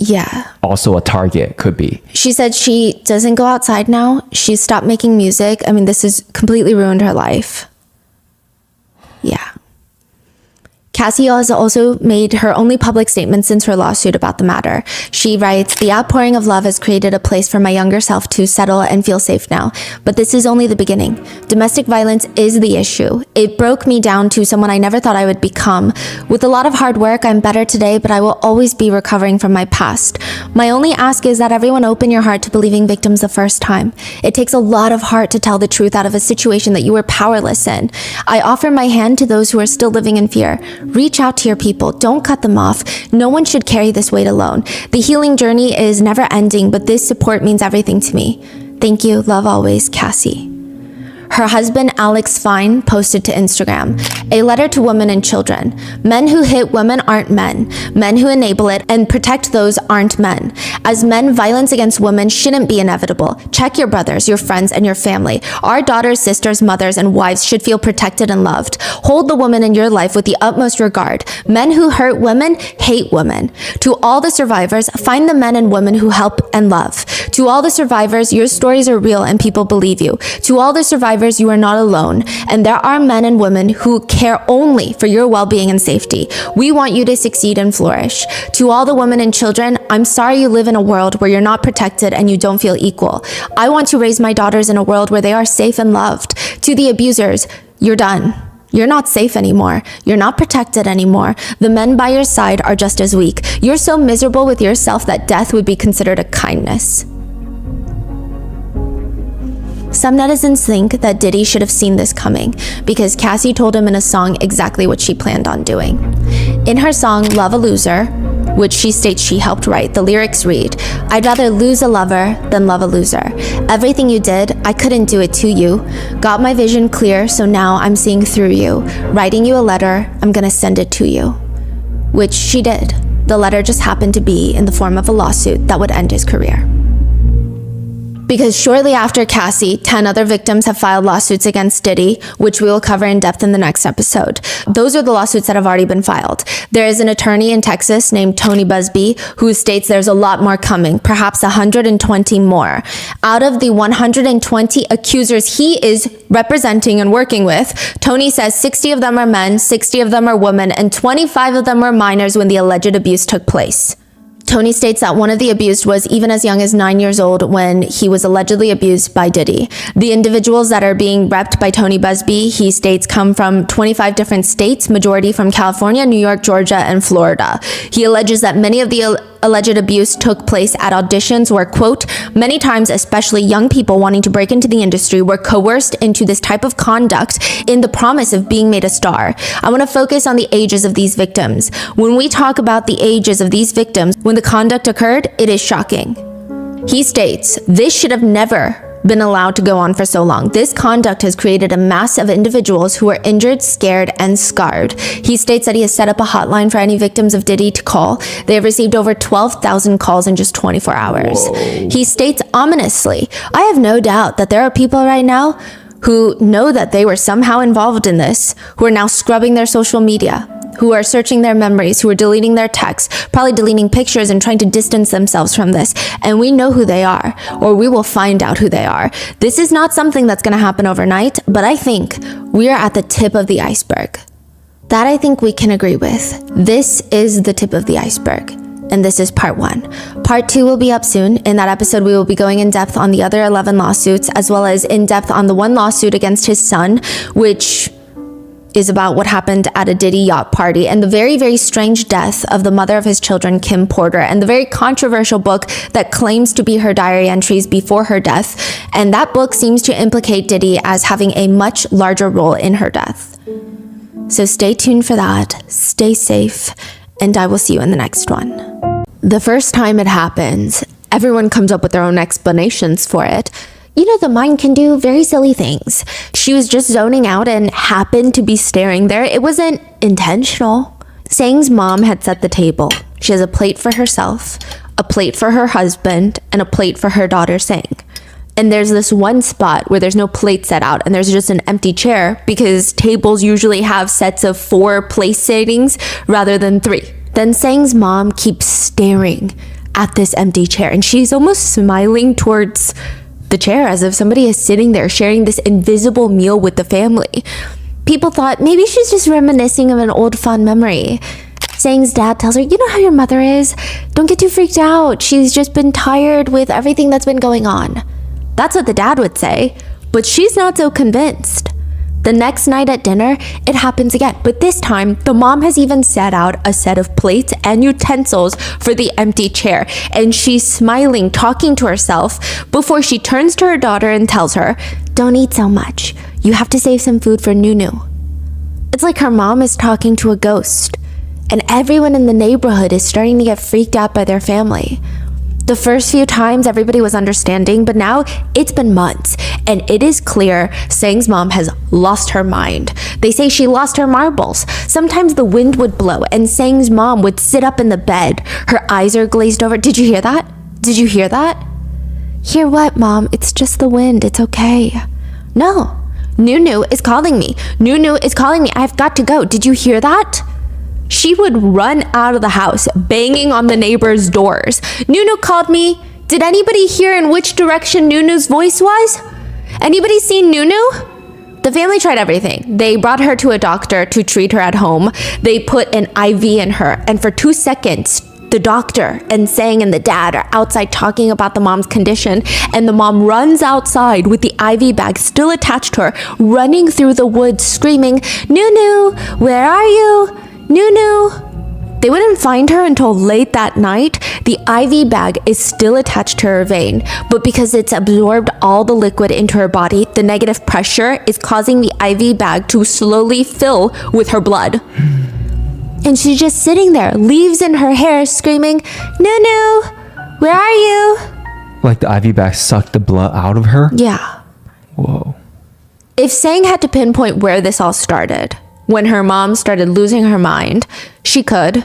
also a target, could be. She said she doesn't go outside now. She's stopped making music. I mean, this has completely ruined her life. Yeah. Cassie has also made her only public statement since her lawsuit about the matter. She writes, "The outpouring of love has created a place for my younger self to settle and feel safe now. But this is only the beginning. Domestic violence is the issue. It broke me down to someone I never thought I would become. With a lot of hard work, I'm better today, but I will always be recovering from my past. My only ask is that everyone open your heart to believing victims the first time. It takes a lot of heart to tell the truth out of a situation that you were powerless in. I offer my hand to those who are still living in fear. Reach out to your people. Don't cut them off. No one should carry this weight alone. The healing journey is never ending, but this support means everything to me. Thank you. Love always, Cassie." Her husband, Alex Fine, posted to Instagram, "A letter to women and children. Men who hit women aren't men. Men who enable it and protect those aren't men. As men, violence against women shouldn't be inevitable. Check your brothers, your friends, and your family. Our daughters, sisters, mothers, and wives should feel protected and loved. Hold the woman in your life with the utmost regard. Men who hurt women hate women. To all the survivors, find the men and women who help and love. To all the survivors, your stories are real and people believe you. To all the survivors, you are not alone, and there are men and women who care only for your well-being and safety. We want you to succeed and flourish. To all the women and children, I'm sorry you live in a world where you're not protected and you don't feel equal. I want to raise my daughters in a world where they are safe and loved. To the abusers, you're done. You're not safe anymore. You're not protected anymore. The men by your side are just as weak. You're so miserable with yourself that death would be considered a kindness." Some netizens think that Diddy should have seen this coming because Cassie told him in a song exactly what she planned on doing. In her song, Love a Loser, which she states she helped write, the lyrics read, "I'd rather lose a lover than love a loser. Everything you did, I couldn't do it to you. Got my vision clear, so now I'm seeing through you. Writing you a letter, I'm gonna send it to you." Which she did. The letter just happened to be in the form of a lawsuit that would end his career. Because shortly after Cassie, 10 other victims have filed lawsuits against Diddy, which we will cover in depth in the next episode. Those are the lawsuits that have already been filed. There is an attorney in Texas named Tony Busby who states there's a lot more coming, perhaps 120 more. Out of the 120 accusers he is representing and working with, Tony says 60 of them are men, 60 of them are women, and 25 of them were minors when the alleged abuse took place. Tony states that one of the abused was even as young as 9 years old when he was allegedly abused by Diddy. The individuals that are being repped by Tony Busby, he states, come from 25 different states, majority from California, New York, Georgia, and Florida. He alleges that many of the alleged abuse took place at auditions where, quote, "Many times, especially young people wanting to break into the industry, were coerced into this type of conduct in the promise of being made a star. I want to focus on the ages of these victims. When we talk about the ages of these victims, when the conduct occurred, it is shocking." He states, "This should have never been allowed to go on for so long. This conduct has created a mass of individuals who are injured, scared, and scarred." He states that he has set up a hotline for any victims of Diddy to call. They have received over 12,000 calls in just 24 hours. Whoa. He states ominously, "I have no doubt that there are people right now who know that they were somehow involved in this, who are now scrubbing their social media, who are searching their memories, who are deleting their texts, probably deleting pictures and trying to distance themselves from this. And we know who they are, or we will find out who they are. This is not something that's going to happen overnight, but I think we are at the tip of the iceberg." That I think we can agree with. This is the tip of the iceberg. And this is part 1. Part 2 will be up soon. In that episode, we will be going in depth on the other 11 lawsuits, as well as in depth on the one lawsuit against his son, which is about what happened at a Diddy yacht party, and the very, very strange death of the mother of his children, Kim Porter, and the very controversial book that claims to be her diary entries before her death. And that book seems to implicate Diddy as having a much larger role in her death. So stay tuned for that, stay safe, and I will see you in the next one. The first time it happens, everyone comes up with their own explanations for it. You know, the mind can do very silly things. She was just zoning out and happened to be staring there. It wasn't intentional. Sang's mom had set the table. She has a plate for herself, a plate for her husband, and a plate for her daughter Sang. And there's this one spot where there's no plate set out and there's just an empty chair because tables usually have sets of 4 place settings rather than 3. Then Sang's mom keeps staring at this empty chair and she's almost smiling towards the chair as if somebody is sitting there sharing this invisible meal with the family. People thought maybe she's just reminiscing of an old fond memory. Sang's dad tells her, you know how your mother is? Don't get too freaked out. She's just been tired with everything that's been going on. That's what the dad would say, but she's not so convinced. The next night at dinner, it happens again, but this time, the mom has even set out a set of plates and utensils for the empty chair, and she's smiling, talking to herself, before she turns to her daughter and tells her, don't eat so much. You have to save some food for Nunu. It's like her mom is talking to a ghost, and everyone in the neighborhood is starting to get freaked out by their family. The first few times everybody was understanding, but now it's been months and it is clear Sang's mom has lost her mind. They say she lost her marbles. Sometimes the wind would blow and Sang's mom would sit up in the bed. Her eyes are glazed over. Did you hear that? Did you hear that? Hear what, Mom? It's just the wind. It's okay. No. Nunu is calling me. Nunu is calling me. I've got to go. Did you hear that? She would run out of the house, banging on the neighbors' doors. Nunu called me. Did anybody hear in which direction Nunu's voice was? Anybody seen Nunu? The family tried everything. They brought her to a doctor to treat her at home. They put an IV in her, and for 2 seconds, the doctor and Sang and the dad are outside talking about the mom's condition, and the mom runs outside with the IV bag still attached to her, running through the woods, screaming, Nunu, where are you? Nunu! They wouldn't find her until late that night. The IV bag is still attached to her vein, but because it's absorbed all the liquid into her body, the negative pressure is causing the IV bag to slowly fill with her blood. And she's just sitting there, leaves in her hair, screaming, Nunu, where are you? Like the IV bag sucked the blood out of her? Yeah. Whoa. If Sang had to pinpoint where this all started, when her mom started losing her mind, she could,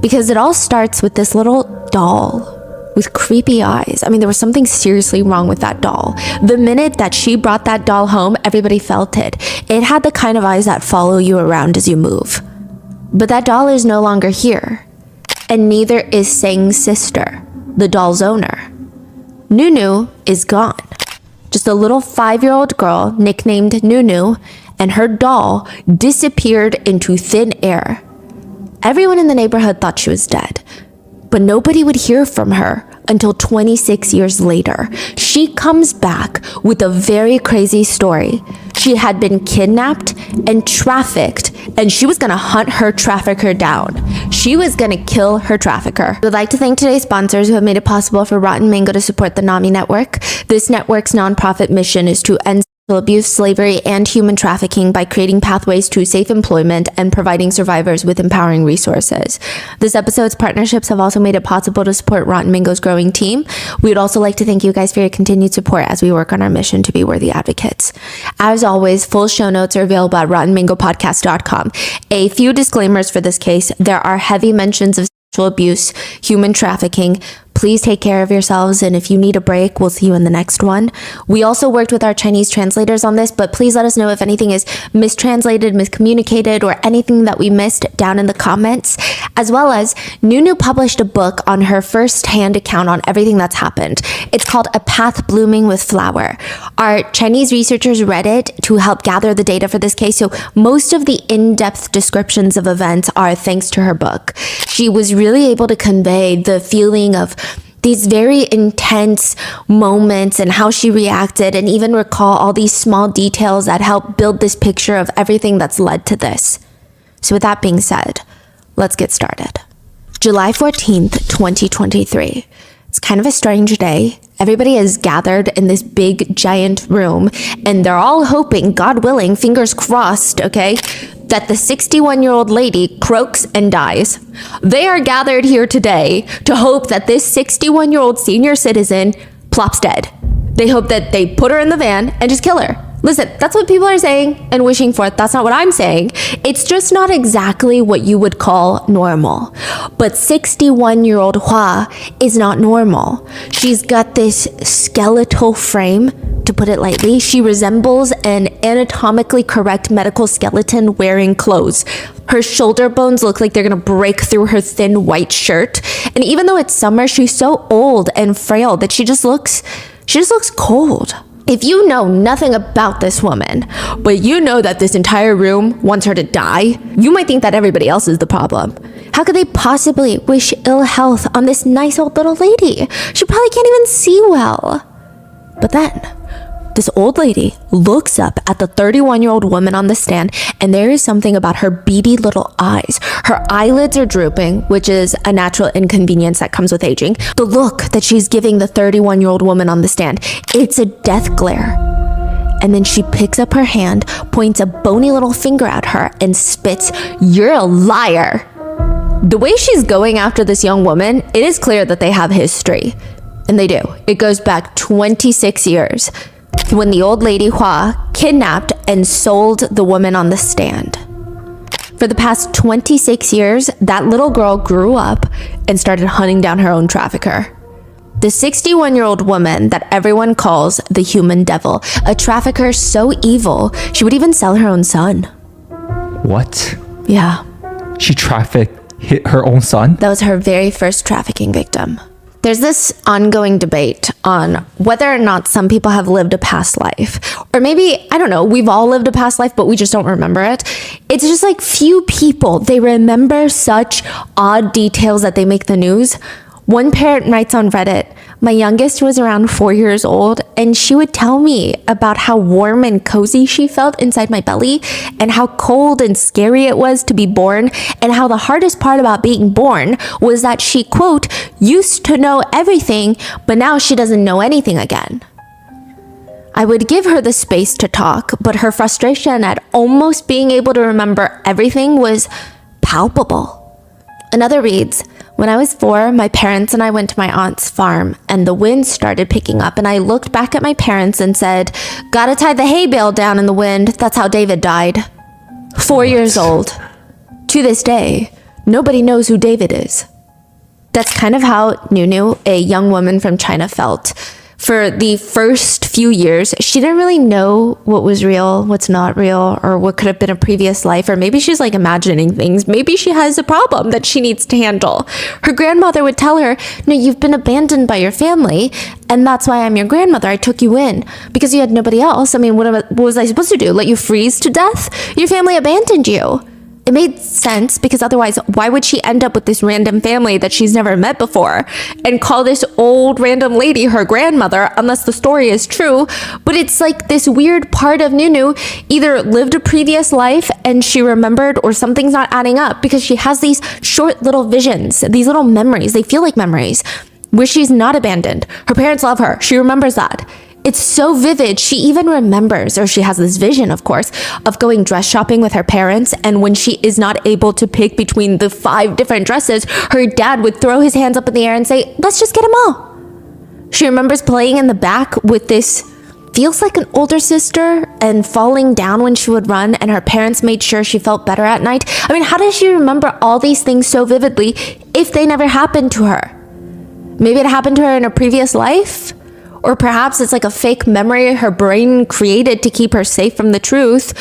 because it all starts with this little doll with creepy eyes. I mean, there was something seriously wrong with that doll. The minute that she brought that doll home, everybody felt it. It had the kind of eyes that follow you around as you move. But that doll is no longer here, and neither is Sang's sister, the doll's owner. Nunu is gone. Just a little 5-year-old girl nicknamed Nunu, and her doll disappeared into thin air. Everyone in the neighborhood thought she was dead, but nobody would hear from her until 26 years later. She comes back with a very crazy story. She had been kidnapped and trafficked, and she was gonna hunt her trafficker down. She was gonna kill her trafficker. We'd like to thank today's sponsors who have made it possible for Rotten Mango to support the NAMI network. This network's nonprofit mission is to end abuse, slavery, and human trafficking by creating pathways to safe employment and providing survivors with empowering resources. This episode's partnerships have also made it possible to support Rotten Mango's growing team. We would also like to thank you guys for your continued support as we work on our mission to be worthy advocates. As always, full show notes are available at rottenmangopodcast.com. A few disclaimers for this case. There are heavy mentions of sexual abuse, human trafficking. please take care of yourselves. And if you need a break, we'll see you in the next one. We also worked with our Chinese translators on this, but please let us know if anything is mistranslated, miscommunicated, or anything that we missed down in the comments. As well as Nunu published a book on her first-hand account on everything that's happened. It's called A Path Blooming with Flower. Our Chinese researchers read it to help gather the data for this case, so most of the in-depth descriptions of events are thanks to her book. She was really able to convey the feeling of these very intense moments and how she reacted, and even recall all these small details that help build this picture of everything that's led to this. So with that being said, let's get started. July 14th, 2023. It's kind of a strange day. Everybody is gathered in this big, giant room, and they're all hoping, God willing, fingers crossed, okay, that the 61-year-old lady croaks and dies. They are gathered here today to hope that this 61-year-old senior citizen plops dead. They hope that they put her in the van and just kill her. Listen, that's what people are saying and wishing for. That's not what I'm saying. It's just not exactly what you would call normal. But 61-year-old Hua is not normal. She's got this skeletal frame, to put it lightly. She resembles an anatomically correct medical skeleton wearing clothes. Her shoulder bones look like they're gonna break through her thin white shirt. And even though it's summer, she's so old and frail that she just looks cold. If you know nothing about this woman, but you know that this entire room wants her to die, you might think that everybody else is the problem. How could they possibly wish ill health on this nice old little lady? She probably can't even see well. But then, this old lady looks up at the 31-year-old woman on the stand, and there is something about her beady little eyes. Her eyelids are drooping, which is a natural inconvenience that comes with aging. The look that she's giving the 31-year-old woman on the stand, it's a death glare. And then she picks up her hand, points a bony little finger at her, and spits, "You're a liar." The way she's going after this young woman, it is clear that they have history. And they do. It goes back 26 years. When the old lady Hua kidnapped and sold the woman on the stand. For the past 26 years, that little girl grew up and started hunting down her own trafficker. The 61-year-old woman that everyone calls the human devil, a trafficker so evil, she would even sell her own son. What? Yeah. She hit her own son? That was her very first trafficking victim. There's this ongoing debate on whether or not some people have lived a past life. Or maybe, I don't know, we've all lived a past life, but we just don't remember it. It's just like few people, they remember such odd details that they make the news. One parent writes on Reddit, "My youngest was around 4 years old, and she would tell me about how warm and cozy she felt inside my belly, and how cold and scary it was to be born, and how the hardest part about being born was that she, quote, used to know everything, but now she doesn't know anything again." I would give her the space to talk, but her frustration at almost being able to remember everything was palpable. Another reads, "When I was 4, my parents and I went to my aunt's farm, and the wind started picking up, and I looked back at my parents and said, 'Gotta tie the hay bale down in the wind.' That's how David died." 4 years old. To this day, nobody knows who David is. That's kind of how Nunu, a young woman from China, felt. For the first few years, she didn't really know what was real, what's not real, or what could have been a previous life, or maybe she's like imagining things. Maybe she has a problem that she needs to handle. Her grandmother would tell her, "No, you've been abandoned by your family, and that's why I'm your grandmother. I took you in because you had nobody else. I mean, what was I supposed to do? Let you freeze to death? Your family abandoned you." It made sense because otherwise, why would she end up with this random family that she's never met before and call this old random lady her grandmother, unless the story is true? But it's like this weird part of Nunu either lived a previous life and she remembered, or something's not adding up because she has these short little visions, these little memories. They feel like memories where she's not abandoned. Her parents love her. She remembers that. It's so vivid. She even remembers, or she has this vision, of course, of going dress shopping with her parents. And when she is not able to pick between the 5 different dresses, her dad would throw his hands up in the air and say, "Let's just get them all." She remembers playing in the back with this, feels like an older sister, and falling down when she would run, and her parents made sure she felt better at night. I mean, how does she remember all these things so vividly if they never happened to her? Maybe it happened to her in a previous life. Or perhaps it's like a fake memory her brain created to keep her safe from the truth.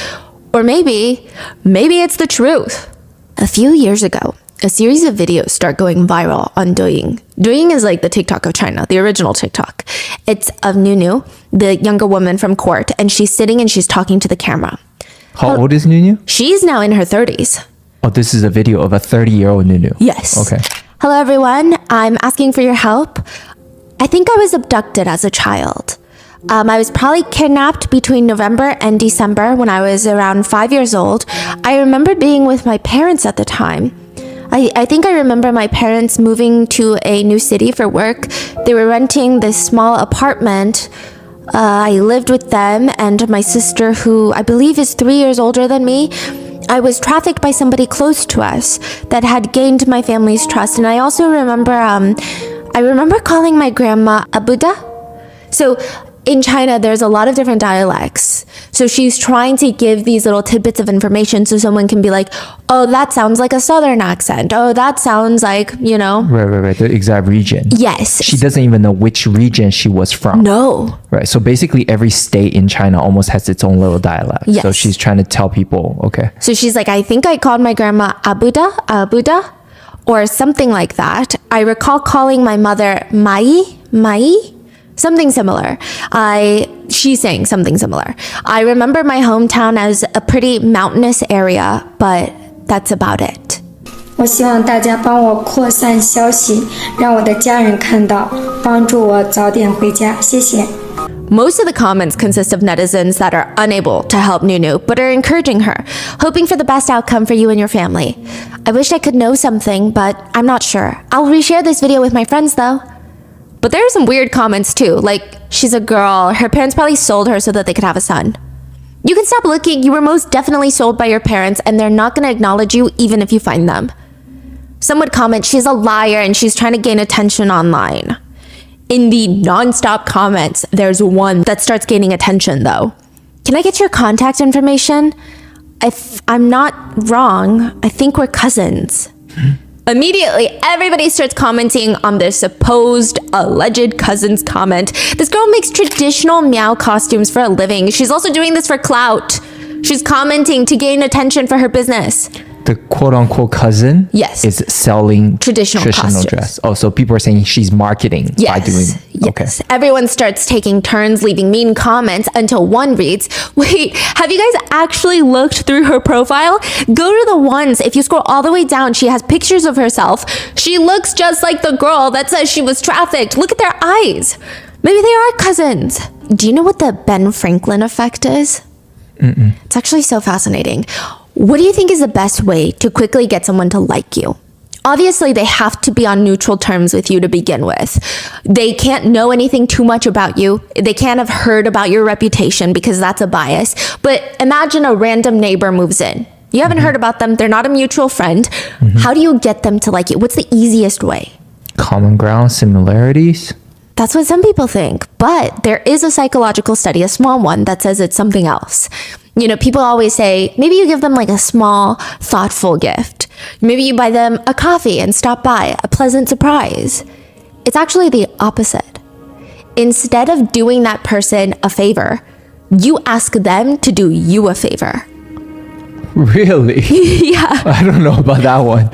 Or maybe it's the truth. A few years ago, a series of videos start going viral on Douyin. Douyin is like the TikTok of China, the original TikTok. It's of Nunu, the younger woman from court, and she's sitting and she's talking to the camera. How old is Nunu? She's now in her 30s. Oh, this is a video of a 30-year-old Nunu. Yes. Okay. Hello, everyone. I'm asking for your help. I think I was abducted as a child. I was probably kidnapped between November and December when I was around 5 years old. I remember being with my parents at the time. I think I remember my parents moving to a new city for work. They were renting this small apartment. I lived with them and my sister, who I believe is 3 years older than me. I was trafficked by somebody close to us that had gained my family's trust. And I also remember, calling my grandma Abuda. So in China, there's a lot of different dialects. So she's trying to give these little tidbits of information so someone can be like, oh, that sounds like a southern accent. Oh, that sounds like, Right. The exact region. Yes. She doesn't even know which region she was from. No. Right. So basically every state in China almost has its own little dialect. Yes. So she's trying to tell people, okay. So she's like, I think I called my grandma Abuda, or something like that. I recall calling my mother Mai. Something similar. She's saying something similar. I remember my hometown as a pretty mountainous area, but that's about it. 我希望大家帮我扩散消息，让我的家人看到，帮助我早点回家，谢谢。 Most of the comments consist of netizens that are unable to help Nunu, but are encouraging her, hoping for the best outcome for you and your family. I wish I could know something, but I'm not sure. I'll reshare this video with my friends though. But there are some weird comments too, like, she's a girl, her parents probably sold her so that they could have a son. You can stop looking, you were most definitely sold by your parents and they're not going to acknowledge you even if you find them. Some would comment, she's a liar and she's trying to gain attention online. In the non-stop comments, there's one that starts gaining attention though. Can I get your contact information? If I'm not wrong, I think we're cousins. Immediately, everybody starts commenting on this supposed alleged cousin's comment. This girl makes traditional meow costumes for a living. She's also doing this for clout. She's commenting to gain attention for her business. The quote-unquote cousin is selling traditional costumes. dress. Oh, so people are saying she's marketing by doing it. Okay. Yes. Everyone starts taking turns leaving mean comments until one reads, wait, have you guys actually looked through her profile? Go to the ones. If you scroll all the way down, she has pictures of herself. She looks just like the girl that says she was trafficked. Look at their eyes. Maybe they are cousins. Do you know what the Ben Franklin effect is? It's actually so fascinating. What do you think is the best way to quickly get someone to like you? Obviously, they have to be on neutral terms with you to begin with. They can't know anything too much about you. They can't have heard about your reputation because that's a bias. But imagine a random neighbor moves in. You haven't heard about them. They're not a mutual friend. How do you get them to like you? What's the easiest way? Common ground, similarities. That's what some people think. But there is a psychological study, a small one, that says it's something else. You know, people always say, maybe you give them like a small, thoughtful gift. Maybe you buy them a coffee and stop by, a pleasant surprise. It's actually the opposite. Instead of doing that person a favor, you ask them to do you a favor. Really? Yeah. I don't know about that one.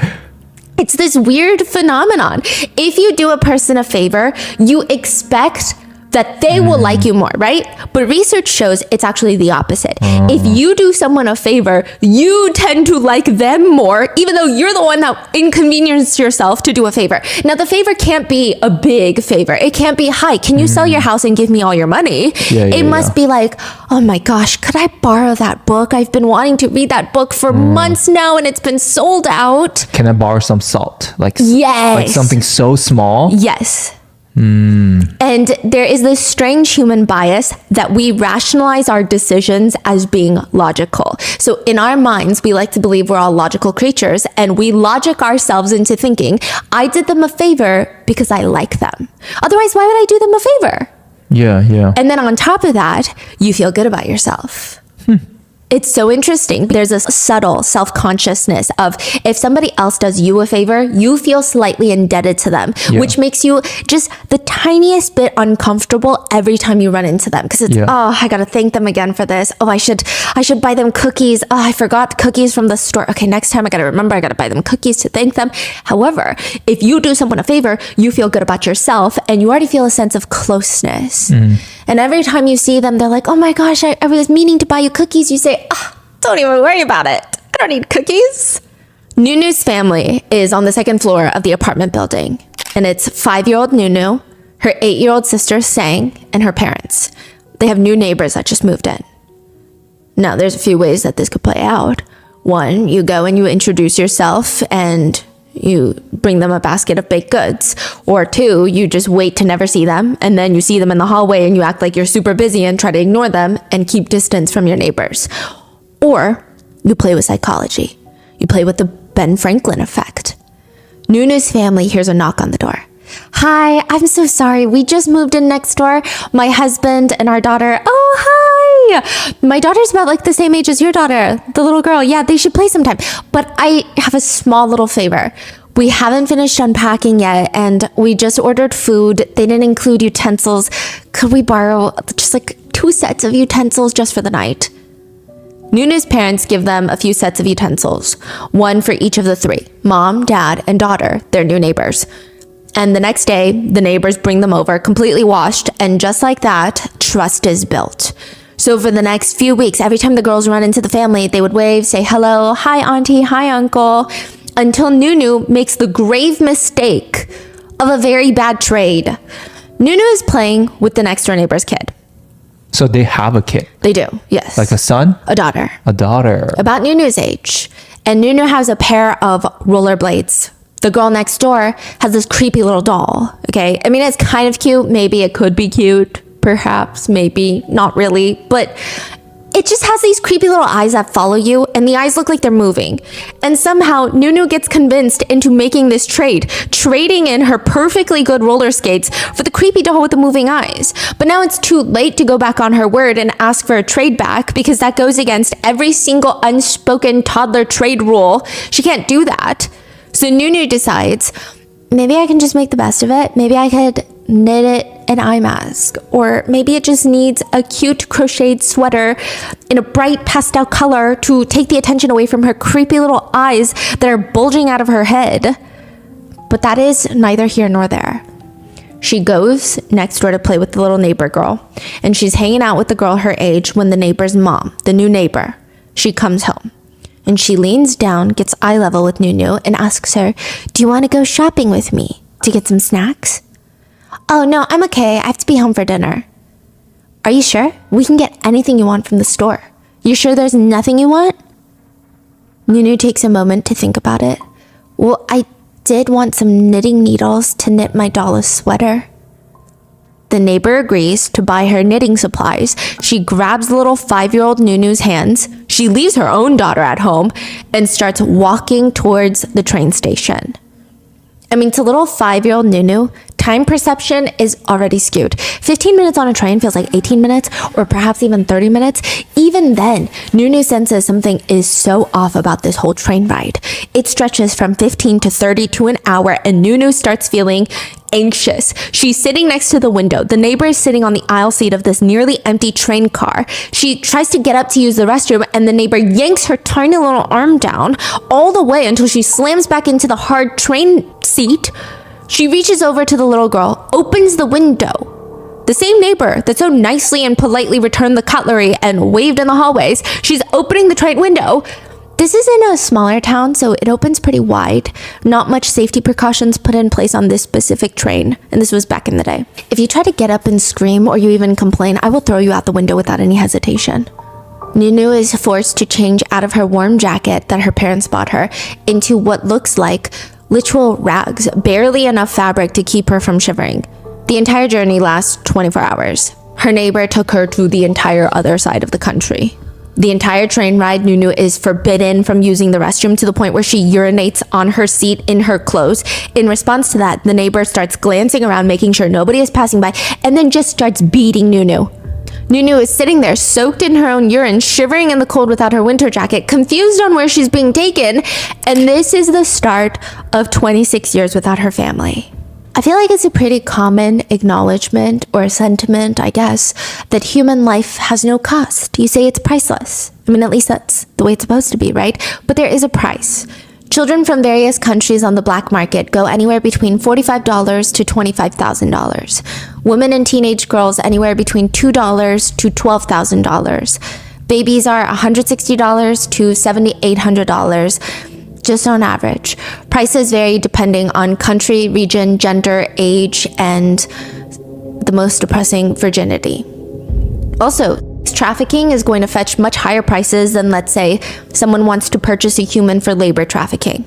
It's this weird phenomenon. If you do a person a favor, you expect that they will like you more, right? But research shows it's actually the opposite. If you do someone a favor, you tend to like them more, even though you're the one that inconvenienced yourself to do a favor. Now, the favor can't be a big favor. It can't be, hi, can you sell your house and give me all your money? It must be like, oh my gosh, could I borrow that book? I've been wanting to read that book for months now and it's been sold out. Can I borrow some salt? Like something so small? Yes. And there is this strange human bias that we rationalize our decisions as being logical. So in our minds, we like to believe we're all logical creatures and we logic ourselves into thinking, I did them a favor because I like them. Otherwise, why would I do them a favor? Yeah. And then on top of that, you feel good about yourself. It's so interesting. There's a subtle self-consciousness of if somebody else does you a favor, you feel slightly indebted to them, which makes you just the tiniest bit uncomfortable every time you run into them. Because it's, oh, I got to thank them again for this. Oh, I should buy them cookies. Oh, I forgot cookies from the store. Okay, next time I got to remember, I got to buy them cookies to thank them. However, if you do someone a favor, you feel good about yourself and you already feel a sense of closeness. And every time you see them, they're like, oh my gosh, I was meaning to buy you cookies. You say, don't even worry about it. I don't need cookies. Nunu's family is on the second floor of the apartment building. And it's 5-year-old Nunu, her 8-year-old sister Sang, and her parents. They have new neighbors that just moved in. Now, there's a few ways that this could play out. One, you go and you introduce yourself and you bring them a basket of baked goods. Or 2, you just wait to never see them, and then you see them in the hallway and you act like you're super busy and try to ignore them and keep distance from your neighbors. Or you play with psychology. You play with the Ben Franklin effect. Nunu's family hears a knock on the door. Hi, I'm so sorry. We just moved in next door. My husband and our daughter. Oh, hi. My daughter's about like the same age as your daughter, the little girl. Yeah, they should play sometime. But I have a small little favor. We haven't finished unpacking yet, and we just ordered food. They didn't include utensils. Could we borrow just like 2 sets of utensils just for the night? Nunu's parents give them a few sets of utensils, one for each of the 3, mom, dad, and daughter, their new neighbors. And the next day, the neighbors bring them over completely washed, and just like that, trust is built. So for the next few weeks, every time the girls run into the family, they would wave, say hello, hi auntie, hi uncle, until Nunu makes the grave mistake of a very bad trade. Nunu is playing with the next door neighbor's kid. So they have a kid? They do, yes. Like a son? A daughter. A daughter. About Nunu's age. And Nunu has a pair of rollerblades. The girl next door has this creepy little doll, okay? I mean, it's kind of cute. Maybe it could be cute. Perhaps, maybe, not really. But it just has these creepy little eyes that follow you, and the eyes look like they're moving. And somehow, Nunu gets convinced into making this trade, trading in her perfectly good roller skates for the creepy doll with the moving eyes. But now it's too late to go back on her word and ask for a trade back, because that goes against every single unspoken toddler trade rule. She can't do that. So Nunu decides, maybe I can just make the best of it. Maybe I could knit it an eye mask, or maybe it just needs a cute crocheted sweater in a bright pastel color to take the attention away from her creepy little eyes that are bulging out of her head. But that is neither here nor there. She goes next door to play with the little neighbor girl, and she's hanging out with the girl her age when the neighbor's mom, the new neighbor, she comes home. And she leans down, gets eye level with Nunu, and asks her, do you want to go shopping with me to get some snacks? Oh, no, I'm okay. I have to be home for dinner. Are you sure? We can get anything you want from the store. You sure there's nothing you want? Nunu takes a moment to think about it. Well, I did want some knitting needles to knit my doll a sweater. The neighbor agrees to buy her knitting supplies. She grabs the little 5-year-old Nunu's hands. She leaves her own daughter at home and starts walking towards the train station. I mean, to little 5-year-old Nunu, time perception is already skewed. 15 minutes on a train feels like 18 minutes, or perhaps even 30 minutes. Even then, Nunu senses something is so off about this whole train ride. It stretches from 15 to 30 to an hour, and Nunu starts feeling anxious. She's sitting next to the window. The neighbor is sitting on the aisle seat of this nearly empty train car. She tries to get up to use the restroom, and the neighbor yanks her tiny little arm down all the way until she slams back into the hard train seat. She reaches over to the little girl, opens the window. The same neighbor that so nicely and politely returned the cutlery and waved in the hallways, she's opening the train window. This is in a smaller town, so it opens pretty wide. Not much safety precautions put in place on this specific train, and this was back in the day. If you try to get up and scream, or you even complain, I will throw you out the window without any hesitation. Nunu is forced to change out of her warm jacket that her parents bought her into what looks like literal rags, barely enough fabric to keep her from shivering. The entire journey lasts 24 hours. Her neighbor took her to the entire other side of the country. The entire train ride, Nunu is forbidden from using the restroom to the point where she urinates on her seat in her clothes. In response to that, the neighbor starts glancing around, making sure nobody is passing by, and then just starts beating Nunu. Nunu is sitting there soaked in her own urine, shivering in the cold without her winter jacket, confused on where she's being taken, and this is the start of 26 years without her family. I feel like it's a pretty common acknowledgement or a sentiment, I guess, that human life has no cost. You say it's priceless. I mean, at least that's the way it's supposed to be, right? But there is a price. Children from various countries on the black market go anywhere between $45 to $25,000. Women and teenage girls anywhere between $2 to $12,000. Babies are $160 to $7,800. Just on average. Prices vary depending on country, region, gender, age, and the most depressing, virginity. Also, trafficking is going to fetch much higher prices than, let's say, someone wants to purchase a human for labor trafficking.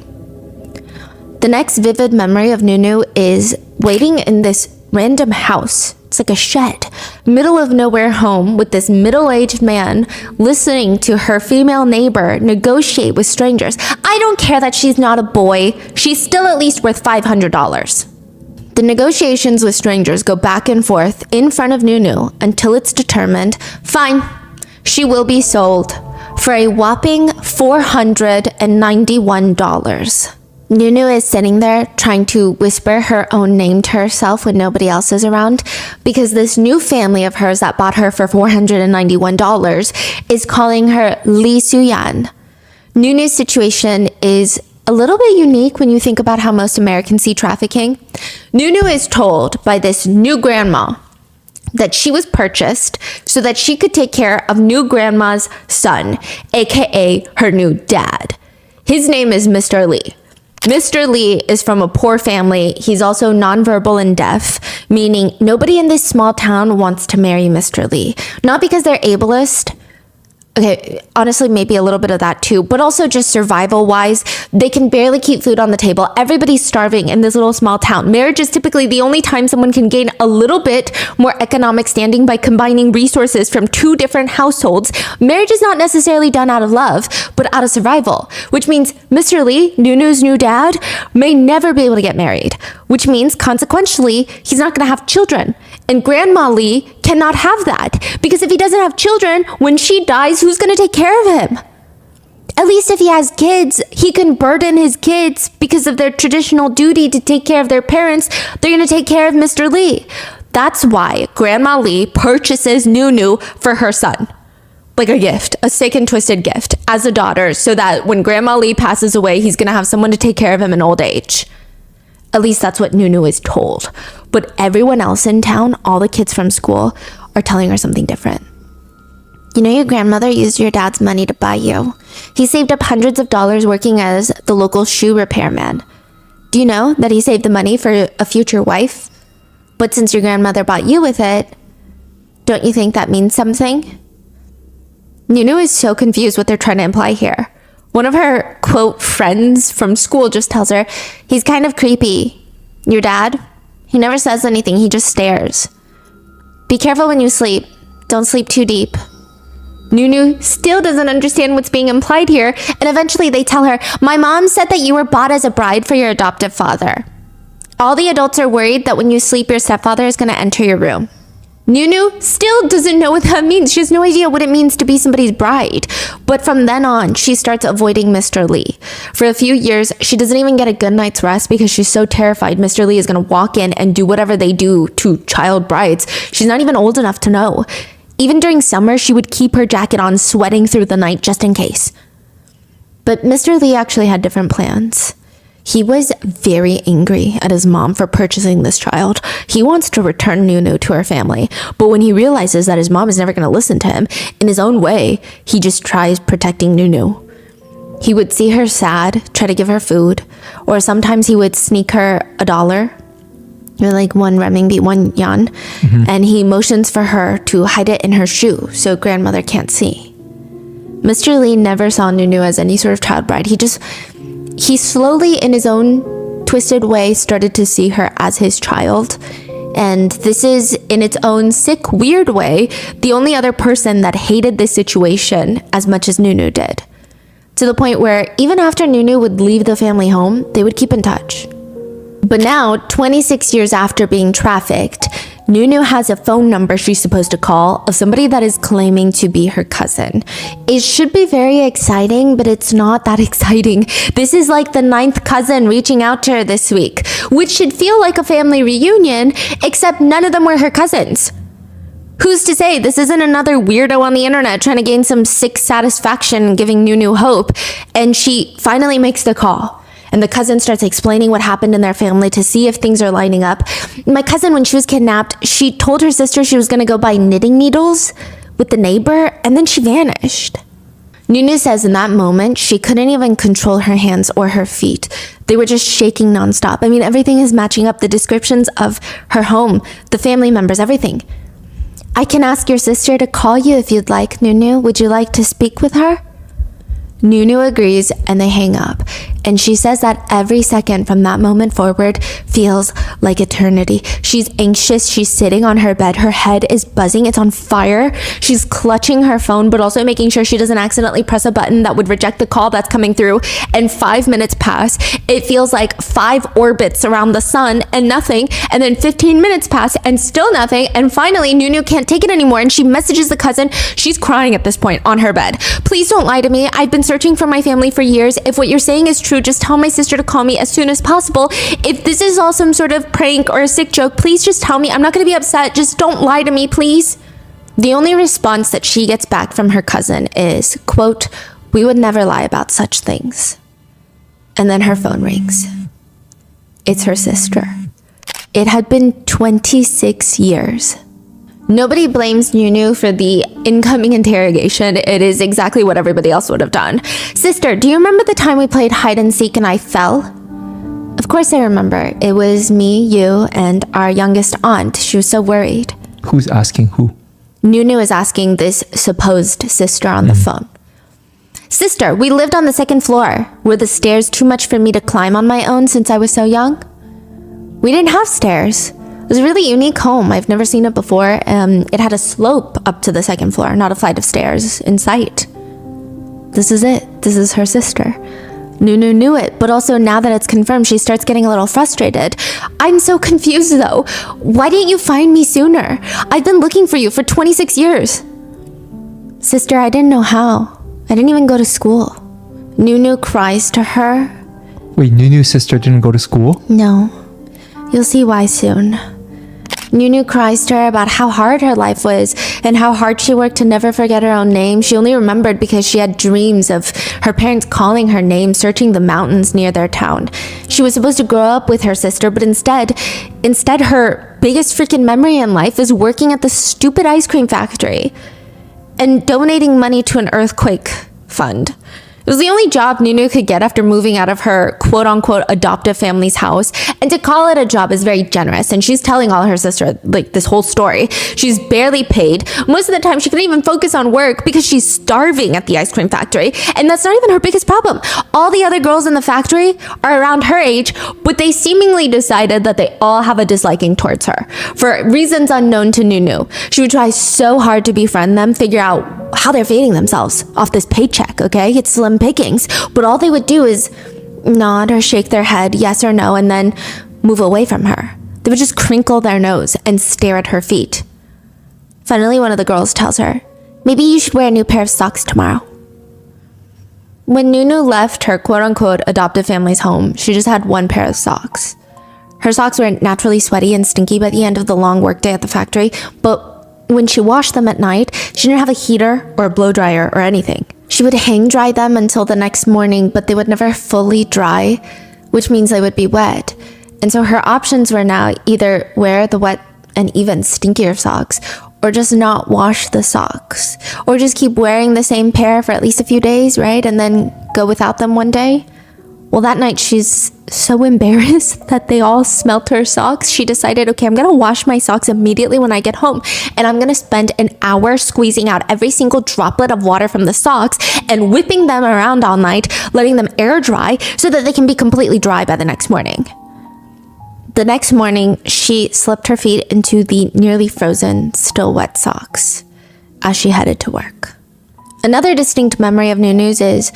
The next vivid memory of Nunu is waiting in this random house. It's like a shed, middle of nowhere home with this middle-aged man listening to her female neighbor negotiate with strangers. I don't care that she's not a boy. She's still at least worth $500. The negotiations with strangers go back and forth in front of Nunu until it's determined, fine, she will be sold for a whopping $491. Nunu is sitting there trying to whisper her own name to herself when nobody else is around because this new family of hers that bought her for $491 is calling her Lee Suyan. Nunu's situation is a little bit unique when you think about how most Americans see trafficking. Nunu is told by this new grandma that she was purchased so that she could take care of new grandma's son, aka her new dad. His name is Mr. Lee. Mr. Lee is from a poor family. He's also nonverbal and deaf, meaning nobody in this small town wants to marry Mr. Lee. Not because they're ableist. Okay, honestly, maybe a little bit of that too, but also just survival-wise, they can barely keep food on the table. Everybody's starving in this little small town. Marriage is typically the only time someone can gain a little bit more economic standing by combining resources from two different households. Marriage is not necessarily done out of love, but out of survival, which means Mr. Lee, Nunu's new dad, may never be able to get married, which means consequentially, he's not going to have children. And Grandma Lee cannot have that because if he doesn't have children, when she dies, who's going to take care of him? At least if he has kids, he can burden his kids because of their traditional duty to take care of their parents. They're going to take care of Mr. Lee. That's why Grandma Lee purchases Nunu for her son. Like a gift, a sick and twisted gift as a daughter so that when Grandma Lee passes away, he's going to have someone to take care of him in old age. At least that's what Nunu is told. But everyone else in town, all the kids from school, are telling her something different. You know, your grandmother used your dad's money to buy you. He saved up hundreds of dollars working as the local shoe repairman. Do you know that he saved the money for a future wife? But since your grandmother bought you with it, don't you think that means something? Nunu is so confused what they're trying to imply here. One of her, quote, friends from school just tells her, he's kind of creepy. Your dad? He never says anything, he just stares. Be careful when you sleep. Don't sleep too deep. Nunu still doesn't understand what's being implied here, and eventually they tell her, my mom said that you were bought as a bride for your adoptive father. All the adults are worried that when you sleep, your stepfather is going to enter your room. Nunu still doesn't know what that means. She has no idea what it means to be somebody's bride. But from then on, she starts avoiding Mr. Lee. For a few years, she doesn't even get a good night's rest because she's so terrified Mr. Lee is going to walk in and do whatever they do to child brides. She's not even old enough to know. Even during summer, she would keep her jacket on, sweating through the night just in case. But Mr. Lee actually had different plans. He was very angry at his mom for purchasing this child. He wants to return Nunu to her family. But when he realizes that his mom is never going to listen to him, in his own way, he just tries protecting Nunu. He would see her sad, try to give her food, or sometimes he would sneak her $1, or like 1 renminbi, 1 yuan, and he motions for her to hide it in her shoe so grandmother can't see. Mr. Lee never saw Nunu as any sort of child bride. He slowly, in his own twisted way, started to see her as his child. And this is, in its own sick, weird way, the only other person that hated this situation as much as Nunu did. To the point where even after Nunu would leave the family home, they would keep in touch. But now, 26 years after being trafficked, Nunu has a phone number she's supposed to call of somebody that is claiming to be her cousin. It should be very exciting, but it's not that exciting. This is like the 9th cousin reaching out to her this week, which should feel like a family reunion, except none of them were her cousins. Who's to say this isn't another weirdo on the internet trying to gain some sick satisfaction and giving Nunu hope? And she finally makes the call. And the cousin starts explaining what happened in their family to see if things are lining up. My cousin, when she was kidnapped, she told her sister she was going to go buy knitting needles with the neighbor, and then she vanished. Nunu says in that moment, she couldn't even control her hands or her feet. They were just shaking nonstop. I mean, everything is matching up. The descriptions of her home, the family members, everything. I can ask your sister to call you if you'd like, Nunu. Would you like to speak with her? Nunu agrees and they hang up. And she says that every second from that moment forward feels like eternity. She's anxious. She's sitting on her bed. Her head is buzzing. It's on fire. She's clutching her phone, but also making sure she doesn't accidentally press a button that would reject the call that's coming through. And 5 minutes pass. It feels like 5 orbits around the sun and nothing. And then 15 minutes pass and still nothing. And finally, Nunu can't take it anymore. And she messages the cousin. She's crying at this point on her bed. Please don't lie to me. I've been searching for my family for years. If what you're saying is true, just tell my sister to call me as soon as possible. If this is all some sort of prank or a sick joke, please just tell me. I'm not going to be upset. Just don't lie to me, please. The only response that she gets back from her cousin is, quote, "We would never lie about such things." And then her phone rings. It's her sister. It had been 26 years. Nobody blames Nunu for the incoming interrogation. It is exactly what everybody else would have done. Sister, do you remember the time we played hide and seek and I fell? Of course I remember. It was me, you, and our youngest aunt. She was so worried. Who's asking who? Nunu is asking this supposed sister on the phone. Sister, we lived on the 2nd floor. Were the stairs too much for me to climb on my own since I was so young? We didn't have stairs. It was a really unique home. I've never seen it before. It had a slope up to the 2nd floor, not a flight of stairs in sight. This is it. This is her sister. Nunu knew it, but also now that it's confirmed, she starts getting a little frustrated. I'm so confused though. Why didn't you find me sooner? I've been looking for you for 26 years. Sister, I didn't know how. I didn't even go to school. Nunu cries to her. Wait, Nunu's sister didn't go to school? No. You'll see why soon. Nunu cries to her about how hard her life was and how hard she worked to never forget her own name. She only remembered because she had dreams of her parents calling her name, searching the mountains near their town. She was supposed to grow up with her sister, but instead her biggest freaking memory in life is working at the stupid ice cream factory and donating money to an earthquake fund. It was the only job Nunu could get after moving out of her quote-unquote adoptive family's house. And to call it a job is very generous. And she's telling all her sister, like, this whole story. She's barely paid. Most of the time, she couldn't even focus on work because she's starving at the ice cream factory. And that's not even her biggest problem. All the other girls in the factory are around her age, but they seemingly decided that they all have a disliking towards her for reasons unknown to Nunu. She would try so hard to befriend them, figure out how they're feeding themselves off this paycheck, okay? It's slim pickings. But all they would do is nod or shake their head, yes or no, and then move away from her. They would just crinkle their nose and stare at her feet. Finally, one of the girls tells her, maybe you should wear a new pair of socks tomorrow. When Nunu left her quote-unquote adoptive family's home, she just had one pair of socks. Her socks were naturally sweaty and stinky by the end of the long workday at the factory, but when she washed them at night, she didn't have a heater or a blow dryer or anything. She would hang dry them until the next morning, but they would never fully dry, which means they would be wet. And so her options were now either wear the wet and even stinkier socks, or just not wash the socks, or just keep wearing the same pair for at least a few days, right? And then go without them one day. Well, that night she's so embarrassed that they all smelt her socks. She decided, okay, I'm gonna wash my socks immediately when I get home, and I'm gonna spend an hour squeezing out every single droplet of water from the socks and whipping them around all night, letting them air dry so that they can be completely dry by the next morning. The next morning, she slipped her feet into the nearly frozen, still wet socks as she headed to work. Another distinct memory of Nunu's is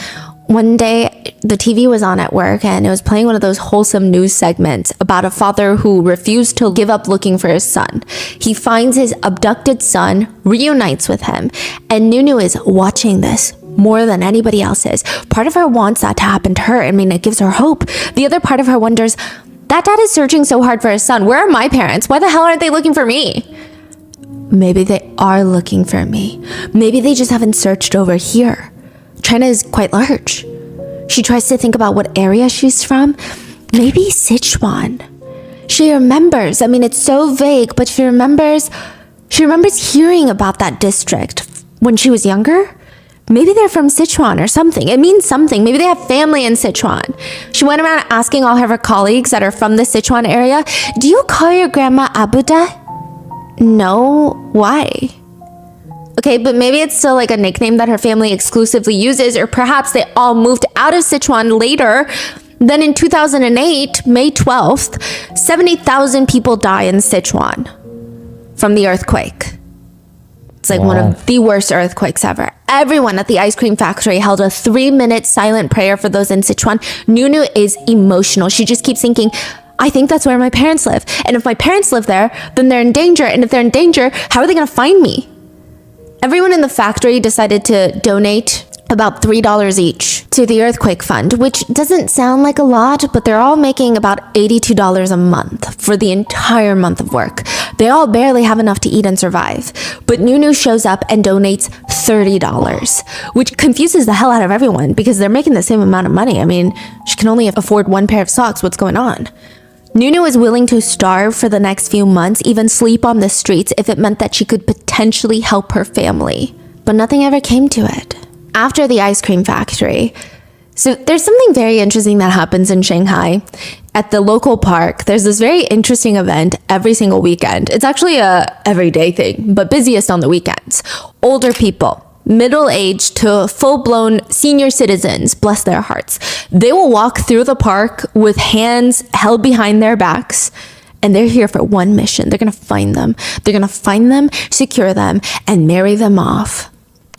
One day, the TV was on at work and it was playing one of those wholesome news segments about a father who refused to give up looking for his son. He finds his abducted son, reunites with him, and Nunu is watching this more than anybody else is. Part of her wants that to happen to her. I mean, it gives her hope. The other part of her wonders, that dad is searching so hard for his son. Where are my parents? Why the hell aren't they looking for me? Maybe they are looking for me. Maybe they just haven't searched over here. China is quite large. She tries to think about what area she's from. Maybe Sichuan. She remembers. I mean, it's so vague, but she remembers hearing about that district when she was younger. Maybe they're from Sichuan or something. It means something. Maybe they have family in Sichuan. She went around asking all of her colleagues that are from the Sichuan area, do you call your grandma Abuda? No. Why? Okay, but maybe it's still like a nickname that her family exclusively uses, or perhaps they all moved out of Sichuan later. Then in 2008, May 12th, 70,000 people die in Sichuan from the earthquake. It's like one of the worst earthquakes ever. Everyone at the ice cream factory held a 3-minute silent prayer for those in Sichuan. Nunu is emotional. She just keeps thinking, I think that's where my parents live. And if my parents live there, then they're in danger. And if they're in danger, how are they going to find me? Everyone in the factory decided to donate about $3 each to the earthquake fund, which doesn't sound like a lot, but they're all making about $82 a month for the entire month of work. They all barely have enough to eat and survive. But Nunu shows up and donates $30, which confuses the hell out of everyone because they're making the same amount of money. I mean, she can only afford one pair of socks. What's going on? Nunu is willing to starve for the next few months, even sleep on the streets if it meant that she could potentially help her family. But nothing ever came to it. After the ice cream factory, so there's something very interesting that happens in Shanghai. At the local park, there's this very interesting event every single weekend. It's actually a everyday thing, but busiest on the weekends. Older people, middle-aged to full-blown senior citizens, bless their hearts. They will walk through the park with hands held behind their backs, and they're here for one mission. They're gonna find them. They're gonna find them, secure them, and marry them off.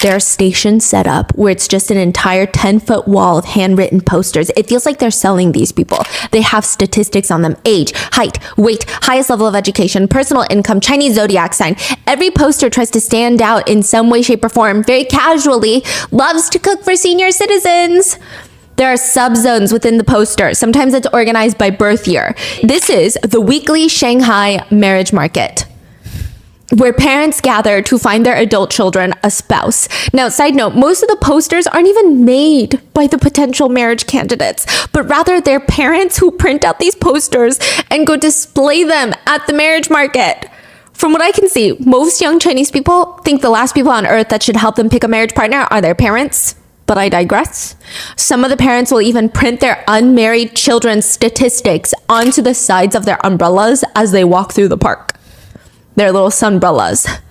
There are stations set up where it's just an entire 10-foot wall of handwritten posters. It feels like they're selling these people. They have statistics on them: age, height, weight, highest level of education, personal income, Chinese zodiac sign. Every poster tries to stand out in some way, shape, or form. Very casually, loves to cook for senior citizens. There are subzones within the poster. Sometimes it's organized by birth year. This is the weekly Shanghai marriage market, where parents gather to find their adult children a spouse. Now, side note, most of the posters aren't even made by the potential marriage candidates, but rather they're parents who print out these posters and go display them at the marriage market. From what I can see, most young Chinese people think the last people on earth that should help them pick a marriage partner are their parents. But I digress. Some of the parents will even print their unmarried children's statistics onto the sides of their umbrellas as they walk through the park. Their little sunbrellas.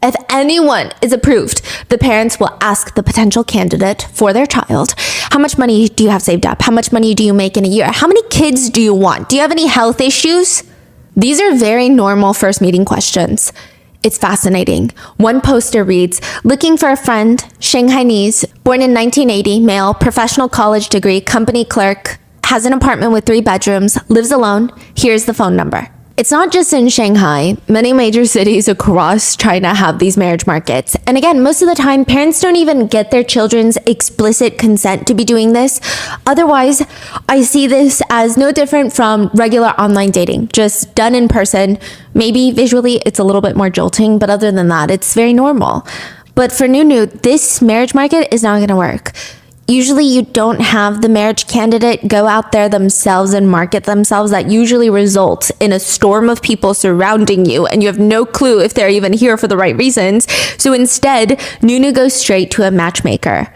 If anyone is approved, the parents will ask the potential candidate for their child, how much money do you have saved up? How much money do you make in a year? How many kids do you want? Do you have any health issues? These are very normal first meeting questions. It's fascinating. One poster reads, looking for a friend, Shanghainese, born in 1980, male, professional college degree, company clerk, has an apartment with 3 bedrooms, lives alone. Here's the phone number. It's not just in Shanghai. Many major cities across China have these marriage markets. And again, most of the time, parents don't even get their children's explicit consent to be doing this. Otherwise, I see this as no different from regular online dating, just done in person. Maybe visually it's a little bit more jolting, but other than that, it's very normal. But for Nunu, this marriage market is not gonna work. Usually you don't have the marriage candidate go out there themselves and market themselves. That usually results in a storm of people surrounding you, and you have no clue if they're even here for the right reasons. So instead, Nunu goes straight to a matchmaker.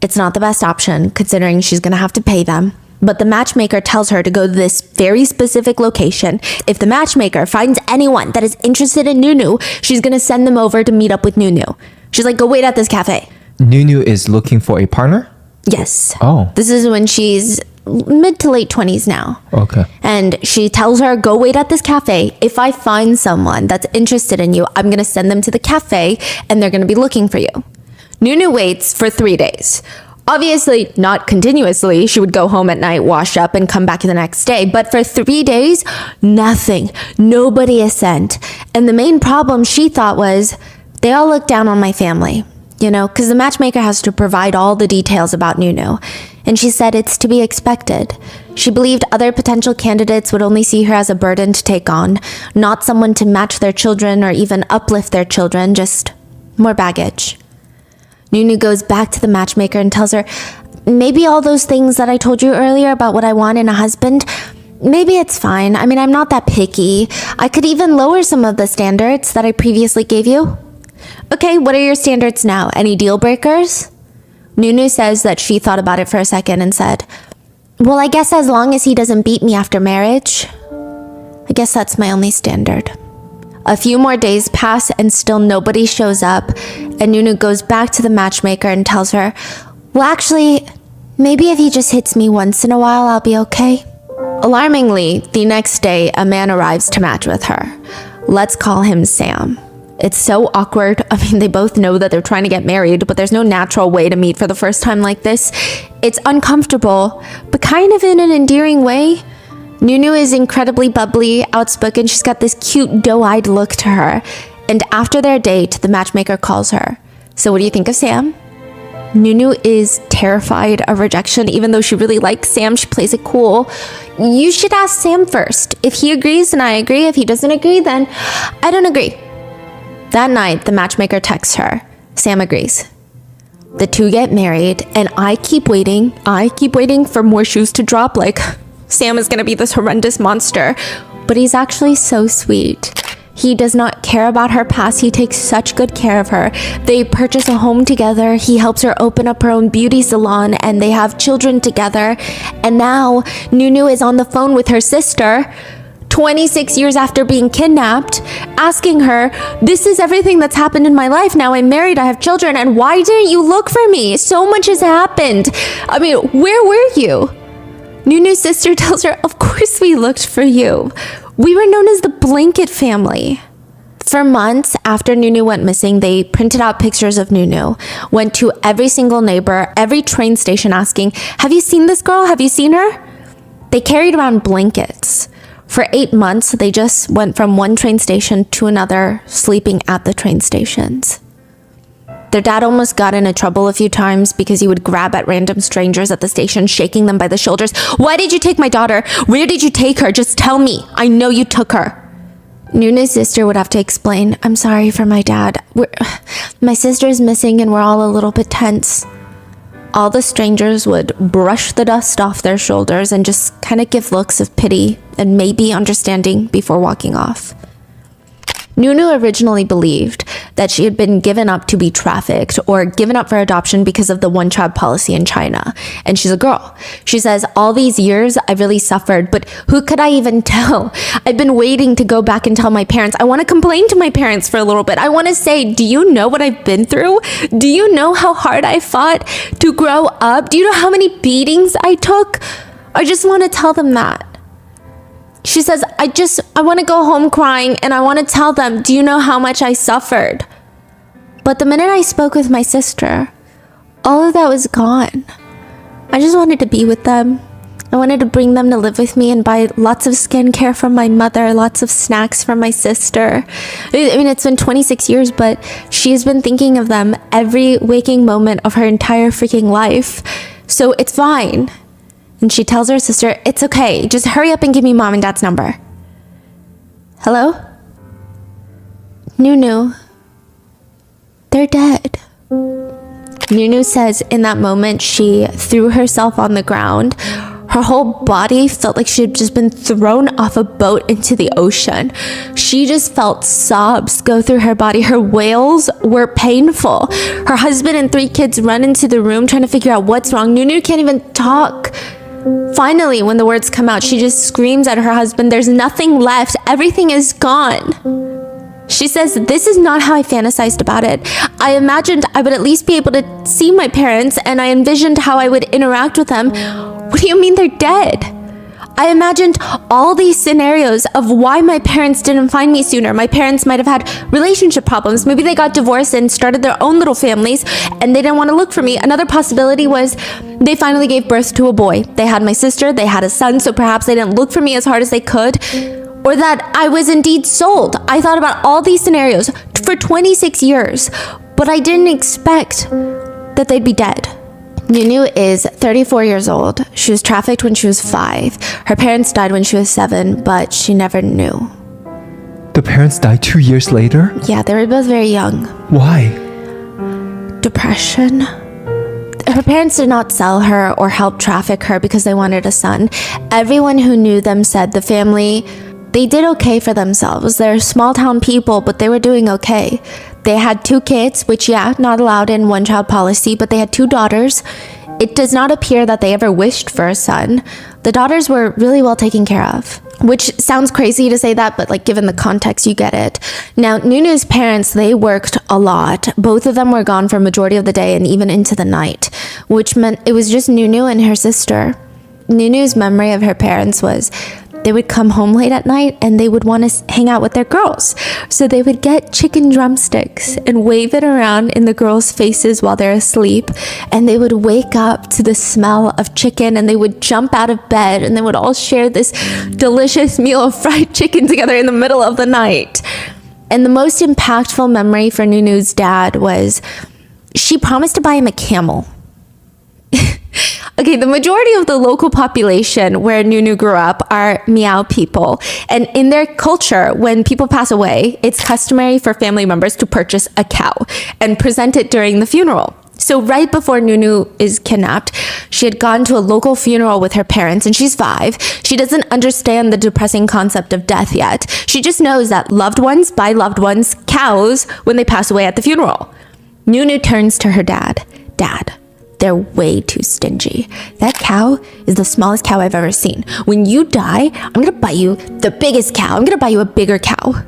It's not the best option, considering she's gonna have to pay them. But the matchmaker tells her to go to this very specific location. If the matchmaker finds anyone that is interested in Nunu, she's gonna send them over to meet up with Nunu. She's like, go wait at this cafe. Nunu is looking for a partner? Yes. Oh. This is when she's mid to late 20s now. Okay. And she tells her, go wait at this cafe. If I find someone that's interested in you, I'm going to send them to the cafe and they're going to be looking for you. Nunu waits for 3 days. Obviously, not continuously. She would go home at night, wash up, and come back the next day. But for 3 days, nothing. Nobody is sent. And the main problem she thought was, they all look down on my family. You know, because the matchmaker has to provide all the details about Nunu. And she said it's to be expected. She believed other potential candidates would only see her as a burden to take on, not someone to match their children or even uplift their children, just more baggage. Nunu goes back to the matchmaker and tells her, maybe all those things that I told you earlier about what I want in a husband, maybe it's fine. I mean, I'm not that picky. I could even lower some of the standards that I previously gave you. Okay, what are your standards now? Any deal breakers? Nunu says that she thought about it for a second and said, well, I guess as long as he doesn't beat me after marriage, I guess that's my only standard. A few more days pass and still nobody shows up, and Nunu goes back to the matchmaker and tells her, well, actually, maybe if he just hits me once in a while, I'll be okay. Alarmingly, the next day, a man arrives to match with her. Let's call him Sam. It's so awkward. I mean, they both know that they're trying to get married, but there's no natural way to meet for the first time like this. It's uncomfortable, but kind of in an endearing way. Nunu is incredibly bubbly, outspoken. She's got this cute, doe-eyed look to her. And after their date, the matchmaker calls her. So what do you think of Sam? Nunu is terrified of rejection. Even though she really likes Sam, she plays it cool. You should ask Sam first. If he agrees, then I agree. If he doesn't agree, then I don't agree. That night, the matchmaker texts her. Sam agrees. The two get married, and I keep waiting for more shoes to drop, like Sam is gonna be this horrendous monster. But he's actually so sweet. He does not care about her past. He takes such good care of her. They purchase a home together. He helps her open up her own beauty salon, and they have children together. And now, Nunu is on the phone with her sister, 26 years after being kidnapped, asking her, this is everything that's happened in my life. Now I'm married, I have children, and why didn't you look for me? So much has happened. I mean, where were you? Nunu's sister tells her, of course we looked for you. We were known as the blanket family. For months after Nunu went missing, they printed out pictures of Nunu, went to every single neighbor, every train station asking, have you seen this girl? Have you seen her? They carried around blankets. For 8 months, they just went from one train station to another, sleeping at the train stations. Their dad almost got into trouble a few times because he would grab at random strangers at the station, shaking them by the shoulders. Why did you take my daughter? Where did you take her? Just tell me. I know you took her. Nunu's sister would have to explain, I'm sorry for my dad. My sister's missing and we're all a little bit tense. All the strangers would brush the dust off their shoulders and just kind of give looks of pity and maybe understanding before walking off. Nunu originally believed that she had been given up to be trafficked or given up for adoption because of the one-child policy in China. And she's a girl. She says, all these years, I've really suffered, but who could I even tell? I've been waiting to go back and tell my parents. I want to complain to my parents for a little bit. I want to say, do you know what I've been through? Do you know how hard I fought to grow up? Do you know how many beatings I took? I just want to tell them that. She says, I want to go home crying and I want to tell them, do you know how much I suffered? But the minute I spoke with my sister, all of that was gone. I just wanted to be with them. I wanted to bring them to live with me and buy lots of skincare from my mother, lots of snacks from my sister. I mean, it's been 26 years, but she's been thinking of them every waking moment of her entire freaking life. So it's fine. And she tells her sister, it's okay, just hurry up and give me mom and dad's number. Hello? Nunu. They're dead. Nunu says in that moment she threw herself on the ground. Her whole body felt like she had just been thrown off a boat into the ocean. She just felt sobs go through her body. Her wails were painful. Her husband and 3 kids run into the room trying to figure out what's wrong. Nunu can't even talk. Finally, when the words come out, she just screams at her husband, there's nothing left. Everything is gone. She says, this is not how I fantasized about it. I imagined I would at least be able to see my parents, and I envisioned how I would interact with them. What do you mean they're dead? I imagined all these scenarios of why my parents didn't find me sooner. My parents might have had relationship problems. Maybe they got divorced and started their own little families and they didn't want to look for me. Another possibility was they finally gave birth to a boy. They had my sister, they had a son, so perhaps they didn't look for me as hard as they could. Or that I was indeed sold. I thought about all these scenarios for 26 years, but I didn't expect that they'd be dead. Nunu is 34 years old. She was trafficked when she was 5. Her parents died when she was 7, but she never knew. The parents died 2 years later? Yeah, they were both very young. Why? Depression. Her parents did not sell her or help traffic her because they wanted a son. Everyone who knew them said the family, they did okay for themselves. They're small town people, but they were doing okay. They had 2 kids, which, yeah, not allowed in one-child policy, but they had 2 daughters. It does not appear that they ever wished for a son. The daughters were really well taken care of, which sounds crazy to say that, but like given the context, you get it. Now, Nunu's parents, they worked a lot. Both of them were gone for a majority of the day and even into the night, which meant it was just Nunu and her sister. Nunu's memory of her parents was they would come home late at night and they would want to hang out with their girls. So they would get chicken drumsticks and wave it around in the girls' faces while they're asleep. And they would wake up to the smell of chicken and they would jump out of bed and they would all share this delicious meal of fried chicken together in the middle of the night. And the most impactful memory for Nunu's dad was she promised to buy him a camel. Okay, the majority of the local population where Nunu grew up are Miao people. And in their culture, when people pass away, it's customary for family members to purchase a cow and present it during the funeral. So right before Nunu is kidnapped, she had gone to a local funeral with her parents, and she's 5. She doesn't understand the depressing concept of death yet. She just knows that loved ones buy loved ones cows when they pass away at the funeral. Nunu turns to her dad. Dad, they're way too stingy. That cow is the smallest cow I've ever seen. When you die, I'm gonna buy you the biggest cow. I'm gonna buy you a bigger cow.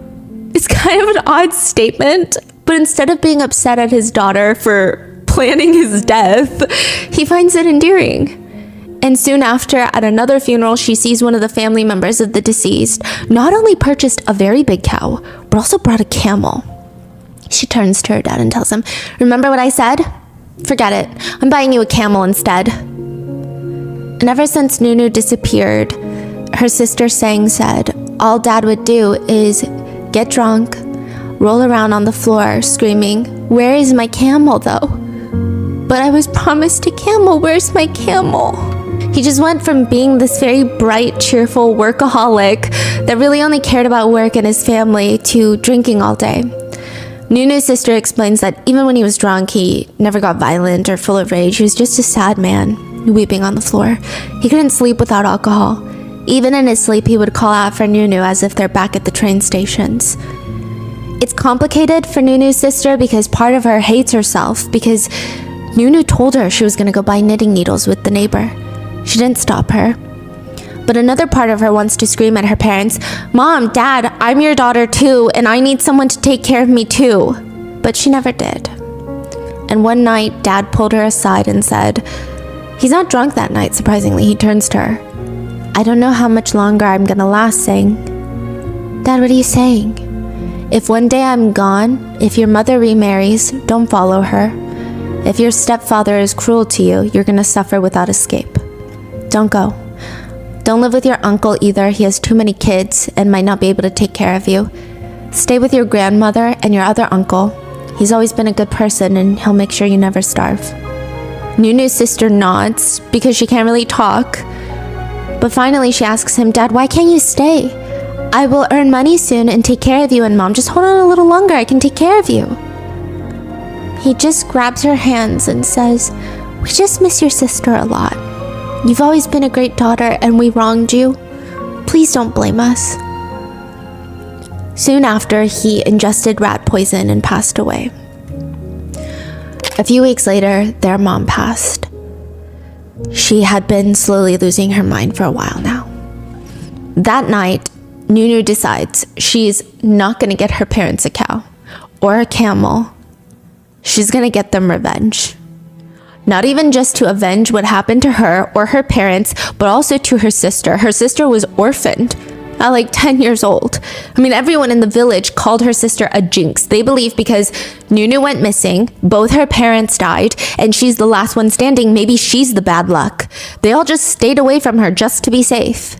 It's kind of an odd statement, but instead of being upset at his daughter for planning his death, he finds it endearing. And soon after, at another funeral, she sees one of the family members of the deceased not only purchased a very big cow, but also brought a camel. She turns to her dad and tells him, "Remember what I said? Forget it. I'm buying you a camel instead." And ever since Nunu disappeared, her sister Sang said all Dad would do is get drunk, roll around on the floor screaming, "Where is my camel though? But I was promised a camel. Where's my camel?" He just went from being this very bright, cheerful workaholic that really only cared about work and his family to drinking all day. Nunu's sister explains that even when he was drunk, he never got violent or full of rage. He was just a sad man, weeping on the floor. He couldn't sleep without alcohol. Even in his sleep, he would call out for Nunu as if they're back at the train stations. It's complicated for Nunu's sister because part of her hates herself because Nunu told her she was going to go buy knitting needles with the neighbor. She didn't stop her. But another part of her wants to scream at her parents, "Mom, Dad, I'm your daughter too, and I need someone to take care of me too." But she never did. And one night, Dad pulled her aside and said, he's not drunk that night, surprisingly. He turns to her. "I don't know how much longer I'm gonna last, Sang." "Dad, what are you saying?" "If one day I'm gone, if your mother remarries, don't follow her. If your stepfather is cruel to you, you're gonna suffer without escape. Don't go. Don't live with your uncle either. He has too many kids and might not be able to take care of you. Stay with your grandmother and your other uncle. He's always been a good person and he'll make sure you never starve." Nunu's sister nods because she can't really talk. But finally she asks him, "Dad, why can't you stay? I will earn money soon and take care of you, and Mom, just hold on a little longer. I can take care of you." He just grabs her hands and says, "We just miss your sister a lot. You've always been a great daughter and we wronged you. Please don't blame us." Soon after, he ingested rat poison and passed away. A few weeks later, their mom passed. She had been slowly losing her mind for a while now. That night, Nunu decides she's not going to get her parents a cow or a camel. She's going to get them revenge. not even just to avenge what happened to her or her parents, but also to her sister. Her sister was orphaned at like 10 years old. I mean, everyone in the village called her sister a jinx. They believe because Nunu went missing, both her parents died, and she's the last one standing, maybe she's the bad luck. They all just stayed away from her just to be safe.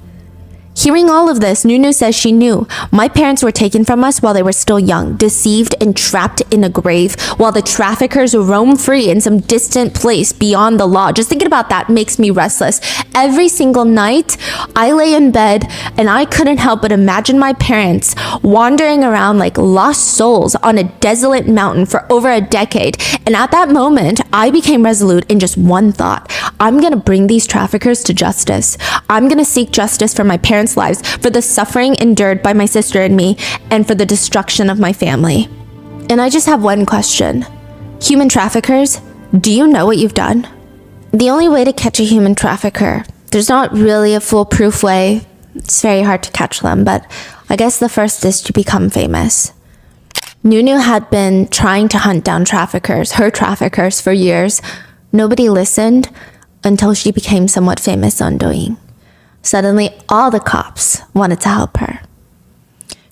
Hearing all of this, Nunu says she knew. My parents were taken from us while they were still young, deceived and trapped in a grave, while the traffickers roam free in some distant place beyond the law. Just thinking about that makes me restless. Every single night, I lay in bed and I couldn't help but imagine my parents wandering around like lost souls on a desolate mountain for over a decade. And at that moment, I became resolute in just one thought. I'm gonna bring these traffickers to justice. I'm gonna seek justice for my parents' lives, for the suffering endured by my sister and me, and for the destruction of my family. And I just have one question. Human traffickers, do you know what you've done? The only way to catch a human trafficker, there's not really a foolproof way. It's very hard to catch them, but I guess the first is to become famous. Nunu had been trying to hunt down traffickers, her traffickers, for years. Nobody listened until she became somewhat famous on Douyin. Suddenly, all the cops wanted to help her.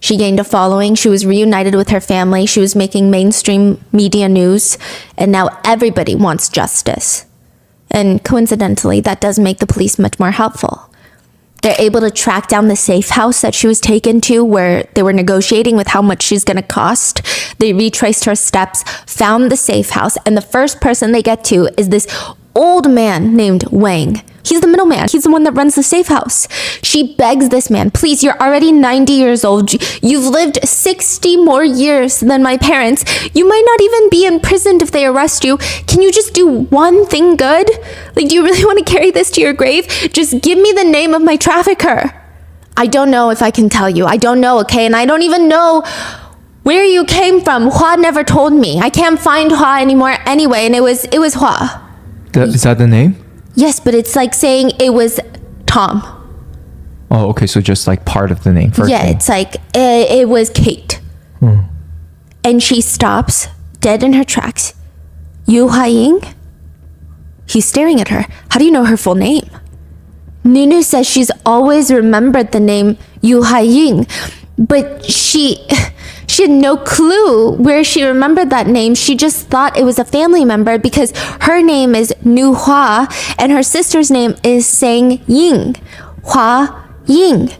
She gained a following, she was reunited with her family, she was making mainstream media news, and now everybody wants justice. And coincidentally, that does make the police much more helpful. They're able to track down the safe house that she was taken to, where they were negotiating with how much she's gonna cost. They retraced her steps, found the safe house, and the first person they get to is this old man named Wang. He's the middleman. He's the one that runs the safe house. She begs this man, please, you're already 90 years old. You've lived 60 more years than my parents. You might not even be imprisoned if they arrest you. Can you just do one thing good? Like, do you really want to carry this to your grave? Just give me the name of my trafficker. I don't know if I can tell you. I don't know, okay? And I don't even know where you came from. Hua never told me. I can't find Hua anymore anyway, and it was Hua. Is that the name? Yes, but it's like saying it was Tom. Oh, okay. So just like part of the name. Yeah, name. It's like it was Kate. And she stops dead in her tracks. Yu Haiying? He's staring at her. How do you know her full name? Nunu says she's always remembered the name Yu Haiying, but she had no clue where she remembered that name. She just thought it was a family member because her name is Nu Hua and her sister's name is Sang Ying. Hua Ying.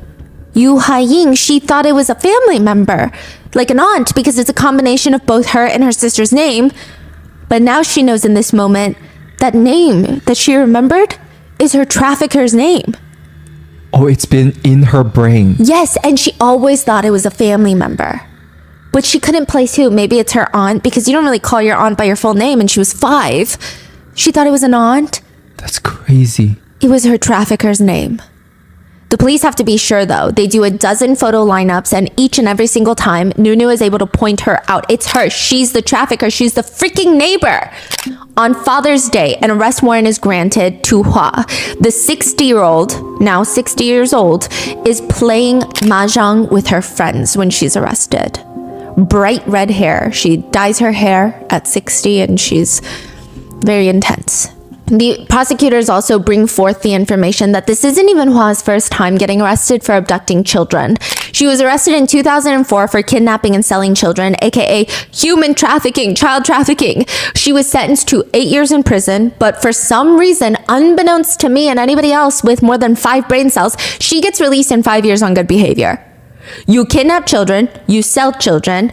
Yu Haiying. She thought it was a family member, like an aunt, because it's a combination of both her and her sister's name. But now she knows in this moment that name that she remembered is her trafficker's name. Oh, it's been in her brain. Yes, and she always thought it was a family member. But she couldn't place who. Maybe it's her aunt, because you don't really call your aunt by your full name, and she was 5. She thought it was an aunt. That's crazy. It was her trafficker's name. The police have to be sure, though. They do a dozen photo lineups, and each and every single time, Nunu is able to point her out. It's her. She's the trafficker. She's the freaking neighbor. On Father's Day, an arrest warrant is granted to Hua. The 60-year-old, now 60 years old, is playing mahjong with her friends when she's arrested. Bright red hair. She dyes her hair at 60, and she's very intense. The prosecutors also bring forth the information that this isn't even Hua's first time getting arrested for abducting children. She was arrested in 2004 for kidnapping and selling children, aka human trafficking, child trafficking. She was sentenced to 8 years in prison, but for some reason, unbeknownst to me and anybody else with more than 5 brain cells, she gets released in 5 years on good behavior. You kidnap children, you sell children,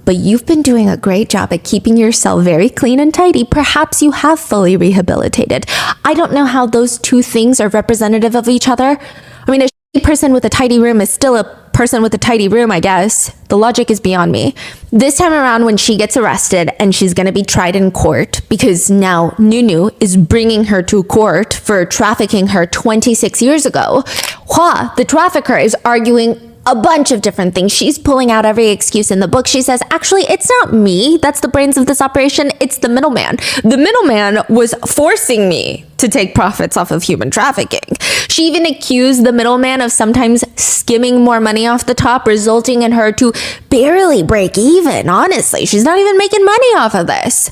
but you've been doing a great job at keeping your cell very clean and tidy. Perhaps you have fully rehabilitated. I don't know how those two things are representative of each other. I mean, a shitty person with a tidy room is still a person with a tidy room, I guess. The logic is beyond me. This time around, when she gets arrested and she's gonna be tried in court, because now Nunu is bringing her to court for trafficking her 26 years ago, Hua, the trafficker, is arguing a bunch of different things. She's pulling out every excuse in the book. She says, actually, it's not me that's the brains of this operation. It's the middleman. The middleman was forcing me to take profits off of human trafficking. She even accused the middleman of sometimes skimming more money off the top, resulting in her to barely break even. Honestly, she's not even making money off of this.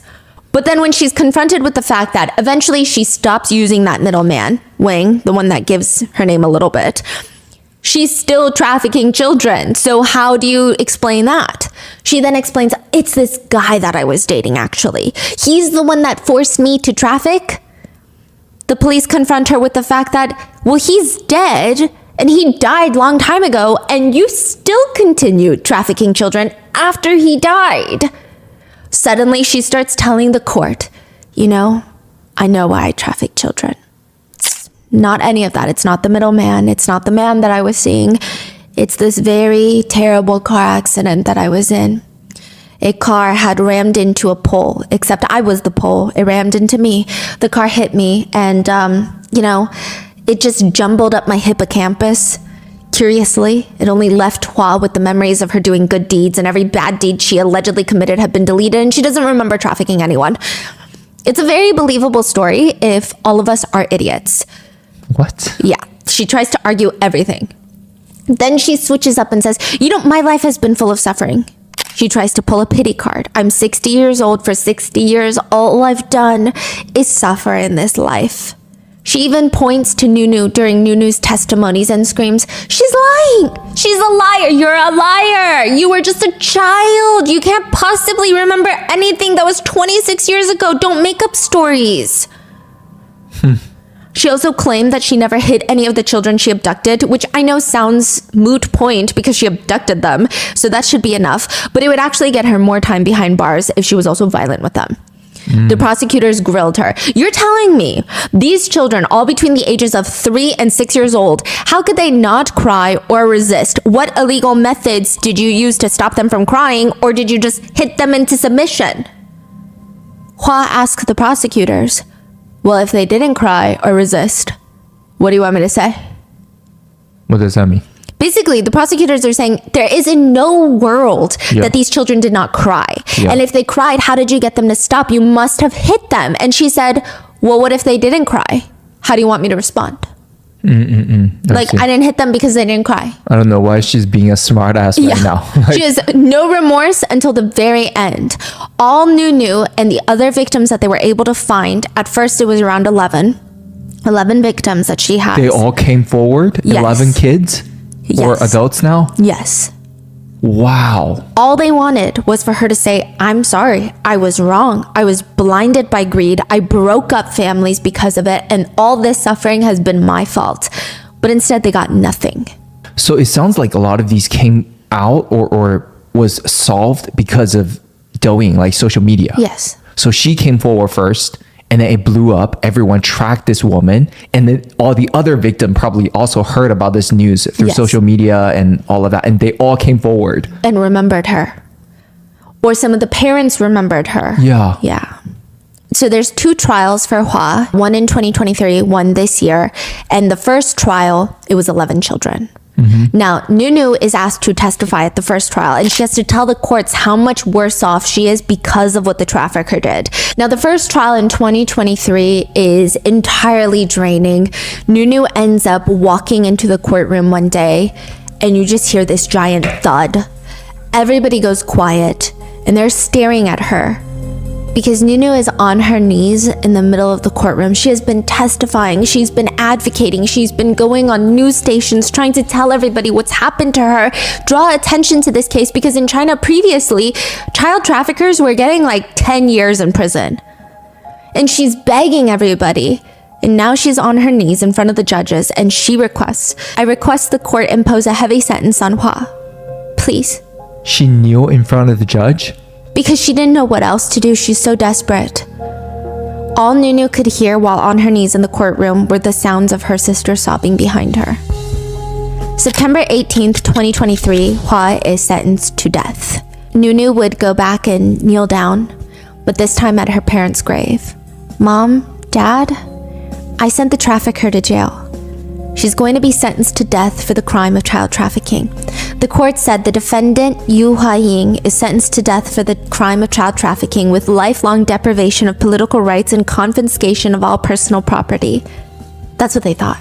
But then when she's confronted with the fact that eventually she stops using that middleman, Wang, the one that gives her name a little bit, she's still trafficking children. So how do you explain that? She then explains, it's this guy that I was dating, actually. He's the one that forced me to traffic. The police confront her with the fact that, well, he's dead and he died long time ago and you still continued trafficking children after he died. Suddenly she starts telling the court, you know, I know why I traffic children. It's not any of that. It's not the middleman. It's not the man that I was seeing. It's this very terrible car accident that I was in. A car had rammed into a pole, except I was the pole. It rammed into me. The car hit me and, it just jumbled up my hippocampus. Curiously, it only left Hua with the memories of her doing good deeds, and every bad deed she allegedly committed had been deleted, and she doesn't remember trafficking anyone. It's a very believable story if all of us are idiots. What? Yeah, she tries to argue everything. Then she switches up and says, my life has been full of suffering. She tries to pull a pity card. I'm 60 years old. For 60 years, all I've done is suffer in this life. She even points to Nunu during Nunu's testimonies and screams, she's lying! She's a liar! You're a liar! You were just a child! You can't possibly remember anything that was 26 years ago! Don't make up stories! She also claimed that she never hit any of the children she abducted, which I know sounds moot point because she abducted them, so that should be enough, but it would actually get her more time behind bars if she was also violent with them. The prosecutors grilled her. You're telling me these children, all between the ages of 3 and 6 years old, how could they not cry or resist? What illegal methods did you use to stop them from crying, or did you just hit them into submission? Hua asked the prosecutors, well, if they didn't cry or resist, what do you want me to say? What does that mean? Basically, the prosecutors are saying there is in no world that these children did not cry. Yeah. And if they cried, how did you get them to stop? You must have hit them. And she said, well, what if they didn't cry? How do you want me to respond? I didn't hit them because they didn't cry. I don't know why she's being a smart ass right now. She has no remorse until the very end. All Nunu and the other victims that they were able to find, at first it was around 11 victims that she has. They all came forward? Yes. 11 kids? Yes. Or adults now? Yes. Wow. All they wanted was for her to say, I'm sorry, I was wrong. I was blinded by greed. I broke up families because of it, and all this suffering has been my fault. But instead, they got nothing. So it sounds like a lot of these came out or was solved because of Douyin, like social media. Yes. So she came forward first, and then it blew up. Everyone tracked this woman, and then all the other victims probably also heard about this news through social media and all of that, and they all came forward and remembered her, or some of the parents remembered her. Yeah. So there's 2 trials for Hua, one in 2023, one this year, and the first trial, it was 11 children. Now, Nunu is asked to testify at the first trial, and she has to tell the courts how much worse off she is because of what the trafficker did. Now, the first trial in 2023 is entirely draining. Nunu ends up walking into the courtroom one day, and you just hear this giant thud. Everybody goes quiet, and they're staring at her. Because Nunu is on her knees in the middle of the courtroom. She has been testifying, she's been advocating, she's been going on news stations trying to tell everybody what's happened to her, draw attention to this case, because in China previously, child traffickers were getting like 10 years in prison. And she's begging everybody. And now she's on her knees in front of the judges, and she requests, I request the court impose a heavy sentence on Hua. Please. She kneeled in front of the judge? Because she didn't know what else to do. She's so desperate. All Nunu could hear while on her knees in the courtroom were the sounds of her sister sobbing behind her. September 18th, 2023, Hua is sentenced to death. Nunu would go back and kneel down, but this time at her parents' grave. Mom, Dad, I sent the trafficker to jail. She's going to be sentenced to death for the crime of child trafficking. The court said the defendant, Yu Huaying, is sentenced to death for the crime of child trafficking with lifelong deprivation of political rights and confiscation of all personal property. That's what they thought.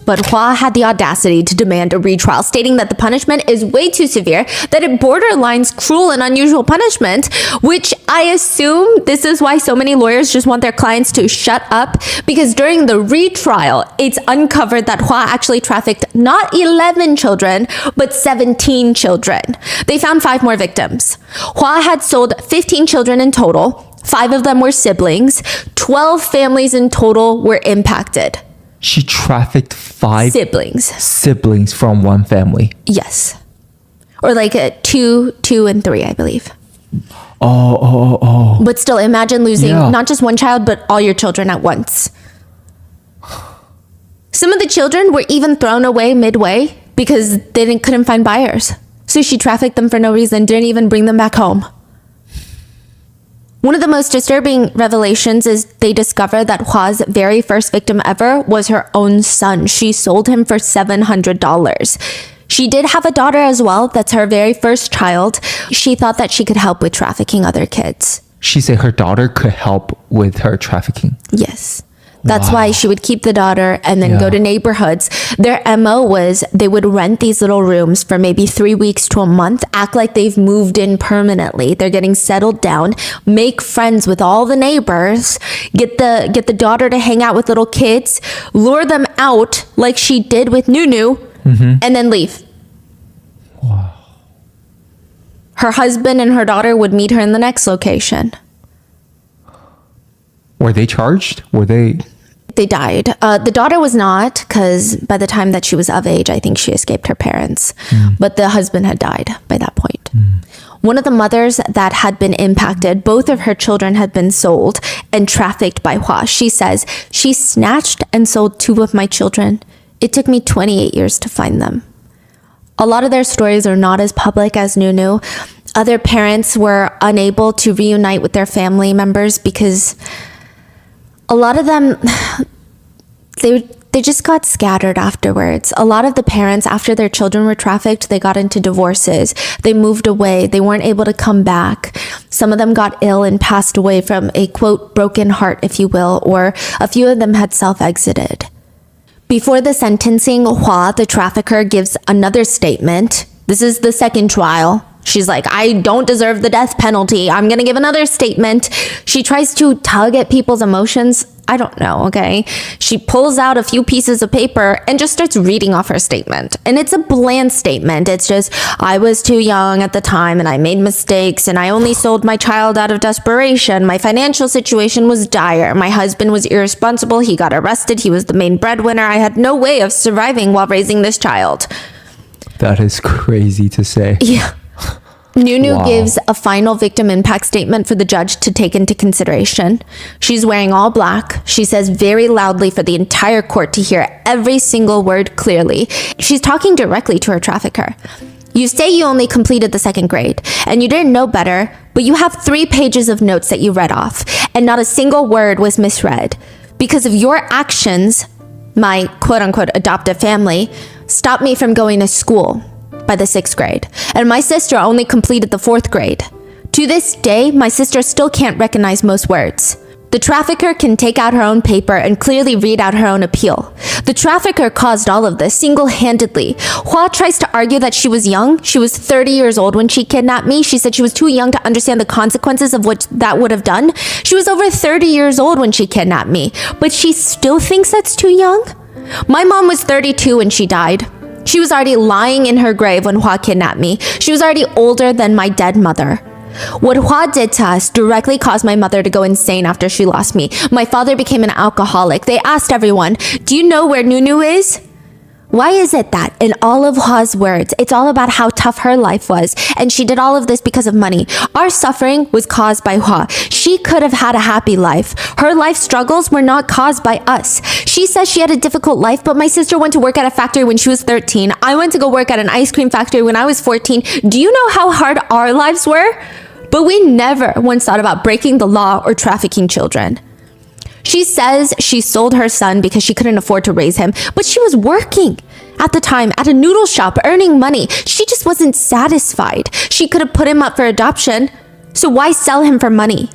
But Hua had the audacity to demand a retrial, stating that the punishment is way too severe, that it borderlines cruel and unusual punishment, which I assume this is why so many lawyers just want their clients to shut up, because during the retrial, it's uncovered that Hua actually trafficked not 11 children, but 17 children. They found 5 more victims. Hua had sold 15 children in total. 5 of them were siblings. 12 families in total were impacted. She trafficked 5 siblings from one family. Yes. Or like 2, and 3, I believe. Oh. But still, imagine losing not just one child, but all your children at once. Some of the children were even thrown away midway because they couldn't find buyers. So she trafficked them for no reason, didn't even bring them back home. One of the most disturbing revelations is they discover that Hua's very first victim ever was her own son. She sold him for $700. She did have a daughter as well. That's her very first child. She thought that she could help with trafficking other kids. She said her daughter could help with her trafficking. Yes. That's why she would keep the daughter and then go to neighborhoods. Their MO was they would rent these little rooms for maybe 3 weeks to a month, act like they've moved in permanently. They're getting settled down, make friends with all the neighbors, get the daughter to hang out with little kids, lure them out like she did with Nunu, and then leave. Wow. Her husband and her daughter would meet her in the next location. Were they charged? They died. The daughter was not, because by the time that she was of age, I think she escaped her parents. But the husband had died by that point. One of the mothers that had been impacted, both of her children had been sold and trafficked by Hua. She says, she snatched and sold 2 of my children. It took me 28 years to find them. A lot of their stories are not as public as Nunu. Other parents were unable to reunite with their family members because a lot of them, they just got scattered afterwards. A lot of the parents, after their children were trafficked, they got into divorces. They moved away. They weren't able to come back. Some of them got ill and passed away from a, quote, broken heart, if you will, or a few of them had self-exited. Before the sentencing, Hua, the trafficker, gives another statement. This is the second trial. She's like, I don't deserve the death penalty. I'm going to give another statement. She tries to tug at people's emotions. I don't know, okay? She pulls out a few pieces of paper and just starts reading off her statement. And it's a bland statement. It's just, I was too young at the time and I made mistakes and I only sold my child out of desperation. My financial situation was dire. My husband was irresponsible. He got arrested. He was the main breadwinner. I had no way of surviving while raising this child. That is crazy to say. Yeah. Nunu gives a final victim impact statement for the judge to take into consideration. She's wearing all black. She says very loudly for the entire court to hear every single word clearly. She's talking directly to her trafficker. You say you only completed the 2nd grade and you didn't know better, but you have 3 pages of notes that you read off and not a single word was misread. Because of your actions, my quote-unquote adoptive family stopped me from going to school by the 6th grade, and my sister only completed the 4th grade. To this day, my sister still can't recognize most words. The trafficker can take out her own paper and clearly read out her own appeal. The trafficker caused all of this single-handedly. Hua tries to argue that she was young. She was 30 years old when she kidnapped me. She said she was too young to understand the consequences of what that would have done. She was over 30 years old when she kidnapped me, but she still thinks that's too young? My mom was 32 when she died. She was already lying in her grave when Hua kidnapped me. She was already older than my dead mother. What Hua did to us directly caused my mother to go insane after she lost me. My father became an alcoholic. They asked everyone, do you know where Nunu is? Why is it that in all of Hua's words, it's all about how tough her life was, and she did all of this because of money? Our suffering was caused by Hua. She could have had a happy life. Her life struggles were not caused by us. She says she had a difficult life, but my sister went to work at a factory when she was 13. I went to go work at an ice cream factory when I was 14. Do you know how hard our lives were? But we never once thought about breaking the law or trafficking children. She says she sold her son because she couldn't afford to raise him, but she was working at the time at a noodle shop earning money. She just wasn't satisfied. She could have put him up for adoption, so why sell him for money?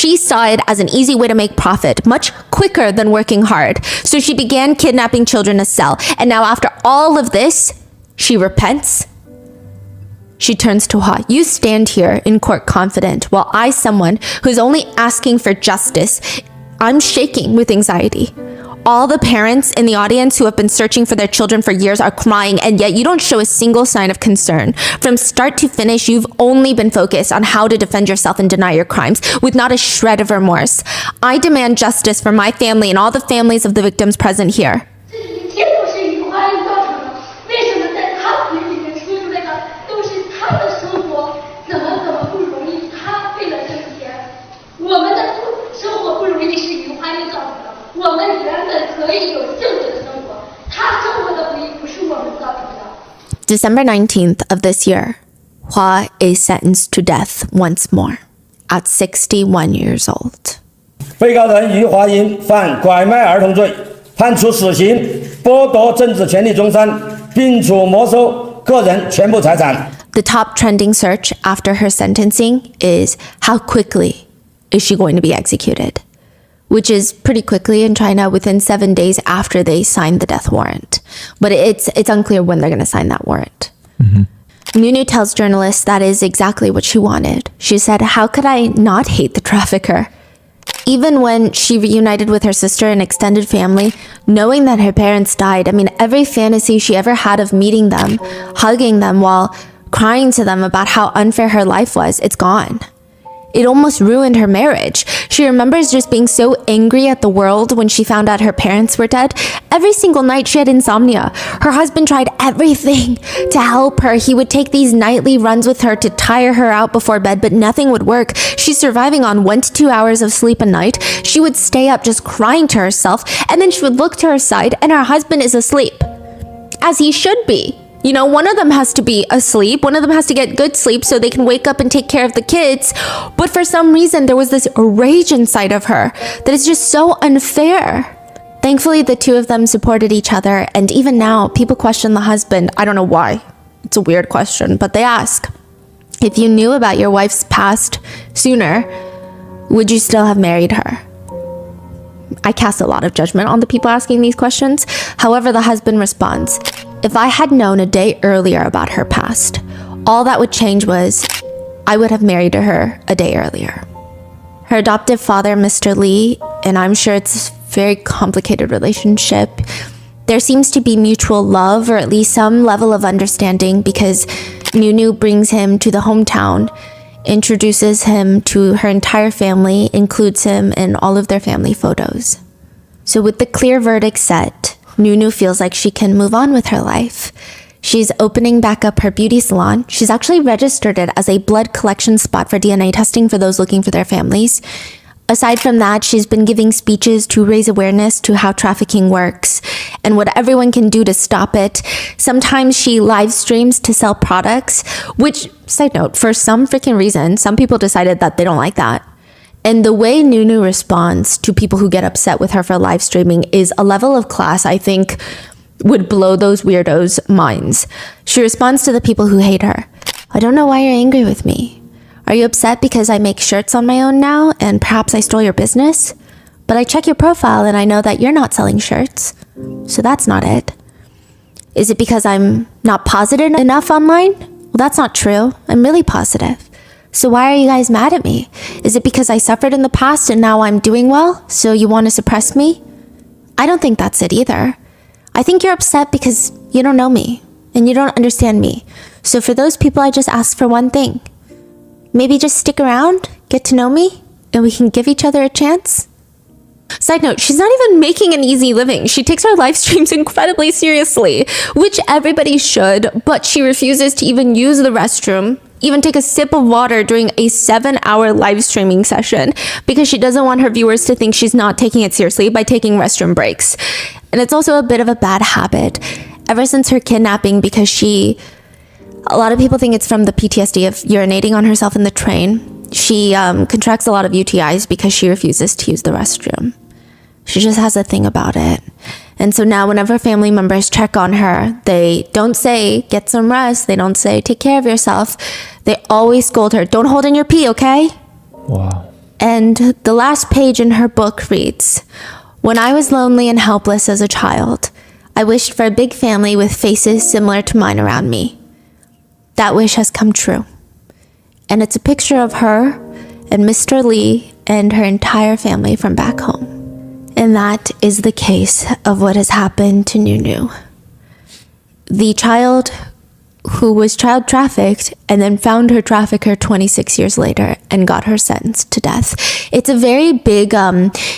She saw it as an easy way to make profit, much quicker than working hard. So she began kidnapping children to sell. And now after all of this, she repents. She turns to Hua. You stand here in court confident, while I, someone who's only asking for justice, I'm shaking with anxiety. All the parents in the audience who have been searching for their children for years are crying, and yet you don't show a single sign of concern. From start to finish, you've only been focused on how to defend yourself and deny your crimes, with not a shred of remorse. I demand justice for my family and all the families of the victims present here. December 19th of this year, Hua is sentenced to death once more at 61 years old. 被告人于华因犯拐卖儿童罪，判处死刑，剥夺政治权利终身，并处没收个人全部财产。 The top trending search after her sentencing is how quickly is she going to be executed? Which is pretty quickly in China, within 7 days after they signed the death warrant. But it's unclear when they're going to sign that warrant. Nunu tells journalists that is exactly what she wanted. She said, how could I not hate the trafficker? Even when she reunited with her sister and extended family, knowing that her parents died, I mean, every fantasy she ever had of meeting them, hugging them while crying to them about how unfair her life was, it's gone. It almost ruined her marriage. She remembers just being so angry at the world when she found out her parents were dead. Every single night she had insomnia. Her husband tried everything to help her. He would take these nightly runs with her to tire her out before bed, but nothing would work. She's surviving on 1 to 2 hours of sleep a night. She would stay up just crying to herself, and then she would look to her side and her husband is asleep. As he should be. You know, one of them has to be asleep. One of them has to get good sleep so they can wake up and take care of the kids. But for some reason, there was this rage inside of her that is just so unfair. Thankfully, the two of them supported each other. And even now, people question the husband. I don't know why. It's a weird question, but they ask, if you knew about your wife's past sooner, would you still have married her? I cast a lot of judgment on the people asking these questions. However, the husband responds, if I had known a day earlier about her past, all that would change was I would have married her a day earlier. Her adoptive father, Mr. Lee, and I'm sure it's a very complicated relationship. There seems to be mutual love, or at least some level of understanding, because Nunu brings him to the hometown, introduces him to her entire family, includes him in all of their family photos. So with the clear verdict set, Nunu feels like she can move on with her life. She's opening back up her beauty salon. She's actually registered it as a blood collection spot for DNA testing for those looking for their families. Aside from that, she's been giving speeches to raise awareness to how trafficking works and what everyone can do to stop it. Sometimes she live streams to sell products, which, side note, for some freaking reason, some people decided that they don't like that. And the way Nunu responds to people who get upset with her for live streaming is a level of class I think would blow those weirdos' minds. She responds to the people who hate her. I don't know why you're angry with me. Are you upset because I make shirts on my own now and perhaps I stole your business? But I check your profile and I know that you're not selling shirts. So that's not it. Is it because I'm not positive enough online? Well, that's not true. I'm really positive. So why are you guys mad at me? Is it because I suffered in the past and now I'm doing well, so you want to suppress me? I don't think that's it either. I think you're upset because you don't know me and you don't understand me. So for those people, I just ask for one thing. Maybe just stick around, get to know me, and we can give each other a chance. Side note, she's not even making an easy living. She takes her live streams incredibly seriously, which everybody should, but she refuses to even use the restroom, even take a sip of water during a 7-hour live streaming session, because she doesn't want her viewers to think she's not taking it seriously by taking restroom breaks. And it's also a bit of a bad habit. Ever since her kidnapping, because a lot of people think it's from the PTSD of urinating on herself in the train. She contracts a lot of UTIs because she refuses to use the restroom. She just has a thing about it. And so now whenever family members check on her, they don't say, get some rest. They don't say, take care of yourself. They always scold her, don't hold in your pee, okay? Wow. And the last page in her book reads, "When I was lonely and helpless as a child, I wished for a big family with faces similar to mine around me. That wish has come true." And it's a picture of her and Mr. Lee and her entire family from back home. And that is the case of what has happened to Nunu. The child who was child trafficked and then found her trafficker 26 years later and got her sentenced to death. It's a very big,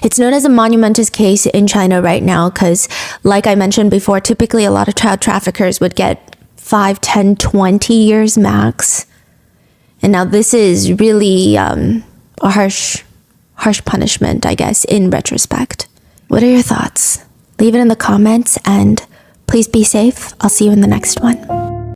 it's known as a monumentous case in China right now because, like I mentioned before, typically a lot of child traffickers would get 5, 10, 20 years max. And now this is really a harsh punishment, I guess, in retrospect. What are your thoughts? Leave it in the comments and please be safe. I'll see you in the next one.